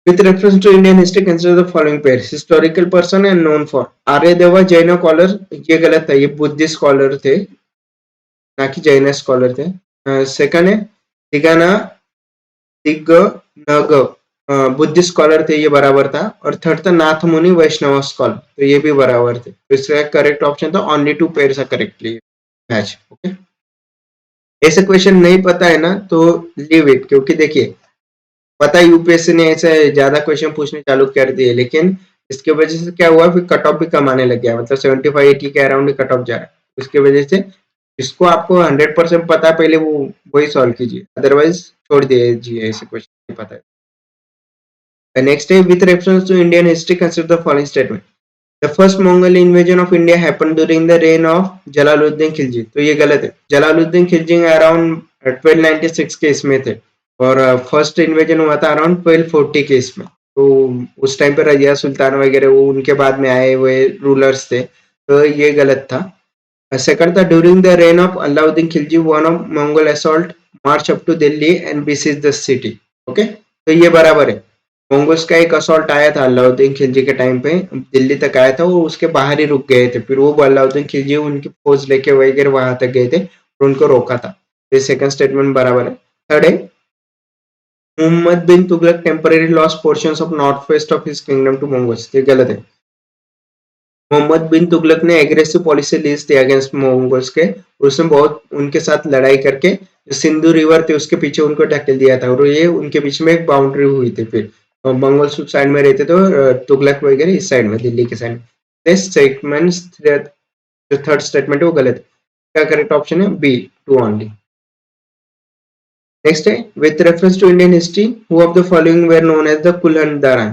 with reference to Indian history consider the following pairs: historical person and known for। Aryadeva Jain scholar, ये गलत है, ये बुद्धिस्ट स्कॉलर थे ना कि जैन स्कॉलर थे। सेकंड है दिगाना दिग्गनग, बुद्धिस्ट स्कॉलर थे, ये बराबर था। और थर्ड था नाथ मुनि वैष्णव स्कॉलर, तो ये भी बराबर थे। तो इसका करेक्ट ऑप्शन था only 2 pairs are correctly match. Okay, ऐसे क्वेश्चन नहीं पता है ना तो लीव इट, क्योंकि देखिए पता है यूपीएससी ने ऐसे ज्यादा क्वेश्चन पूछने चालू कर दिए, लेकिन इसके वजह से क्या हुआ, फिर कट ऑफ भी कम आने लग गया, मतलब 75-80 के अराउंड ही कट ऑफ जा रहा है। उसके वजह से जिसको आपको 100% पता है पहले वो वही सॉल्व कीजिए, अदरवाइज छोड़ दीजिए ऐसे क्वेश्चन नहीं पता है। नेक्स्ट है, with reference to Indian history consider the following statement. The first Mongol invasion of India happened during the reign of Jalaluddin Khilji. तो ये गलत है। जलालुद्दीन खिलजी अराउंड 1296 के इसमें थे, और फर्स्ट इन्वेजन हुआ था अराउंड 1240 के इसमें। तो उस टाइम पे रजिया सुल्तान वगैरह वो उनके बाद में आए हुए रूलर्स थे, तो ये गलत था। सेकंड था, during the reign of Alauddin Khilji one of Mongol assault march up to Delhi and besieges the city. Okay, तो ये बराबर है। मंगोल्स का एक असॉल्ट आया था अलाउद्दीन खिलजी के टाइम पे, दिल्ली तक आया था, वो उसके बाहर ही रुक गए थे, फिर वो अलाउद्दीन खिलजी उनकी फौज लेके वगैरह वहां तक गए थे और उनको रोका था। ये सेकंड स्टेटमेंट बराबर है। थर्ड है, Muhammad bin Tughlaq temporary lost portions of north west of his kingdom to Mongols. ये गलत है। मोहम्मद बिन तुगलक ने एग्रेसिव पॉलिसी ली थी अगेंस्ट मंगोल्स के, उसने बहुत उनके साथ लड़ाई करके सिंधु रिवर थे उसके पीछे उनको ढकेल दिया था, और ये उनके बीच में एक बाउंड्री हुई थी। फिर मंगोल्स उस साइड में रहते तो तुगलक वगैरह इस साइड में, दिल्ली के साइड में। दिस स्टेटमेंट, जो थर्ड स्टेटमेंट है वो गलत है। क्या करेक्ट ऑप्शन है बी, 2 ओनली। नेक्स्ट है, with reference to Indian history who of the following were known as the Kulahdaran.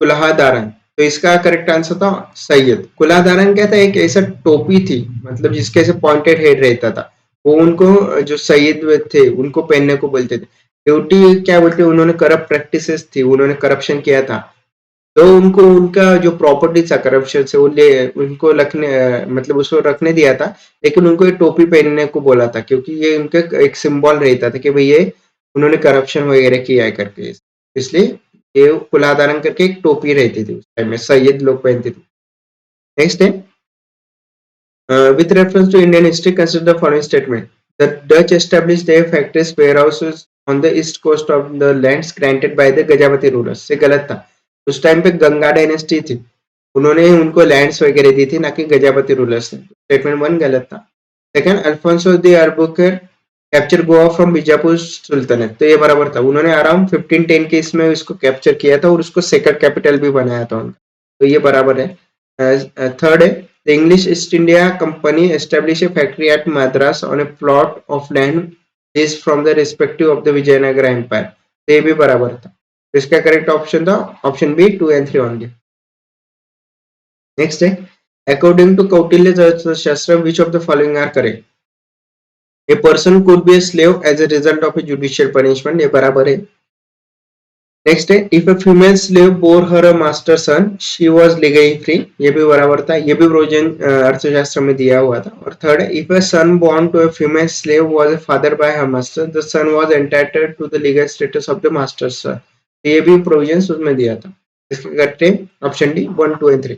Kulahdaran, तो इसका करेक्ट आंसर था सैयद। कुल्हादारन क्या था, एक ऐसा टोपी थी, मतलब जिसके ऐसे पॉइंटेड हेड रहता था, वो उनको जो सैयद थे उनको पहनने को बोलते थे। ड्यूटी क्या बोलते, उन्होंने करप्ट प्रैक्टिसेस थी, उन्होंने करप्शन किया था, तो उनको उनका जो प्रॉपर्टी था करप्शन से वो ले उनको मतलब उसको रखने दिया था, लेकिन उनको ये टोपी पहनने को बोला था क्योंकि ये उनका एक सिंबल रहता था कि भाई ये उन्होंने करप्शन वगैरह किया है करके, इसलिए ये कुल्हा धारण करके एक टोपी रहती थी उस टाइम में सैयद लोग पहनते थे। नेक्स्ट है with reference to Indian history, consider the following statement. The Dutch established their factories warehouses on the east coast of the lands granted by the Gajapati rulers. से गलत था। उस टाइम पे गंगा डायनेस्टी थी, उन्होंने उनको लैंड्स वगैरह दी थी, ना कि गजापति रूलर्स ने। स्टेटमेंट वन गलत था। Second, Alfonso de Albuquerque capture Goa from Bijapur sultanate, तो ये बराबर था। उन्होंने अराउंड 1510 के इसमें इसको कैप्चर किया था और उसको सेकंड कैपिटल भी बनाया था उनका, तो ये बराबर है। थर्ड है, the English East India Company established a factory at Madras on a plot of land leased from the respective of the Vijayanagara Empire, तो ये भी बराबर था। इसका करेक्ट ऑप्शन था option B 2 and 3 only. Next है, according to Kautilya Arthashastra which of the following are correct? A person could be a slave as a result of a judicial punishment, ये बराबर है। नेक्स्ट है, if a female slave bore her a master sun she was legally free, ये भी बराबर था, ये भी प्रोविजन अर्थशास्त्र में दिया हुआ था। और थर्ड है, if a son born to a female slave was a father by her master the son was entitled to the legal status of the master son, ये भी प्रोविजन उसमें दिया था। इसके correct option D 1 2 and 3।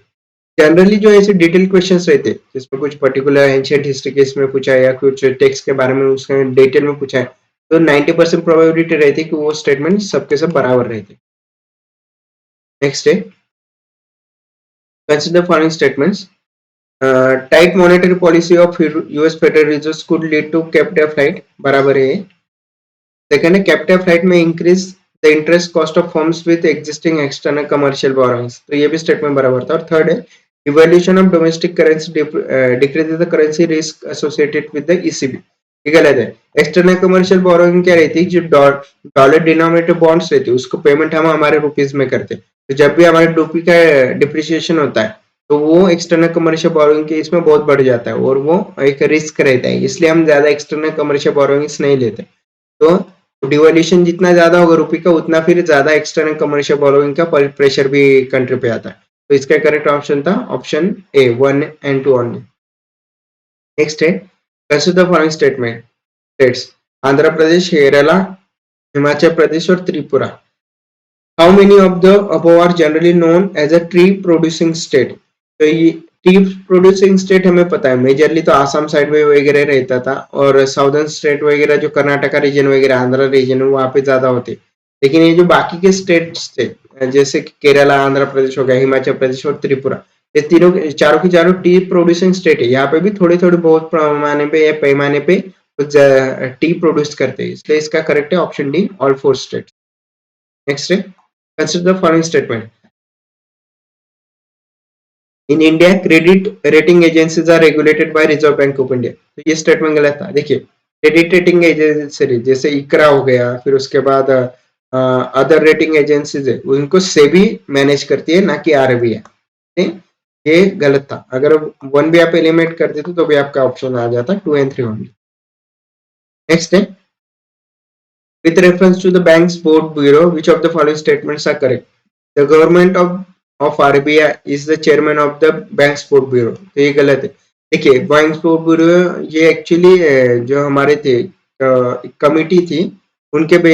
Generally जो ऐसे detail questions रहते हैं जिसमें कुछ पर्टिकुलर एंशिएंट हिस्ट्री के इसमें पूछा है या कुछ टेक्स्ट के बारे में उसका डिटेल में पूछा है, तो 90% प्रोबेबिलिटी रहती है कि वो स्टेटमेंट सबके सब बराबर रहते हैं। नेक्स्ट है, consider following statements. Tight monetary policy of US Federal Reserve could lead to captive flight, बराबर है। सेकंड है, कैपिटल फ्लाइट में increase the interest cost of firms with existing external commercial borrowings, तो ये भी स्टेटमेंट बराबर था। और थर्ड है, evolution of domestic currency decreases the currency risk associated with the ECB, ये गलत है। एक्सटर्नल कमर्शियल बोरोइंग क्या रहती है? जो डॉलर डिनोमिनेटेड बॉन्ड्स रहती है उसको पेमेंट हम हमारे रुपीज में करते हैं, तो जब भी हमारे रुपी का डिप्रिसिएशन होता है तो वो एक्सटर्नल कमर्शियल बोरोइंग के इसमें बहुत बढ़ जाता है और वो एक रिस्क रहता है, इसलिए हम ज्यादा एक्सटर्नल कमर्शियल बोरोइंग्स नहीं लेते। तो डिवैल्यूएशन जितना ज्यादा होगा रुपये का उतना फिर ज्यादा एक्सटर्नल कमर्शियल बोरोइंग का प्रेशर भी कंट्री पे आता है, तो इसका करेक्ट ऑप्शन था option A 1 and 2 only. Next है, consider the following states Andhra Pradesh, Kerala, Himachal Pradesh और Tripura. How many of the above are generally known as a tea producing state? तो ये टी प्रोड्यूसिंग स्टेट हमें पता है मेजरली तो आसाम साइड में वगैरह रहता था, और साउदर्न स्टेट वगैरह जो कर्नाटका रीजन वगैरह आंध्र रीजन वहां पे ज्यादा होते। लेकिन ये जो बाकी के स्टेट्स थे जैसे केरला, आंध्र प्रदेश हो गया, हिमाचल प्रदेश और त्रिपुरा, ये तीनों चारों की चारों टी प्रोड्यूसिंग स्टेट है। यहाँ पे भी थोड़े थोड़े बहुत पैमाने पे या पैमाने पे कुछ टी प्रोड्यूस करते हैं, इसलिए इसका करेक्ट है option D all 4 state. Next है, consider the following statement. In India credit rating agencies are regulated by reserve bank of India, तो ये स्टेटमेंट गलत था। देखिए, क्रेडिट रेटिंग एजेंसी जैसे इकरा हो गया, फिर उसके बाद अदर रेटिंग एजेंसीज है उनको सेबी मैनेज करती है, ना कि आरबीआई। ये गलत था, अगर वन भी आप एलिमिनेट कर देते तो भी आपका ऑप्शन आ जाता 2 and 3 ओनली। नेक्स्ट है, with reference to the bank's board bureau, which of the following statements are correct? The government of RBI is the chairman of the bank's board bureau, तो ये गलत है। देखिए, बैंक्स बोर्ड ब्यूरो ये actually जो हमारे थे कमिटी थी उनके पे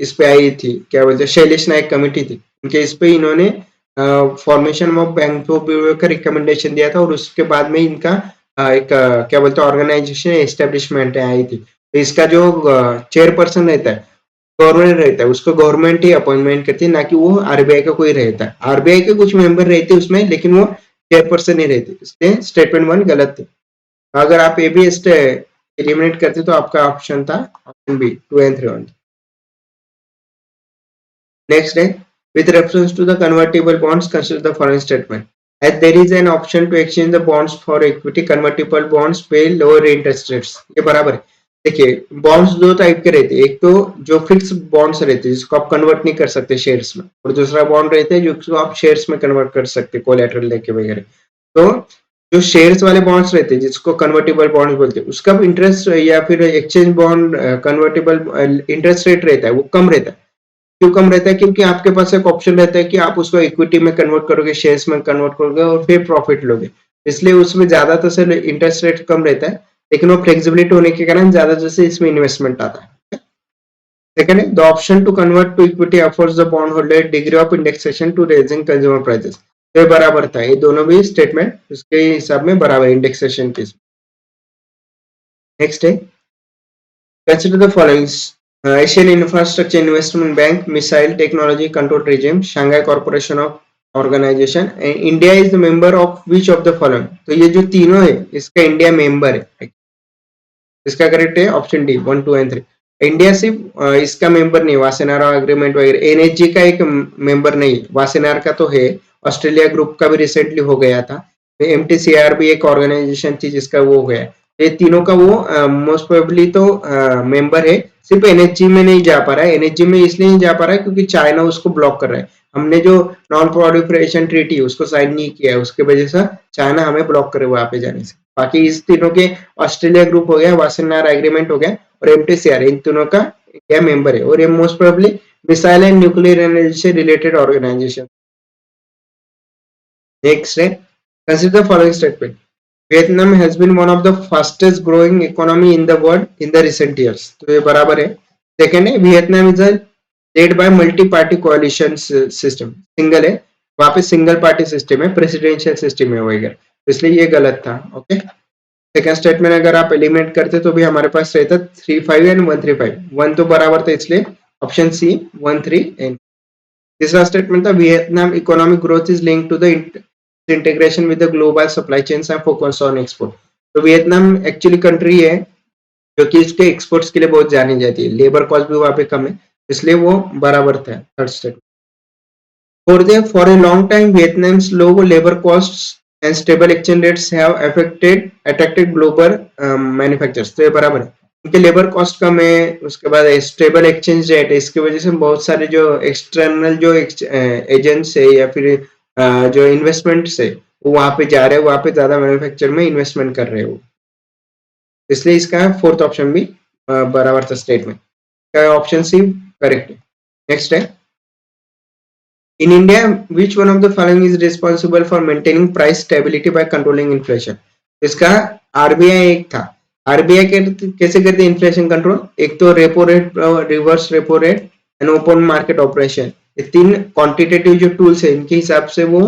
इस पे आई थी, क्या बोलते हैं, शैलेश नायक कमिटी थी उनके, इस पे इन्होंने formation of bank board bureau का रिकमेंडेशन दिया था और उसके बाद में इनका एक क्या बोलते हैं ऑर्गेनाइजेशन एस्टेब्लिशमेंट आई थी। तो इसका जो चेयरपर्सन रहता है गवर्नमेंट रहता है, उसको गवर्नमेंट ही अपॉइंटमेंट करती है, ना कि वो आरबीआई का कोई रहता है। आरबीआई के कुछ मेंबर रहते हैं उसमें, लेकिन वो चेयरपर्सन नहीं रहते, इसलिए स्टेटमेंट 1 गलत है। अगर आप ए बी एलिमिनेट करते तो आपका ऑप्शन था option B 2 and 3 only. Next है, with reference to the convertible bonds, consider the following statement. As there is an option to exchange the bonds for equity, convertible bonds pay lower interest rates, ये बराबर है। देखिए, bonds दो type के रहते हैं, एक तो जो फिक्स बॉन्ड्स रहते हैं जिसको आप कन्वर्ट नहीं कर सकते शेयर्स में, और दूसरा बॉन्ड रहते हैं जिसको आप शेयर्स में कन्वर्ट कर सकते हैं कोलैटरल लेके वगैरह। तो जो शेयर्स वाले बॉन्ड्स रहते हैं जिसको कन्वर्टेबल बॉन्ड्स बोलते हैं, उसका इंटरेस्ट या फिर exchange bond convertible interest rate रहता है वो कम रहता है। क्यों कम रहता है? क्योंकि आपके पास एक ऑप्शन रहता है कि आप उसको इक्विटी में कन्वर्ट करोगे, शेयर्स में कन्वर्ट करोगे और फिर प्रॉफिट लोगे। इसलिए उसमें ज्यादातर से इंटरेस्ट रेट कम रहता है, लेकिन वो फ्लेक्सिबिलिटी होने के कारण ज्यादा से इसमें इन्वेस्टमेंट आता है। सेकंड है, the option to convert to equity affords the bond holder degree of indexation to raising consumer prices. तो ये बराबर था, ये दोनों भी स्टेटमेंट उसके हिसाब में बराबर इंडेक्सेशन के। नेक्स्ट है, consider the following: Asian Infrastructure Investment Bank, Missile Technology Control Regime, Shanghai Corporation of Organization, and India is the member of which of the following? तो ये जो तीनों है इसका इंडिया मेंबर है। इसका करेक्ट है ऑप्शन डी, 1, 2 एंड 3। इंडिया सिर्फ इसका मेंबर नहीं, वासेनार अग्रीमेंट वगैरह, एनएचजी का एक मेंबर नहीं, वासेनार का तो है, ऑस्ट्रेलिया ग्रुप का भी रिसेंटली हो गया था, एमटीसीआर भी एक ऑर्गेनाइजेशन थी जिसका वो हो गया। ये तीनों का वो मोस्ट प्रोबेबली तो मेंबर है, सिर्फ एनएचजी में नहीं जा पा रहा है। एनएचजी में इसलिए नहीं जा पा रहा है क्योंकि चाइना उसको ब्लॉक कर रहा है। हमने जो नॉन प्रोलिफरेशन ट्रीटी उसको साइन नहीं किया है, उसके वजह से चाइना हमें ब्लॉक करे वहां पे जाने से। बाकी इस तीनों के ऑस्ट्रेलिया ग्रुप हो गया, वासेनार एग्रीमेंट हो गया और एमटीसीआर, इन तीनों का इंडिया मेंबर है और ये most probably missile and nuclear energy से रिलेटेड ऑर्गेनाइजेशन। नेक्स्ट है, consider the following statement: Vietnam has been one of the fastest growing economy in the world in the recent years. तो ये बराबर है। Second है, Vietnam is led by multi party coalition system. Single है, वहां पे single party system है, presidential system है वगैरह, तो इसलिए ये गलत था। ओके, सेकंड स्टेटमेंट अगर आप एलिमिनेट करते तो भी हमारे पास रहता 3-5 एंड 1-3-5, 1 तो बराबर था इसलिए ऑप्शन सी 1-3 एंड। तीसरा स्टेटमेंट था, Vietnam economic growth is linked to the integration with the global supply chains and focus on export. तो वियतनाम एक्चुअली कंट्री है जो कि इसके एक्सपोर्ट्स के लिए बहुत जानी जाती है, लेबर कॉस्ट भी वहां पे कम है, इसलिए वो बराबर था third statement. For a long time, Vietnam's low labor costs and stable exchange rates have attracted global manufacturers। तो ये बराबर है, उनके लेबर कॉस्ट कम है, उसके बाद स्टेबल एक्सचेंज रेट है, इसकी वजह से बहुत सारे जो एक्सटर्नल जो एजेंट्स है या फिर जो इन्वेस्टमेंट्स है वो वहां पे जा रहे हैं, वहां पे ज्यादा मैन्युफैक्चर में इन्वेस्टमेंट कर रहे हो, इसलिए इसका फोर्थ ऑप्शन भी बराबर था स्टेटमेंट। ऑप्शन सी करेक्ट है। नेक्स्ट है, in India, which one of the following is responsible for maintaining price stability by controlling inflation? इसका आरबीआई एक था। आरबीआई कैसे करते हैं इन्फ्लेशन कंट्रोल? एक तो repo rate, reverse repo rate and open market operation, ये तीन क्वांटिटेटिव जो टूल्स है इनके हिसाब से वो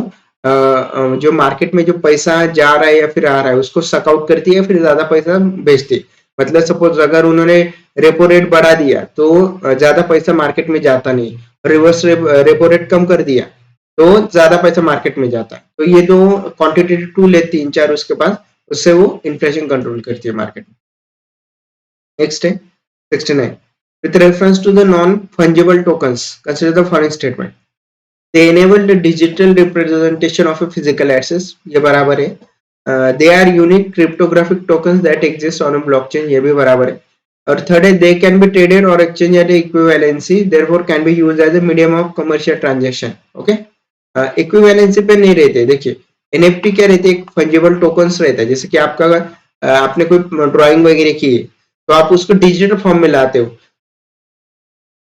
जो मार्केट में जो पैसा जा रहा है या फिर आ रहा है उसको सक आउट करती है, फिर ज्यादा पैसा बेचती है। मतलब सपोज अगर उन्होंने रेपो रेट बढ़ा दिया तो ज्यादा पैसा मार्केट में जाता नहीं, रिवर्स रेपो रेट कम कर दिया तो ज्यादा पैसा मार्केट में जाता है। तो ये दो क्वांटिटेटिव टूल है 3-4 उसके पास, उससे वो इन्फ्लेशन कंट्रोल करती है मार्केट में। नेक्स्ट है 69, with reference to the non-fungible tokens, consider the following statement: they enable the digital representation of a physical assets। ये बराबर है। they are unique cryptographic tokens that exist on a blockchain। ये भी बराबर है। और थर्ड है, they can be traded or exchanged at equivalency, therefore can be used as a medium of commercial transaction। Okay, equivalency पे नहीं रहते। देखिए एनएफटी क्या रहते हैं, एक फंजिबल टोकन्स रहता है, जैसे कि आपका आपने कोई ड्राइंग वगैरह की है तो आप उसको डिजिटल फॉर्म में लाते हो,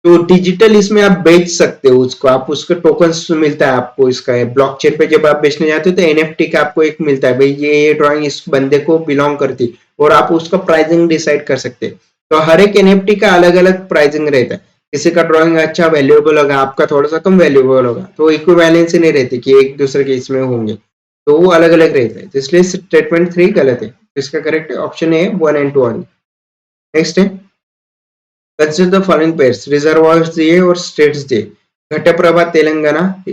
तो डिजिटल इसमें आप बेच सकते हो उसको, आप उसका टोकन्स मिलता है आपको। इसका ब्लॉकचेन पे जब आप बेचने जाते हो तो एनएफटी का आपको एक मिलता है, भाई ये ड्राइंग इस बंदे को बिलोंग करती, और आप उसका प्राइसिंग डिसाइड कर सकते हैं। तो हर एक एनएफटी का अलग अलग प्राइसिंग रहता है, किसी का ड्राइंग अच्छा वैल्यूएबल होगा, आपका थोड़ा सा कम वैल्यूएबल होगा, तो इक्विवेलेंसी नहीं रहती कि एक दूसरे के इसमें होंगे, तो वो अलग अलग रहता है। इसलिए स्टेटमेंट 3 गलत है। इसका करेक्ट ऑप्शन है 1 and 2 only। नेक्स्ट है, consider the following pairs: reservoirs दिए और स्टेट्स दिए। घटप्रभा तेलंगाना,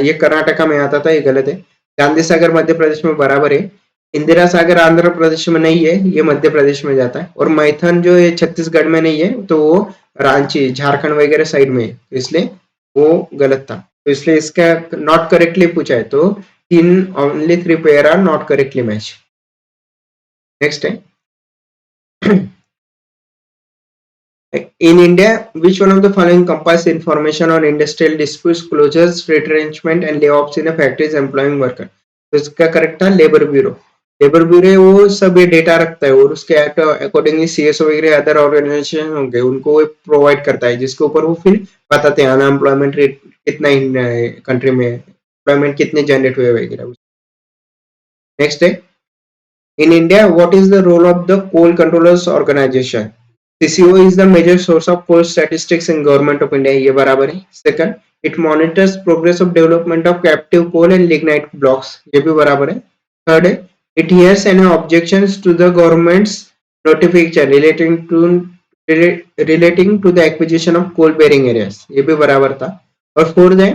ये कर्नाटका में आता था, ये गलत है। गांधी सागर मध्य प्रदेश में बराबर है। इंदिरा सागर आंध्र प्रदेश में नहीं है, ये मध्य प्रदेश में जाता है। और मैथन जो है छत्तीसगढ़ में नहीं है, तो वो रांची झारखंड वगैरह साइड में है, तो इसलिए वो गलत था। तो इसलिए इसका नॉट करेक्टली पूछा है, तो तीन only 3 pair are not correctly match. Next है, in India, which one of the following compiles information on industrial disputes, closures, retrenchment and layoffs in a factories employing worker? तो इसका करेक्ट था labour bureau. Labour bureau है, वो सब ये data रखता है और उसके अकॉर्डिंगली सीएसओ वगैरह अदर ऑर्गेनाइजेशन होंगे उनको वो प्रोवाइड करता है, जिसके ऊपर वो फिर बताते हैं अनएम्प्लॉयमेंट रेट कितना कंट्री में, एम्प्लॉयमेंट कितने जनरेट हुए वगैरह। नेक्स्ट है, in India, what is the role of the Coal Controllers Organization? CCO is the major source of coal statistics in Government of India. ये बराबर है. Second, it monitors progress of development of captive coal and lignite blocks. ये भी बराबर है. Third है, it hears any objections to the government's notification relating to the acquisition of coal bearing areas. ये भी बराबर था. और fourth है,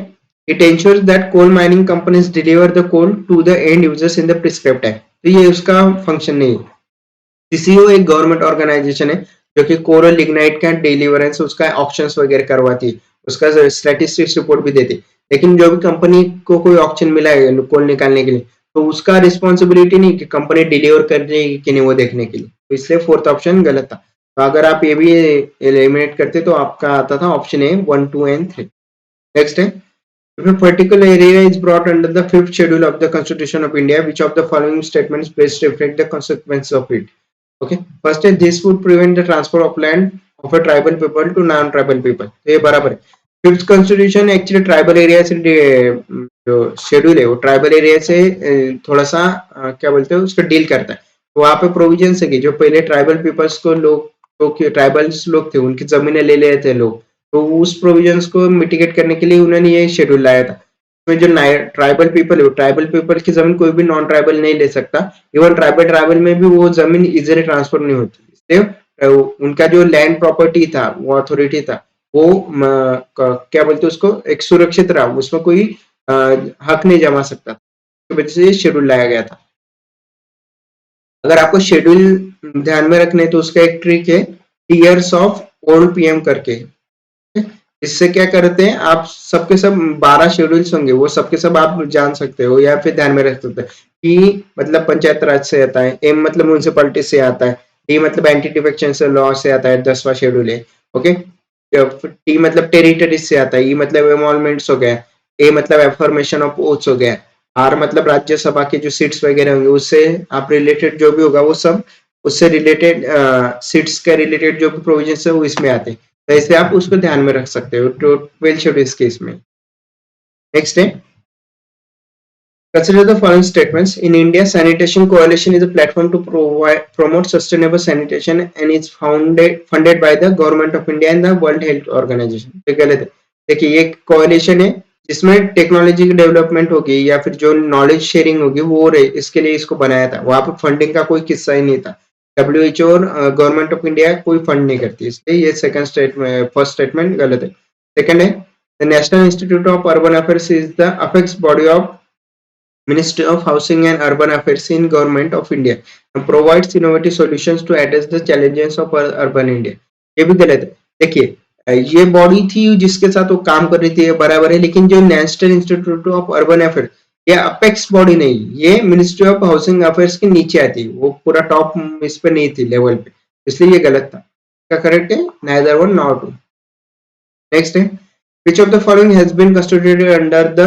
it ensures that coal mining companies deliver the coal to the end users in the prescribed time. तो ये उसका function नहीं है. सीसीओ एक गवर्नमेंट ऑर्गेनाइजेशन है जो कि कोल और लिग्नाइट का डिलीवरेंस उसका ऑप्शंस वगैरह करवाती है, उसका स्टैटिस्टिक्स रिपोर्ट भी देती है. लेकिन जो भी कंपनी को कोई ऑप्शन मिला है कोल निकालने के लिए, तो उसका रिस्पॉन्सिबिलिटी नहीं कि कंपनी डिलीवर कर रही है कि नहीं वो देखने के लिए. तो इसलिए फोर्थ ऑप्शन गलत था. तो अगर आप ये भी एलिमिनेट करते तो आपका आता था ऑप्शन ए 1, 2 एंड 3. नेक्स्ट है, if a particular area is brought under the fifth schedule of the Constitution of India, which of the following statements best reflect the consequences of it? Okay, first is this would prevent the transfer of land of a tribal people to non-tribal people. तो ये बराबर है. Fifth constitution actually tribal area से जो schedule है वो tribal area से थोड़ा सा क्या बोलते हैं उसको डील करता है. तो वहाँ पे प्रोविजन है कि जो पहले ट्राइबल पीपल्स को लोग तो ट्राइबल्स लोग थे उनकी जमीनें ले लेते थे लोग, तो उस प्रोविजंस को मिटिगेट करने के लिए उन्होंने ये शेड्यूल लाया था. इसमें जो ट्राइबल पीपल है, ट्राइबल पीपल की जमीन कोई भी नॉन ट्राइबल नहीं ले सकता. इवन ट्राइबल में भी वो जमीन इजीली ट्रांसफर नहीं होती. इसलिए उनका जो लैंड प्रॉपर्टी था, वो अथॉरिटी था, वो क्या बोलते उसको एक सुरक्षित रहा, उसमें कोई हक नहीं जमा सकता. तो वजह से ये शेड्यूल लाया गया था. अगर आपको शेड्यूल ध्यान में रखने तो उसका एक ट्रिक है, ईयर्स ऑफ ओल्ड पीएम करके. इससे क्या करते हैं, आप सबके सब 12 शेड्यूल्स होंगे, वो सबके सब आप जान सकते हो या फिर ध्यान में रख सकते हो. कि मतलब पंचायत राज से आता है, एम मतलब म्यूनिसिपैलिटी से आता है, डी मतलब एंटी डिफेक्शन से लॉ से आता है, 10वां शेड्यूल है. ओके, टी मतलब टेरिटरी से आता है, ई मतलब एमोलमेंट्स हो गया, ए मतलब एफर्मेशन ऑफ ओथ्स हो गया, आर मतलब राज्यसभा के जो सीट्स वगैरह होंगे उससे आप रिलेटेड जो भी होगा वो सब उससे रिलेटेड सीट्स का रिलेटेड जो भी प्रोविजन है वो इसमें आते हैं. तो ऐसे आप उसको ध्यान में रख सकते हो 12 शेड्यूल्स के इसमें. नेक्स्ट है, consider the following statements. In India, Sanitation Coalition is a platform to promote sustainable sanitation and is funded by the Government of India and the World Health Organization. ये गलत है. देखिए ये कोalition है जिसमें टेक्नोलॉजी की डेवलपमेंट होगी या फिर जो नॉलेज शेयरिंग होगी वो रहे, इसके लिए इसको बनाया था. वहां पर फंडिंग का कोई किस्सा ही नहीं था. WHO और गवर्नमेंट ऑफ इंडिया कोई फंड नहीं करती, इसलिए ये सेकंड स्टेटमेंट फर्स्ट स्टेटमेंट गलत है. सेकंड है, the national institute of urban affairs is the apex body of Ministry of Housing and Urban Affairs in Government of India and provides innovative solutions to address the challenges of urban India. ये भी गलत है. देखिए ये body थी जिसके साथ वो काम कर रही थी, ये बराबर है, लेकिन जो national institute of urban affair ये अपेक्स बॉडी नहीं, ये मिनिस्ट्री ऑफ हाउसिंग अफेयर्स के नीचे आती, वो पूरा टॉप इस पे नहीं थी लेवल पे, इसलिए ये गलत था. क्या करेक्ट है, neither one nor two. Next है, which of the following has been constituted under the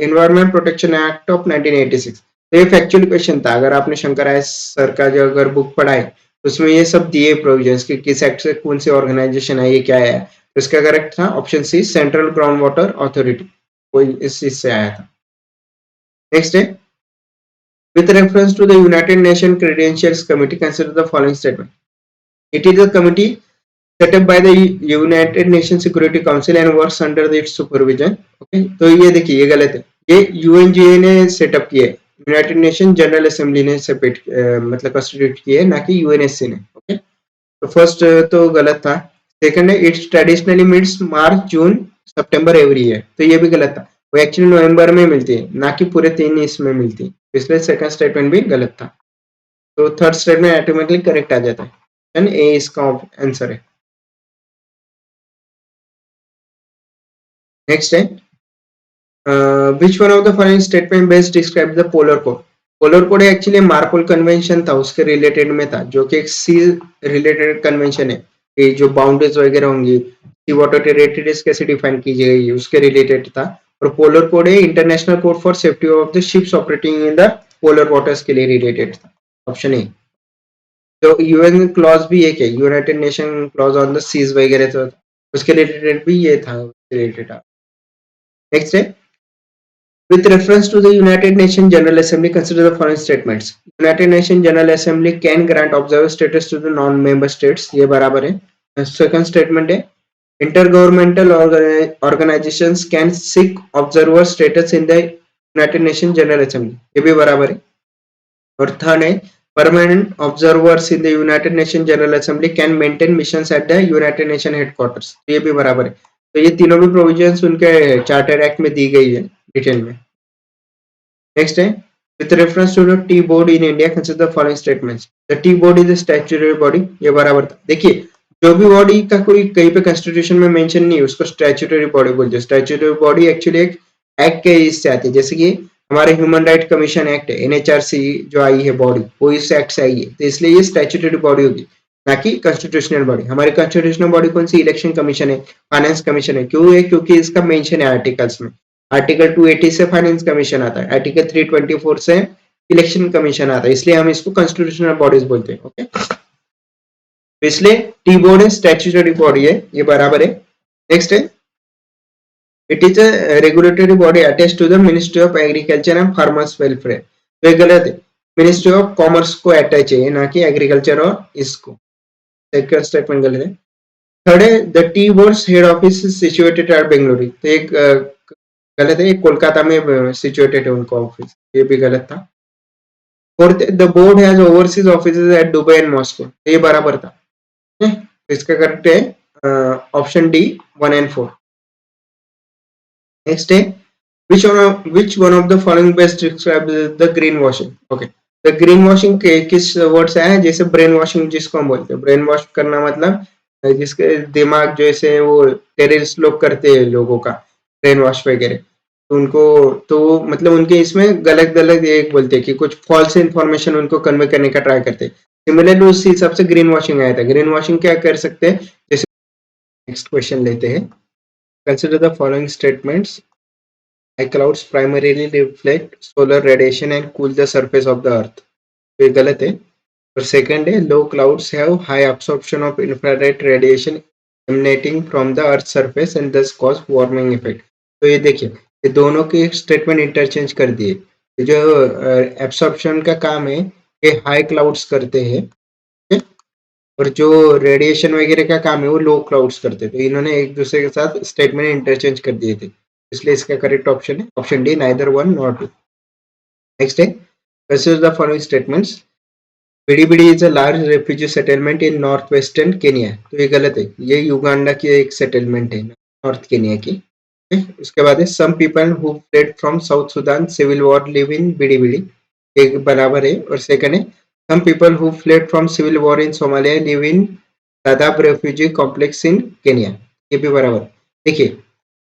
Environment Protection Act of 1986. तो ये फैक्चुअल क्वेश्चन था. अगर आपने शंकर आय सर का जो अगर बुक पढ़ा है तो उसमें ये सब दिए प्रोविजंस कि किस एक्ट से कौन सी ऑर्गेनाइजेशन है, ये क्या है. तो इसका करेक्ट था option C, central ground water authority, कोई इस चीज से आया था. नेक्स्ट है, with reference to the United Nations Credentials Committee, consider the following statement. It is a committee set up by the United Nations Security Council and works under its supervision. Okay, तो ये देखिए ये गलत है. ये UNGA ने setup किया है, यूनाइटेड नेशन जनरल असेंबली ने सेपरेट मतलब कंस्टिट्यूट किया है, ना कि UNSC ने. ओके, तो फर्स्ट तो गलत था. सेकंड है, it's traditionally meets March June September every year, तो ये भी गलत था. वो एक्चुअली नवंबर में मिलती है, ना कि पूरे 3 इसमें मिलती है, इसलिए सेकंड स्टेटमेंट भी गलत था. तो थर्ड स्टेटमेंट ऑटोमेटिकली करेक्ट आ जाता है, एंड ए इसका आंसर है. नेक्स्ट है, which one of the following statement best describes the polar code. Polar code actually MARPOL convention था, उसके रिलेटेड में था, जो कि एक सी रिलेटेड कन्वेंशन है कि जो बाउंड्रीज वगैरह होंगी, सी वाटर टेरिटरीज कैसे डिफाइन की जाएगी, उसके रिलेटेड था. और पोलर कोड है international code for safety of the ships operating in the polar waters के लिए रिलेटेड था, ऑप्शन ए। तो यूएन क्लॉज भी एक है, United Nation clause on the seas वगैरह, तो उसके रिलेटेड भी ये था, रिलेटेड था। नेक्स्ट है, with reference to the United Nations General Assembly, consider the following statements. United Nations General Assembly can grant observer status to the non-member states, ये बराबर है। Second statement है, intergovernmental organizations can seek observer status in the United Nations General Assembly, ये भी बराबर है। और third है, permanent observers in the United Nations General Assembly can maintain missions at the United Nations headquarters, ये भी बराबर है। तो ये तीनों भी प्रोविजंस उनके चार्टर एक्ट में दी गई है डिटेल में। नेक्स्ट है, with reference to the tea board in India, consider the following statements. The tea board is a statutory body, ये बराबर था। देखिए, जो भी बॉडी का कोई कहीं पे कॉन्स्टिट्यूशन में मेंशन नहीं है उसको स्टैट्यूटरी बॉडी बोलते हैं। स्टैट्यूटरी बॉडी एक्चुअली एक एक्ट के इससे आती है, जैसे कि हमारे ह्यूमन राइट कमीशन एक्ट है, एनएचआरसी जो आई है बॉडी, वो इस एक्ट से आई है, तो इसलिए ये स्टैट्यूटरी बॉडी होगी, ना कि कॉन्स्टिट्यूशनल बॉडी। हमारी कॉन्स्टिट्यूशनल बॉडी कौन सी, इलेक्शन कमीशन है, फाइनेंस कमीशन है। क्यों है, क्योंकि इसका मेंशन है आर्टिकल्स में। आर्टिकल 280 से फाइनेंस कमीशन आता है, आर्टिकल 324 से इलेक्शन कमीशन आता है, इसलिए हम इसको कॉन्स्टिट्यूशनल बॉडीज बोलते हैं। ओके, इसलिए टी बोर्ड है स्टैट्यूटरी बॉडी है, ये बराबर है। नेक्स्ट है, it is a regulatory body attached to the ministry of agriculture and farmers welfare, तो ये गलत है। मिनिस्ट्री ऑफ कॉमर्स को अटैच है, ना कि एग्रीकल्चर और इसको। सेकंड स्टेटमेंट गलत है। थर्ड है, the T boards head office is situated at Bengaluru, तो एक गलत है, कोलकाता में सिचुएटेड है उनका ऑफिस, ये भी गलत था। Fourth, the board has overseas offices at Dubai and Moscow, ये बराबर था। तो इसका करेक्ट है ऑप्शन डी 1 and 4। नेक्स्ट है, which one of the following best describes the green washing? Okay, the green washing के किस वर्ड से आया है, जैसे ब्रेन वॉशिंग जिसको हम बोलते हैं। ब्रेन वॉश करना मतलब जिसके दिमाग जैसे वो टेररिस्ट लोग करते हैं लोगों का ब्रेन वॉश वगैरह, तो उनको तो मतलब उनके इसमें गलत गलत एक बोलते हैं कि कुछ फॉल्स इन्फॉर्मेशन उनको कन्वे करने का ट्राई करते हैं। सिमिलरली उसी हिसाब से ग्रीन वॉशिंग आया था। ग्रीन वॉशिंग क्या कर सकते हैं, जैसे नेक्स्ट क्वेश्चन लेते हैं, consider the following statements. High clouds primarily reflect solar radiation and cool the surface of the earth, तो ये गलत है। और सेकंड है, low clouds have high absorption of infrared radiation emanating from the earth surface and thus cause warming effect, तो ये देखिए ये दोनों के स्टेटमेंट इंटरचेंज कर दिए। ये जो एब्सॉर्प्शन का काम है ये हाई क्लाउड्स करते हैं, और जो रेडिएशन वगैरह का काम है वो लो क्लाउड्स करते हैं, तो इन्होंने एक दूसरे के साथ स्टेटमेंट इंटरचेंज कर दिए थे, इसलिए इसका करेक्ट ऑप्शन है option D, neither 1 nor 2। Next है, कंसीडर द फॉलोइंग स्टेटमेंट्स। बिडी is a large refugee settlement in north western Kenya, तो ये गलत है, ये युगांडा की एक सेटलमेंट है नॉर्थ केनिया की। उसके बाद है, some people who fled from South Sudan civil war live in बिडी, एक बराबर है। और सेकंड है, some people who fled from civil war in Somalia live in Dadaab refugee complex in Kenya, ये भी बराबर। देखिए,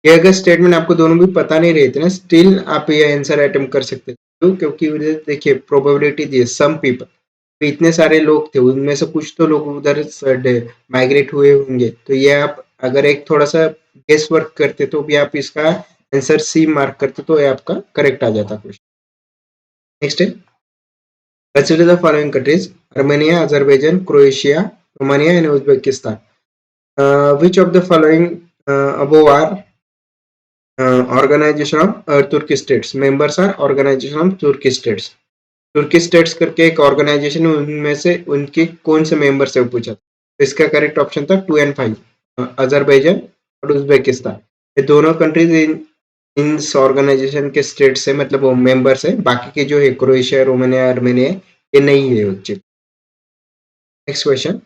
ये अगर स्टेटमेंट आपको दोनों भी पता नहीं रहते ना, स्टिल आप ये आंसर अटेम्प्ट कर सकते थे, क्योंकि देखिए प्रोबेबिलिटी दी है सम पीपल, तो इतने सारे लोग थे, उनमें से कुछ तो लोग उधर माइग्रेट हुए होंगे, तो ये आप अगर एक थोड़ा सा गेस वर्क करते तो भी आप इसका आंसर सी मार्क करते तो ये आपका करेक्ट आ जाता क्वेश्चन। नेक्स्ट है, consider the following countries, Armenia, Azerbaijan, Croatia, Romania and Uzbekistan. Which of the following above are organisation of Turkic states, members are organisation of Turkic states. Turkic states करके एक organisation, उनमें से उनके कौन से member से पूछा, तो इसका करेक्ट ऑप्शन था 2 and 5, अजरबैजान और उज्बेकिस्तान। ये दोनों कंट्रीज इन ऑर्गेनाइजेशन के स्टेट से मतलब वो मेंबर्स है, बाकी के जो है क्रोएशिया, रोमानिया, आर्मेनिया ये नहीं है actually. Next question,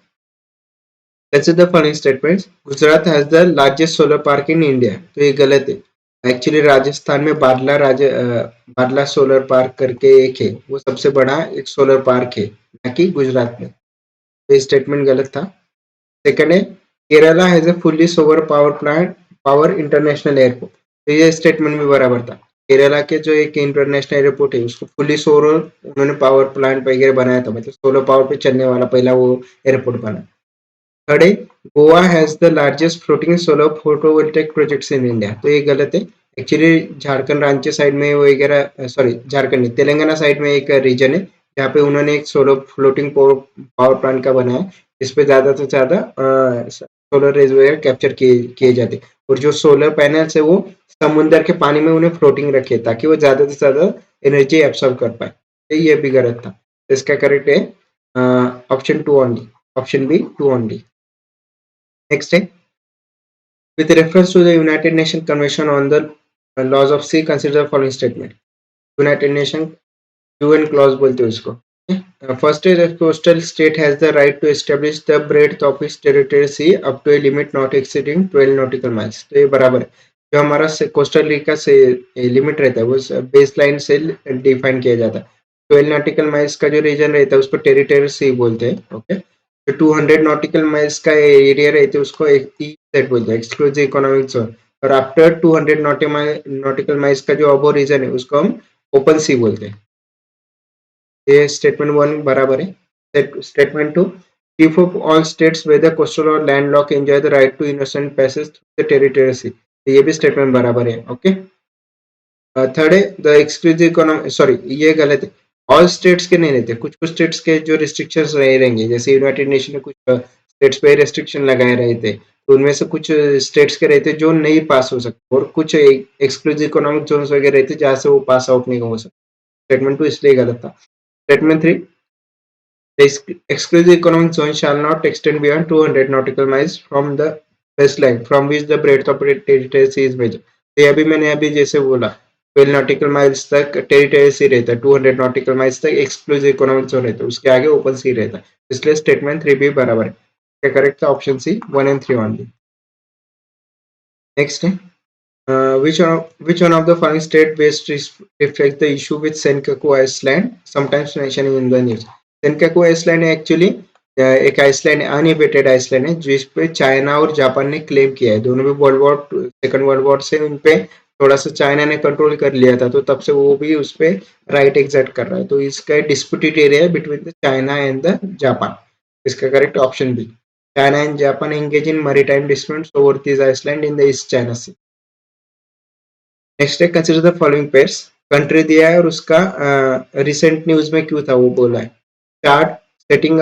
consider the following statements. Gujarat has the largest solar park in India, तो ये गलत है। एक्चुअली राजस्थान में बादला सोलर पार्क करके एक है, वो सबसे बड़ा एक सोलर पार्क है, ना कि गुजरात में, तो ये स्टेटमेंट गलत था। सेकंड है, Kerala has a fully solar power international airport, तो ये स्टेटमेंट भी बराबर था। केरला के जो एक इंटरनेशनल एयरपोर्ट है उसको फुल्ली सोलर उन्होंने पावर प्लांट वगैरह बनाया था, मतलब सोलर पावर पे चलने वाला पहला वो एयरपोर्ट बना। थर्ड है, Goa has the largest floating solar photovoltaic projects in India, तो ये गलत है। एक्चुअली झारखंड रांची साइड में वगैरह, सॉरी झारखंड नहीं, तेलंगाना साइड में एक रीजन है जहाँ पे उन्होंने एक सोलर फ्लोटिंग पावर प्लांट का बनाया है, इस पे ज्यादा से ज्यादा सोलर रेज वगैरह कैप्चर किए जाते हैं, और जो सोलर पैनल्स है वो समुद्र के पानी में उन्हें फ्लोटिंग रखे ताकि वो ज्यादा से ज्यादा एनर्जी एब्सॉर्ब कर पाए। तो ये भी गलत था, इसका करेक्ट है option two only, option B two only. Next है, with reference to the United Nations Convention on the Laws of Sea, consider the following statement. United Nations UN clause बोलते हैं उसको। First is, a coastal state has the right to establish the breadth of its territorial sea up to a limit not exceeding 12 nautical miles। तो ये बराबर है, जो हमारा coastal Rica से लिमिट रहता है वो बेस लाइन से डिफाइन किया जाता है। 12 नॉटिकल माइल्स का जो रीजन रहता है उसको टेरिटोरियल सी बोलते हैं। ओके, तो 200 नॉटिकल माइल्स का एरिया रहते है उसको एक EEZ बोलते हैं, एक्सक्लूसिव इकोनॉमिक जोन। और आफ्टर 200 नॉटिकल माइल्स का जो अबो रीजन है उसको हम ओपन सी बोलते हैं। ये स्टेटमेंट वन बराबर है। Statement two, chief of all states whether coastal or landlocked enjoy the right to innocent passage through the territorial sea। तो ये भी स्टेटमेंट बराबर है। ओके, थर्ड है, द एक्सक्लूसिव इकोनॉमी, सॉरी ये गलत है, ऑल स्टेट्स के नहीं रहते, कुछ कुछ स्टेट्स के जो रिस्ट्रिक्शंस रहे रहेंगे, जैसे यूनाइटेड नेशन ने कुछ स्टेट्स पे रिस्ट्रिक्शन लगाए रहे थे, तो उनमें से कुछ स्टेट्स के रहते जो नहीं पास हो सकते, और कुछ एक्सक्लूसिव इकोनॉमिक जोन्स वगैरह रहते जहाँ से वो पास आउट नहीं हो सकते। स्टेटमेंट टू इसलिए गलत था। Statement three, the exclusive economic zone shall not extend beyond 200 nautical miles from the baseline from which the breadth of territory sea is measured। तो ये अभी मैंने अभी जैसे बोला 12 नॉटिकल माइल्स तक टेरिटरी सी रहता है, 200 नॉटिकल माइल्स तक एक्सक्लूसिव इकोनॉमिक जोन रहता है, उसके आगे ओपन सी रहता है, इसलिए स्टेटमेंट थ्री भी बराबर है। क्या करेक्ट था? Option C 1 and 3 only. Next है, which one of the following state-based reflects the issue with Senkaku Island, sometimes mentioned in the news। Senkaku island actually एक आइसलैंड अनइन्वेटेड आइसलैंड है जिस पे चाइना और जापान ने claim किया है। दोनों भी सेकंड वर्ल्ड वॉर से उन पे थोड़ा सा चाइना ने कंट्रोल कर लिया था, तो तब से वो भी उस पे राइट एग्जर्ट कर रहा है। तो इसका डिस्प्यूटेड एरिया है between the China and the Japan. इसका correct option B, China and Japan engage in maritime disputes over this island in the East China Sea. Next है, consider the following pairs. Country दिया है और उसका recent news में क्यों था वो बोला है। Chart, setting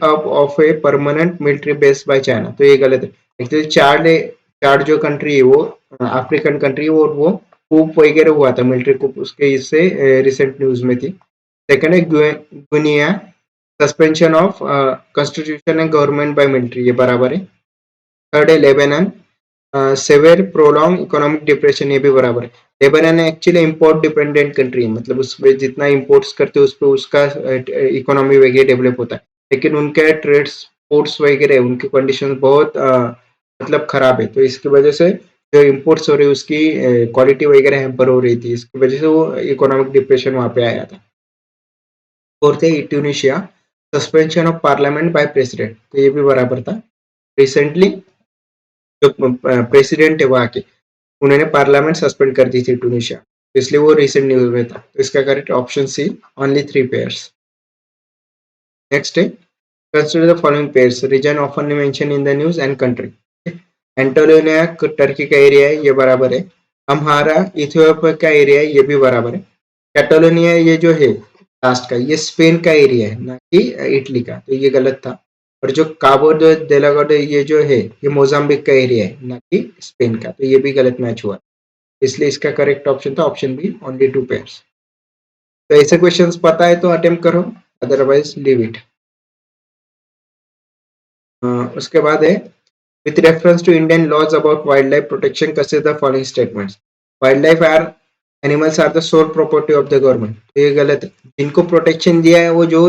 up of a permanent military base by China. तो ये गलत है। एक्चुअली चार्ट जो कंट्री है वो अफ्रीकन कंट्री, और वो कूप वगैरह हुआ था, मिलिट्री कूप, उसके इससे रिसेंट न्यूज में थी। सेकंड है Guinea, suspension of constitution and government by military, ये बराबर है। थर्ड है Lebanon, severe prolong economic depression, ये भी बराबर है। Lebanon actually import dependent country है, मतलब उसमें जितना इंपोर्ट्स करते हैं उस पर उसका इकोनॉमी वगैरह डेवलप होता है, लेकिन उनके ट्रेड पोर्ट्स वगैरह उनकी कंडीशन बहुत मतलब खराब है, तो इसकी वजह से जो इम्पोर्ट्स हो रही है उसकी क्वालिटी वगैरह हैम्पर हो रही थी, इसकी वजह से वो इकोनॉमिक डिप्रेशन वहां पे आया था। फोर्थ है Tunisia, suspension of parliament by president, तो ये भी बराबर था। रिसेंटली जो प्रेसिडेंट है वहां के, उन्होंने पार्लियामेंट सस्पेंड कर दी थी ट्यूनिशिया, इसलिए वो रिसेंट न्यूज में था। तो इसका correct option C, only 3 pairs. Next है, consider the following pairs, region often mention in the news and country. Anatolia Turkey का एरिया है, ये बराबर है। अम्हारा इथियोपिया का एरिया है, ये भी बराबर है। कैटलोनिया ये जो है लास्ट का, ये स्पेन का एरिया है ना कि इटली का, तो ये गलत था। और जो काबो डेलागोड ये जो है ये मोजाम्बिक का एरिया है ना कि स्पेन का, तो ये भी गलत मैच हुआ, इसलिए इसका करेक्ट ऑप्शन था ऑप्शन बी, ओनली 2 पेयर्स। तो ऐसे क्वेश्चंस पता है तो अटेम्प्ट करो, अदरवाइज लीव इट। उसके बाद है, with reference to Indian laws about wildlife protection, consider the following statements। wildlife are animals are the sole property of the government, तो ये गलत है। जिनको प्रोटेक्शन दिया है वो जो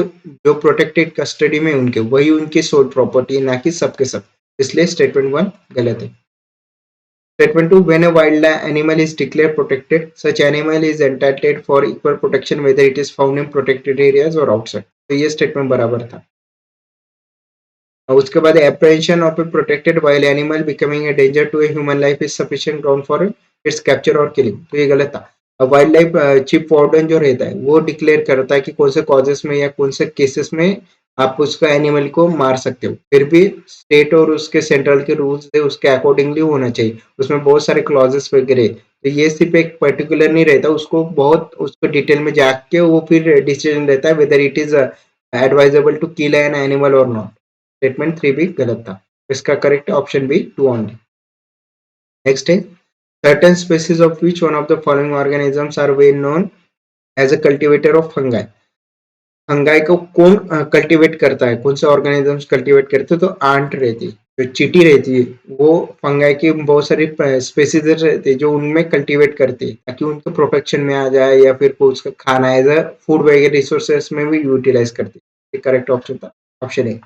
जो प्रोटेक्टेड कस्टडी में उनके, वही उनकी सोल प्रॉपर्टी है, ना कि सबके सब, इसलिए स्टेटमेंट वन गलत है। Statement 2, when a wild animal is declared protected, such animal is entitled for equal protection whether it is found in protected areas or outside। तो ये स्टेटमेंट बराबर था। और उसके बाद apprehension of a protected wild animal becoming a danger to a human life is sufficient ground for its capture or killing। तो ये गलत था। अब वाइल्ड लाइफ चीफ वार्डन जो रहता है वो डिक्लेयर करता है कि कौन से कॉजेस में या कौन से केसेस में आप उसको एनिमल को मार सकते हो, फिर भी स्टेट और उसके सेंट्रल के रूल्स है उसके अकॉर्डिंगली होना चाहिए, उसमें बहुत सारे क्लॉजेस वगैरह। तो ये सिर्फ एक पर्टिकुलर नहीं रहता, उसको बहुत उसको डिटेल में जाके वो फिर डिसीजन रहता है whether it is advisable to kill an animal और नॉट। स्टेटमेंट 3 भी गलत था, इसका correct option B 2 only. Next है, certain species of which one of the following organisms are well known as a cultivator of fungi। Fungi को कौन cultivate करता है, कौन से ऑर्गेनिजम्स कल्टीवेट करते हैं? तो आंट रहती है, जो चींटी रहती है, वो फंगाई की बहुत सारी स्पेसीज रहती है जो उनमें कल्टीवेट करती है ताकि उनको प्रोटेक्शन में आ जाए या फिर को उसका खाना एज अ फूड वगैरह रिसोर्सेस में भी यूटिलाइज करती है। करेक्ट ऑप्शन था ऑप्शन ए।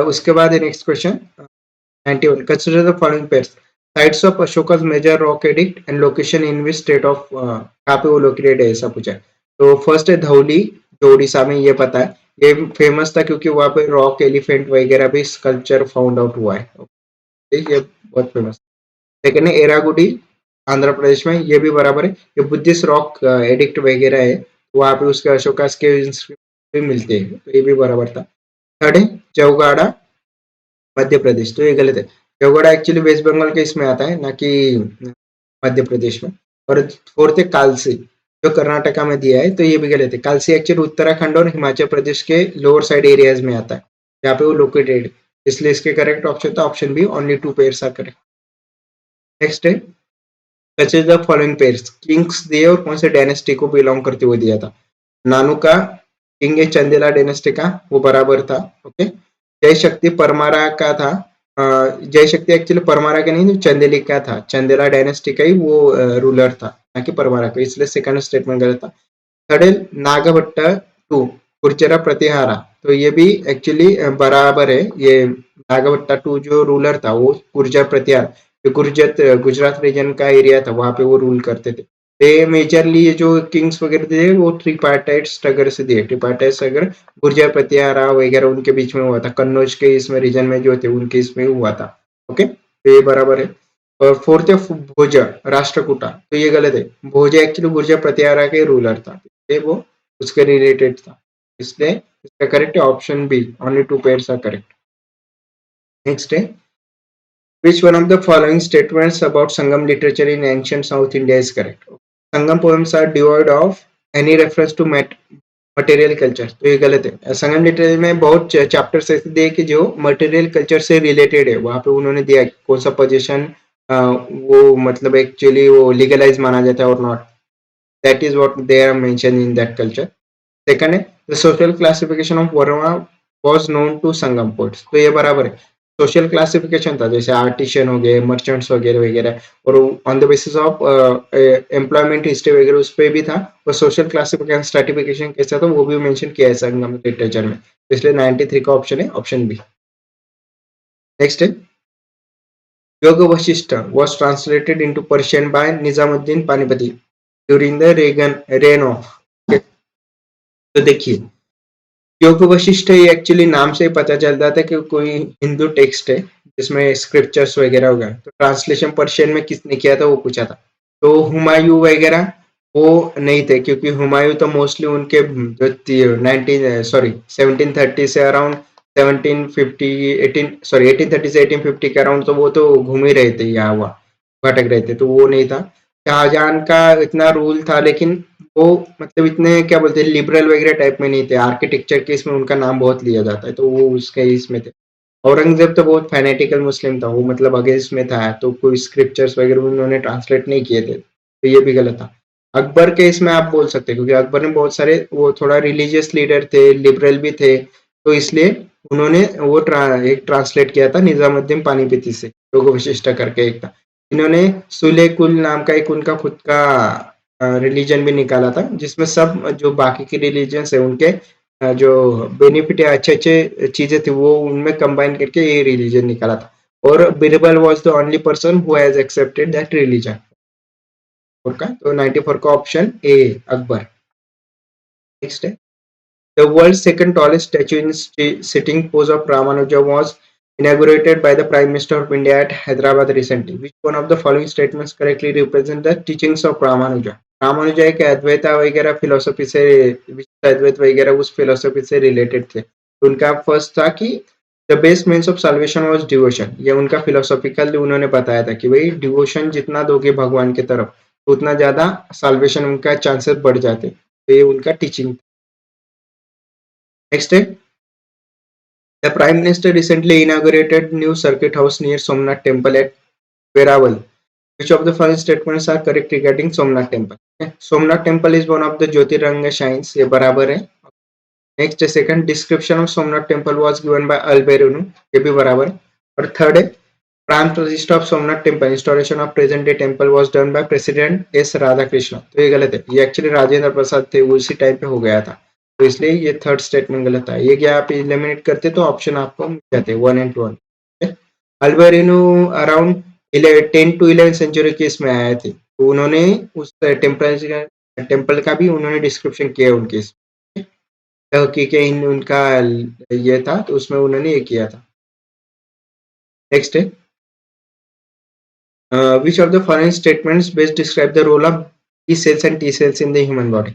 उसके बाद next question 91, consider the following pairs: sites of Ashoka's major rock edict and location in which state of कहाँ पे वो लोकेटेड है, ऐसा पूछा है। तो फर्स्ट है धौली, जो उड़ीसा में, ये पता है, ये फेमस था क्योंकि वहाँ पे रॉक एलिफेंट वगैरह भी स्कल्पचर फाउंड आउट हुआ है। ठीक, ये बहुत फेमस। सेकंड है एरागुडी, आंध्र प्रदेश में, ये भी बराबर है, ये बुद्धिस्ट रॉक एडिक्ट वगैरह है, वहाँ पे उसके अशोका के भी मिलते हैं, तो ये भी बराबर था। थर्ड है चौगाड़ा, मध्य प्रदेश, तो ये गलत है। देवगढ़ एक्चुअली वेस्ट बंगाल के इसमें आता है, ना कि मध्य प्रदेश में। और फोर्थ है कालसी, जो कर्नाटका में दिया है, तो ये भी गलत है। कालसी एक्चुअली उत्तराखंड और हिमाचल प्रदेश के लोअर साइड एरियाज में आता है, यहाँ पे वो लोकेटेड, इसलिए इसके करेक्ट ऑप्शन था option B, only 2 pairs are correct. Next है, such is the following pairs, kings दिए और कौन से डायनेस्टी को बिलोंग करते हुए दिया था? नानू का किंग है चंदेला डायनेस्टी का, वो बराबर था। ओके, जय शक्ति परमारा का था, जय शक्ति एक्चुअली परमारा का नहीं, चंदेली का था, चंदेला डायनेस्टी का ही वो रूलर था, ना कि परमारा का, इसलिए सेकंड स्टेटमेंट गलत था। थर्ड है नागभट्ट टू गुर्जरा प्रतिहारा, तो ये भी एक्चुअली बराबर है। ये नागभट्टा टू जो रूलर था वो गुर्जर प्रतिहार, जो गुजरात रीजन का एरिया था, वहां पे वो रूल करते थे। ये मेजरली ये जो किंग्स वगैरह थे वो ट्रिपार्टाइट स्ट्रगल से दिए, ट्रिपार्टाइट स्ट्रगल गुर्जर प्रतिहारा वगैरह उनके बीच में हुआ था, कन्नौज के इसमें रीजन में जो थे उनके इसमें हुआ था। ओके, तो ये बराबर है। और फोर्थ है भोज राष्ट्रकूटा, तो ये गलत है, भोज एक्चुअली गुर्जर प्रतिहारा के रूलर था, ये वो उसके रिलेटेड था, इसलिए इसका correct option B, only 2 pairs are correct. Next है, which one of the following statements about Sangam literature in ancient South India is correct? Sangam poems are devoid of any reference to material culture, तो ये गलत है। संगम literature में बहुत chapters ऐसे दिए कि जो मटेरियल कल्चर से रिलेटेड है, वहां पे उन्होंने दिया कौन सा पोजीशन वो मतलब एक्चुअली वो लीगलाइज माना जाता है और not, that is what they are mention in that culture. Second है the social classification of varna was known to Sangam poets, तो ये बराबर है, सोशल क्लासिफिकेशन था, जैसे आर्टिशियन हो गए, मर्चेंट्स वगैरह वगैरह, और on the basis of employment history वगैरह उस पर भी था, और सोशल क्लासिफिकेशन स्ट्रेटिफिकेशन कैसा था वो भी मेंशन किया है संगम लिटरेचर में, इसलिए 93 का ऑप्शन है ऑप्शन बी। नेक्स्ट है, योग Vashishtha was translated into Persian by Nizamuddin Panipati during the reign of, तो देखिए योग वशिष्ठ ये एक्चुअली नाम से ही पता चलता था कि कोई हिंदू टेक्स्ट है जिसमें स्क्रिप्चर्स वगैरह होगा, तो ट्रांसलेशन पर्शियन में किसने किया था वो पूछा था। तो हुमायूं वगैरह वो नहीं थे, क्योंकि हुमायूं तो मोस्टली उनके जो 19 सॉरी 1730 से अराउंड 1750 18 सॉरी 1830 से 1850 के अराउंड, तो वो तो घूम ही रहे थे, यहाँ हुआ भटक रहे थे, तो वो नहीं था। शाहजहां का इतना रूल था, लेकिन वो मतलब इतने क्या बोलते हैं लिबरल वगैरह टाइप में नहीं थे, आर्किटेक्चर के इसमें उनका नाम बहुत लिया जाता है, तो वो उसके इसमें थे। औरंगजेब तो बहुत फैनेटिकल मुस्लिम था, वो मतलब अगेंस्ट में था, तो कोई स्क्रिप्चर्स वगैरह उन्होंने ट्रांसलेट नहीं किए थे, तो ये भी गलत था। अकबर के इसमें आप बोल सकते हैं, क्योंकि अकबर ने बहुत सारे वो थोड़ा रिलीजियस लीडर थे, लिबरल भी थे, तो इसलिए उन्होंने वो एक ट्रांसलेट किया था निजामुद्दीन पानीपती से, लोगो विशिष्ट करके एक था। इन्होंने सुले कुल नाम का एक उनका खुद का रिलीजन भी निकाला था, जिसमें सब जो बाकी के रिलीजन्स है उनके जो बेनिफिट है, अच्छे अच्छे चीजें थी, वो उनमें कंबाइन करके ये रिलीजन निकाला था। और Birbal was the only person who has accepted that religion. का तो 94 का ऑप्शन ए अकबर। नेक्स्ट है, the world second tallest statue in sitting pose of Ramanuja was inaugurated by the Prime Minister of India at Hyderabad recently. Which one of the following statements correctly represent the teachings of Ramanuja? रामानुजाय के अद्वैता वगैरह philosophy से, विशिष्ट अद्वैत वगैरह उस philosophy से related थे। उनका first था कि the best means of solvation was devotion. ये उनका फिलोसॉफिकल उन्होंने बताया था कि भाई डिवोशन जितना दोगे भगवान की तरफ तो उतना ज्यादा साल्वेशन उनका चांसेस बढ़ जाते। तो ये उनका टीचिंग। नेक्स्ट है, the prime minister recently inaugurated new circuit house near Somnath temple at Veraval. Which of the following statements are correct regarding Somnath temple? Okay. Somnath temple is one of the Jyotiranga shrines. ये बराबर है। Next second, description of Somnath temple was given by Alberuni. ये भी बराबर है। और third है, प्रांत प्रतिष्ठा of Somnath temple, installation of present day temple was done by president S Radhakrishnan. तो ये गलत है, ये एक्चुअली राजेंद्र प्रसाद थे, वो उसी टाइम पे हो गया था। तो इसलिए ये थर्ड स्टेटमेंट गलत है। ये क्या आप एलिमिनेट करते तो ऑप्शन आपको मिल जाते 1 and 2। अल्बेरुनु अराउंड 10 to 11 सेंचुरी के इसमें आए थे। तो उन्होंने उस टेम्पल का भी उन्होंने डिस्क्रिप्शन किया उनके टर्की के इन उनका ये था, तो उसमें उन्होंने ये किया था। नेक्स्ट है, which of the following statements best describe the role of B cells and T cells in the human body?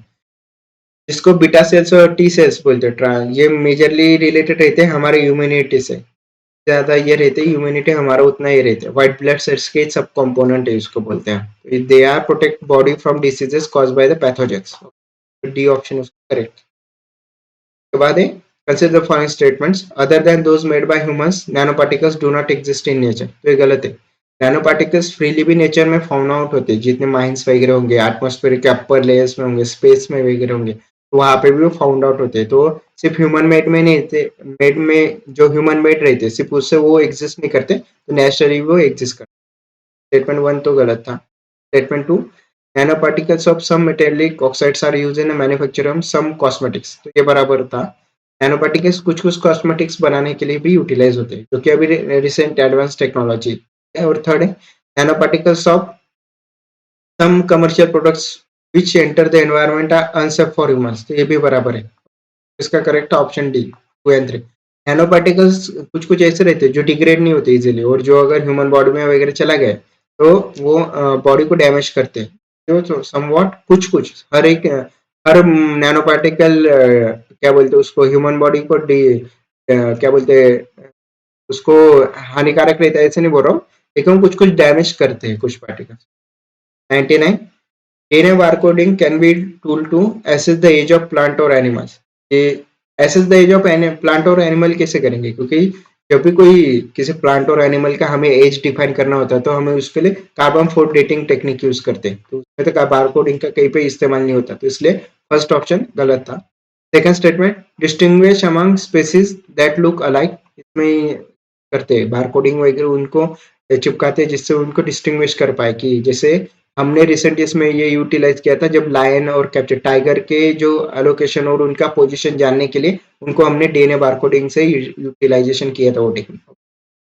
जिसको बीटा सेल्स और टी सेल्स बोलते हैं, ये मेजरली रिलेटेड रहते हैं हमारे ह्यूमैनिटी से। ज्यादा ये रहते हैं ह्यूमैनिटी हमारा उतना ही रहता है। व्हाइट ब्लड सेल्स के सब कंपोनेंट है, इसको बोलते हैं। They are protect body from diseases caused by the pathogens. D option is correct. के बाद है, consider the following statements other than those made by humans nano particles do not exist in nature। तो ये गलत है। Nano particles freely भी nature में found out होते हैं, जितने माइंस वगैरह होंगे, एटमॉस्फेयर के अपर लेयर्स में होंगे, स्पेस में वगैरह होंगे, तो वहां पे भी वो फाउंड आउट होते हैं। तो सिर्फ ह्यूमन मेड में नहीं रहते, मेड में जो ह्यूमन मेड रहते सिर्फ उससे वो एग्जिस्ट नहीं करते, तो नेचुरली वो एग्जिस्ट करते। स्टेटमेंट 1 तो गलत था। Statement 2, nano particles of some metallic oxides are used in manufacture of some cosmetics. तो ये बराबर था। नैनो पार्टिकल्स कुछ कुछ कॉस्मेटिक्स बनाने के लिए भी यूटिलाइज होते हैं, जो कि अभी रिसेंट एडवांस टेक्नोलॉजी है। और थर्ड है, nano particles of some commercial products which enter the environment are unsafe for humans. तो ये भी बराबर है। इसका correct option D 2 and 3। Nano particles कुछ कुछ ऐसे रहते हैं जो डिग्रेड नहीं होते इजीली, और जो अगर ह्यूमन बॉडी में वगैरह चला गया तो वो बॉडी को डैमेज करते हैं। तो समवॉट कुछ कुछ हर एक हर नैनो पार्टिकल क्या बोलते हैं उसको, ह्यूमन बॉडी को क्या बोलते हैं उसको, हानिकारक रहता है ऐसे नहीं बोल रहा हूँ, लेकिन कुछ कुछ डैमेज करते हैं कुछ particle. 99, DNA barcoding can be tool to assess the age of plant or animals। ये assess the age of plant और animal कैसे करेंगे, क्योंकि जब भी कोई किसी प्लांट और एनिमल का हमें एज डिफाइन करना होता है तो हमें उसके लिए कार्बन 4 डेटिंग टेक्निक यूज करते हैं। तो उसमें तो बारकोडिंग का कहीं पे इस्तेमाल नहीं होता, तो इसलिए फर्स्ट ऑप्शन गलत था। Second statement, distinguish among species that look alike, इसमें करते हैं बारकोडिंग वगैरह उनको चिपकाते हैं जिससे उनको डिस्टिंग्विश कर पाए। कि जैसे हमने रिसेंट इसमें ये यूटिलाइज किया था जब लायन और कैप्चर टाइगर के जो एलोकेशन और उनका पोजीशन जानने के लिए उनको हमने डीएनए बारकोडिंग से यूटिलाइजेशन किया था वो टेक्निक।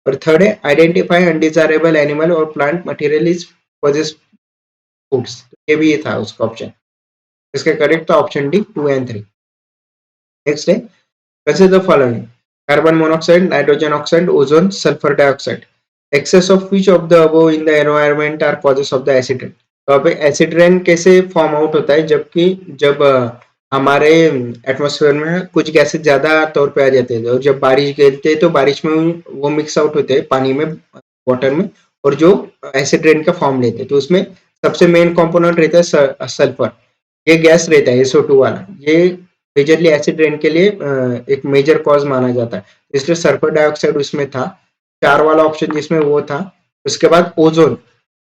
और थर्ड है, आइडेंटिफाई अनडिजायरेबल एनिमल और plant material is poses foods. ये भी ये था उसका ऑप्शन। इसका करेक्ट था ऑप्शन डी 2 and 3। नेक्स्ट है, consider the following carbon monoxide, nitrogen oxide, ozone, sulfur dioxide। Excess of which of the above in the environment are causes of the acid rain। तो अब acid rain कैसे form out होता है, जबकि जब हमारे atmosphere में कुछ गैसेस ज्यादा तौर पे आ जाते हैं और जब बारिश गिरती है तो बारिश में वो मिक्स आउट होते हैं पानी में, वाटर में, और जो एसिड रेन का फॉर्म लेते हैं। तो उसमें सबसे मेन कंपोनेंट रहता है सल्फर। ये गैस रहता है SO2 वाला, ये मेजरली एसिड रेन के लिए एक मेजर कॉज माना जाता है, इसलिए सल्फर डाइऑक्साइड उसमें था। 4 वाला ऑप्शन जिसमें वो था। उसके बाद ओजोन,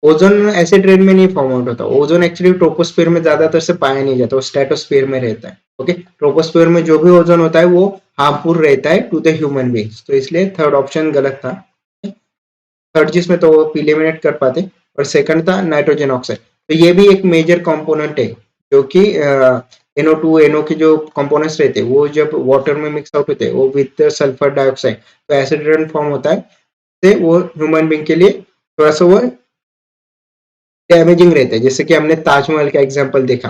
ओजोन एसिड रेन में नहीं फॉर्म आउट होता। ओजोन एक्चुअली ट्रोपोस्फीयर में ज्यादातर से पाया नहीं जाता, वो स्ट्रेटोस्फीयर में रहता है। ओके, ट्रोपोस्फीयर में जो भी ओजोन होता है वो हार्मफुल रहता है टू द ह्यूमन बींग्स, तो इसलिए थर्ड ऑप्शन गलत था। थर्ड जिसमें तो वो इलिमिनेट कर पाते। और सेकंड था नाइट्रोजन ऑक्साइड। तो ये भी एक मेजर कंपोनेंट है, जो कि NO2 NO के जो कंपोनेंट्स रहते हैं वो जब वाटर में मिक्स आउट होते हैं वो विद सल्फर डाइऑक्साइड, तो एसिड रेन फॉर्म होता है। से वो ह्यूमन बींग के लिए थोड़ा सा वो डैमेजिंग रहता है। जैसे कि हमने ताजमहल का एग्जाम्पल देखा,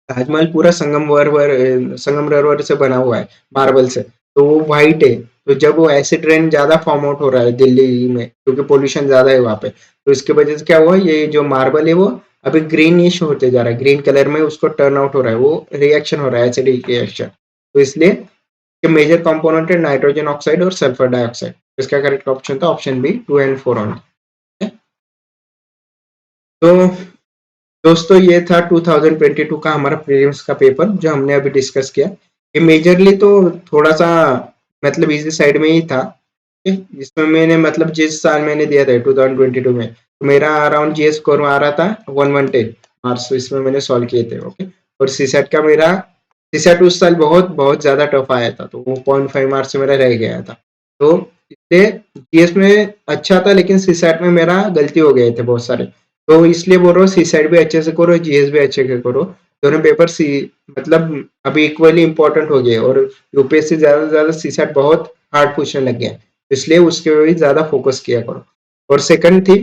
ताजमहल पूरा संगमरमर से बना हुआ है, मार्बल से, तो वो व्हाइट है। तो जब वो एसिड रेन ज्यादा फॉर्म आउट हो रहा है दिल्ली में, क्योंकि पोल्यूशन ज्यादा है वहां पे, तो इसकी वजह से क्या हुआ, ये जो मार्बल है वो अभी ग्रीनिश होते जा रहा है, ग्रीन कलर में उसको टर्न आउट हो रहा है, वो रिएक्शन हो रहा है, एसिडिक रिएक्शन। तो इसलिए मेजर कंपोनेंट है नाइट्रोजन ऑक्साइड और सल्फर डाइऑक्साइड। इसका करेक्ट ऑप्शन था ऑप्शन बी 2 एंड 4 ऑन। तो दोस्तों ये था 2022 का हमारा प्रीलिम्स का पेपर जो हमने अभी डिस्कस किया। ये मेजरली तो थोड़ा सा मतलब इजी साइड में ही था, जिसमें मैंने मतलब जिस साल मैंने दिया था 2022 में, तो मेरा अराउंड जीएस स्कोर आ रहा था 110 मार्क्स, तो इसमें मैंने सॉल्व किए थे। ओके, और सीसेट का मेरा सीसेट उस साल बहुत बहुत ज्यादा टफ आया था, तो वो 0.5 मार्क्स से मेरा रह गया था। तो इसलिए जीएस में अच्छा था, लेकिन सीसेट में मेरा गलती हो गए थे बहुत सारे, तो इसलिए बोल रहा हूँ सी साइड भी अच्छे से करो, जीएस भी अच्छे से करो। दोनों पेपर सी मतलब अभी इक्वली इंपॉर्टेंट हो गए, और यूपीएससी ज्यादा से ज्यादा सी सेट बहुत हार्ड पूछने लग गया, इसलिए उसके पे भी ज्यादा फोकस किया करो। और सेकंड थी,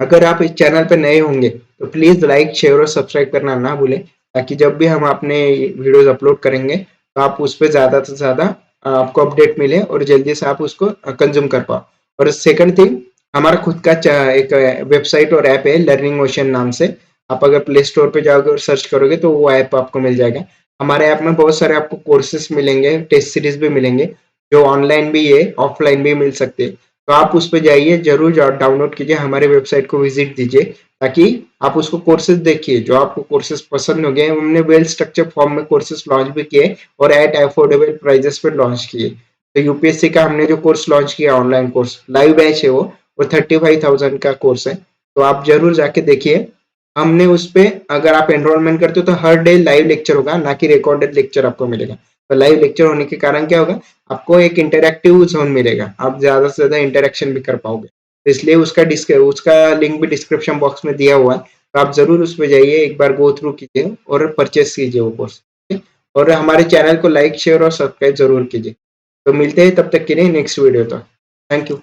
अगर आप इस चैनल पे नए होंगे तो प्लीज लाइक शेयर और सब्सक्राइब करना ना भूलें, ताकि जब भी हम अपने वीडियोस अपलोड करेंगे तो आप उस पर ज्यादा से ज्यादा आपको अपडेट मिले और जल्दी से आप उसको कंज्यूम कर पाओ। और सेकंड थिंग, हमारा खुद का एक वेबसाइट और ऐप है लर्निंग ओशन नाम से। आप अगर प्ले स्टोर पे जाओगे और सर्च करोगे तो वो ऐप आपको मिल जाएगा। हमारे ऐप में बहुत सारे आपको कोर्सेस मिलेंगे, टेस्ट सीरीज भी मिलेंगे, जो ऑनलाइन भी है ऑफलाइन भी मिल सकते हैं। तो आप उस पे जाइए, जरूर डाउनलोड कीजिए, हमारे वेबसाइट को विजिट दीजिए, ताकि आप उसको कोर्सेज देखिए, जो आपको कोर्सेज पसंद हो गए। हमने वेल स्ट्रक्चर फॉर्म में कोर्सेज लॉन्च भी किए और एट अफोर्डेबल प्राइजेस पे लॉन्च किए। तो यूपीएससी का हमने जो कोर्स लॉन्च किया ऑनलाइन कोर्स लाइव बैच है वो 35,000 का कोर्स है, तो आप जरूर जाके देखिए। हमने उस पे अगर आप एनरोलमेंट करते हो तो हर डे लाइव लेक्चर होगा, ना कि रिकॉर्डेड लेक्चर आपको मिलेगा। तो लाइव लेक्चर होने के कारण क्या होगा, आपको एक इंटरैक्टिव जोन मिलेगा, आप ज्यादा से ज्यादा इंटरेक्शन भी कर पाओगे। तो इसलिए उसका लिंक भी डिस्क्रिप्शन बॉक्स में दिया हुआ है, तो आप जरूर उस पर जाइए, एक बार गो थ्रू कीजिए और परचेस कीजिए वो कोर्स। और हमारे चैनल को लाइक शेयर और सब्सक्राइब जरूर कीजिए। तो मिलते हैं तब तक के लिए नेक्स्ट वीडियो। तो थैंक यू।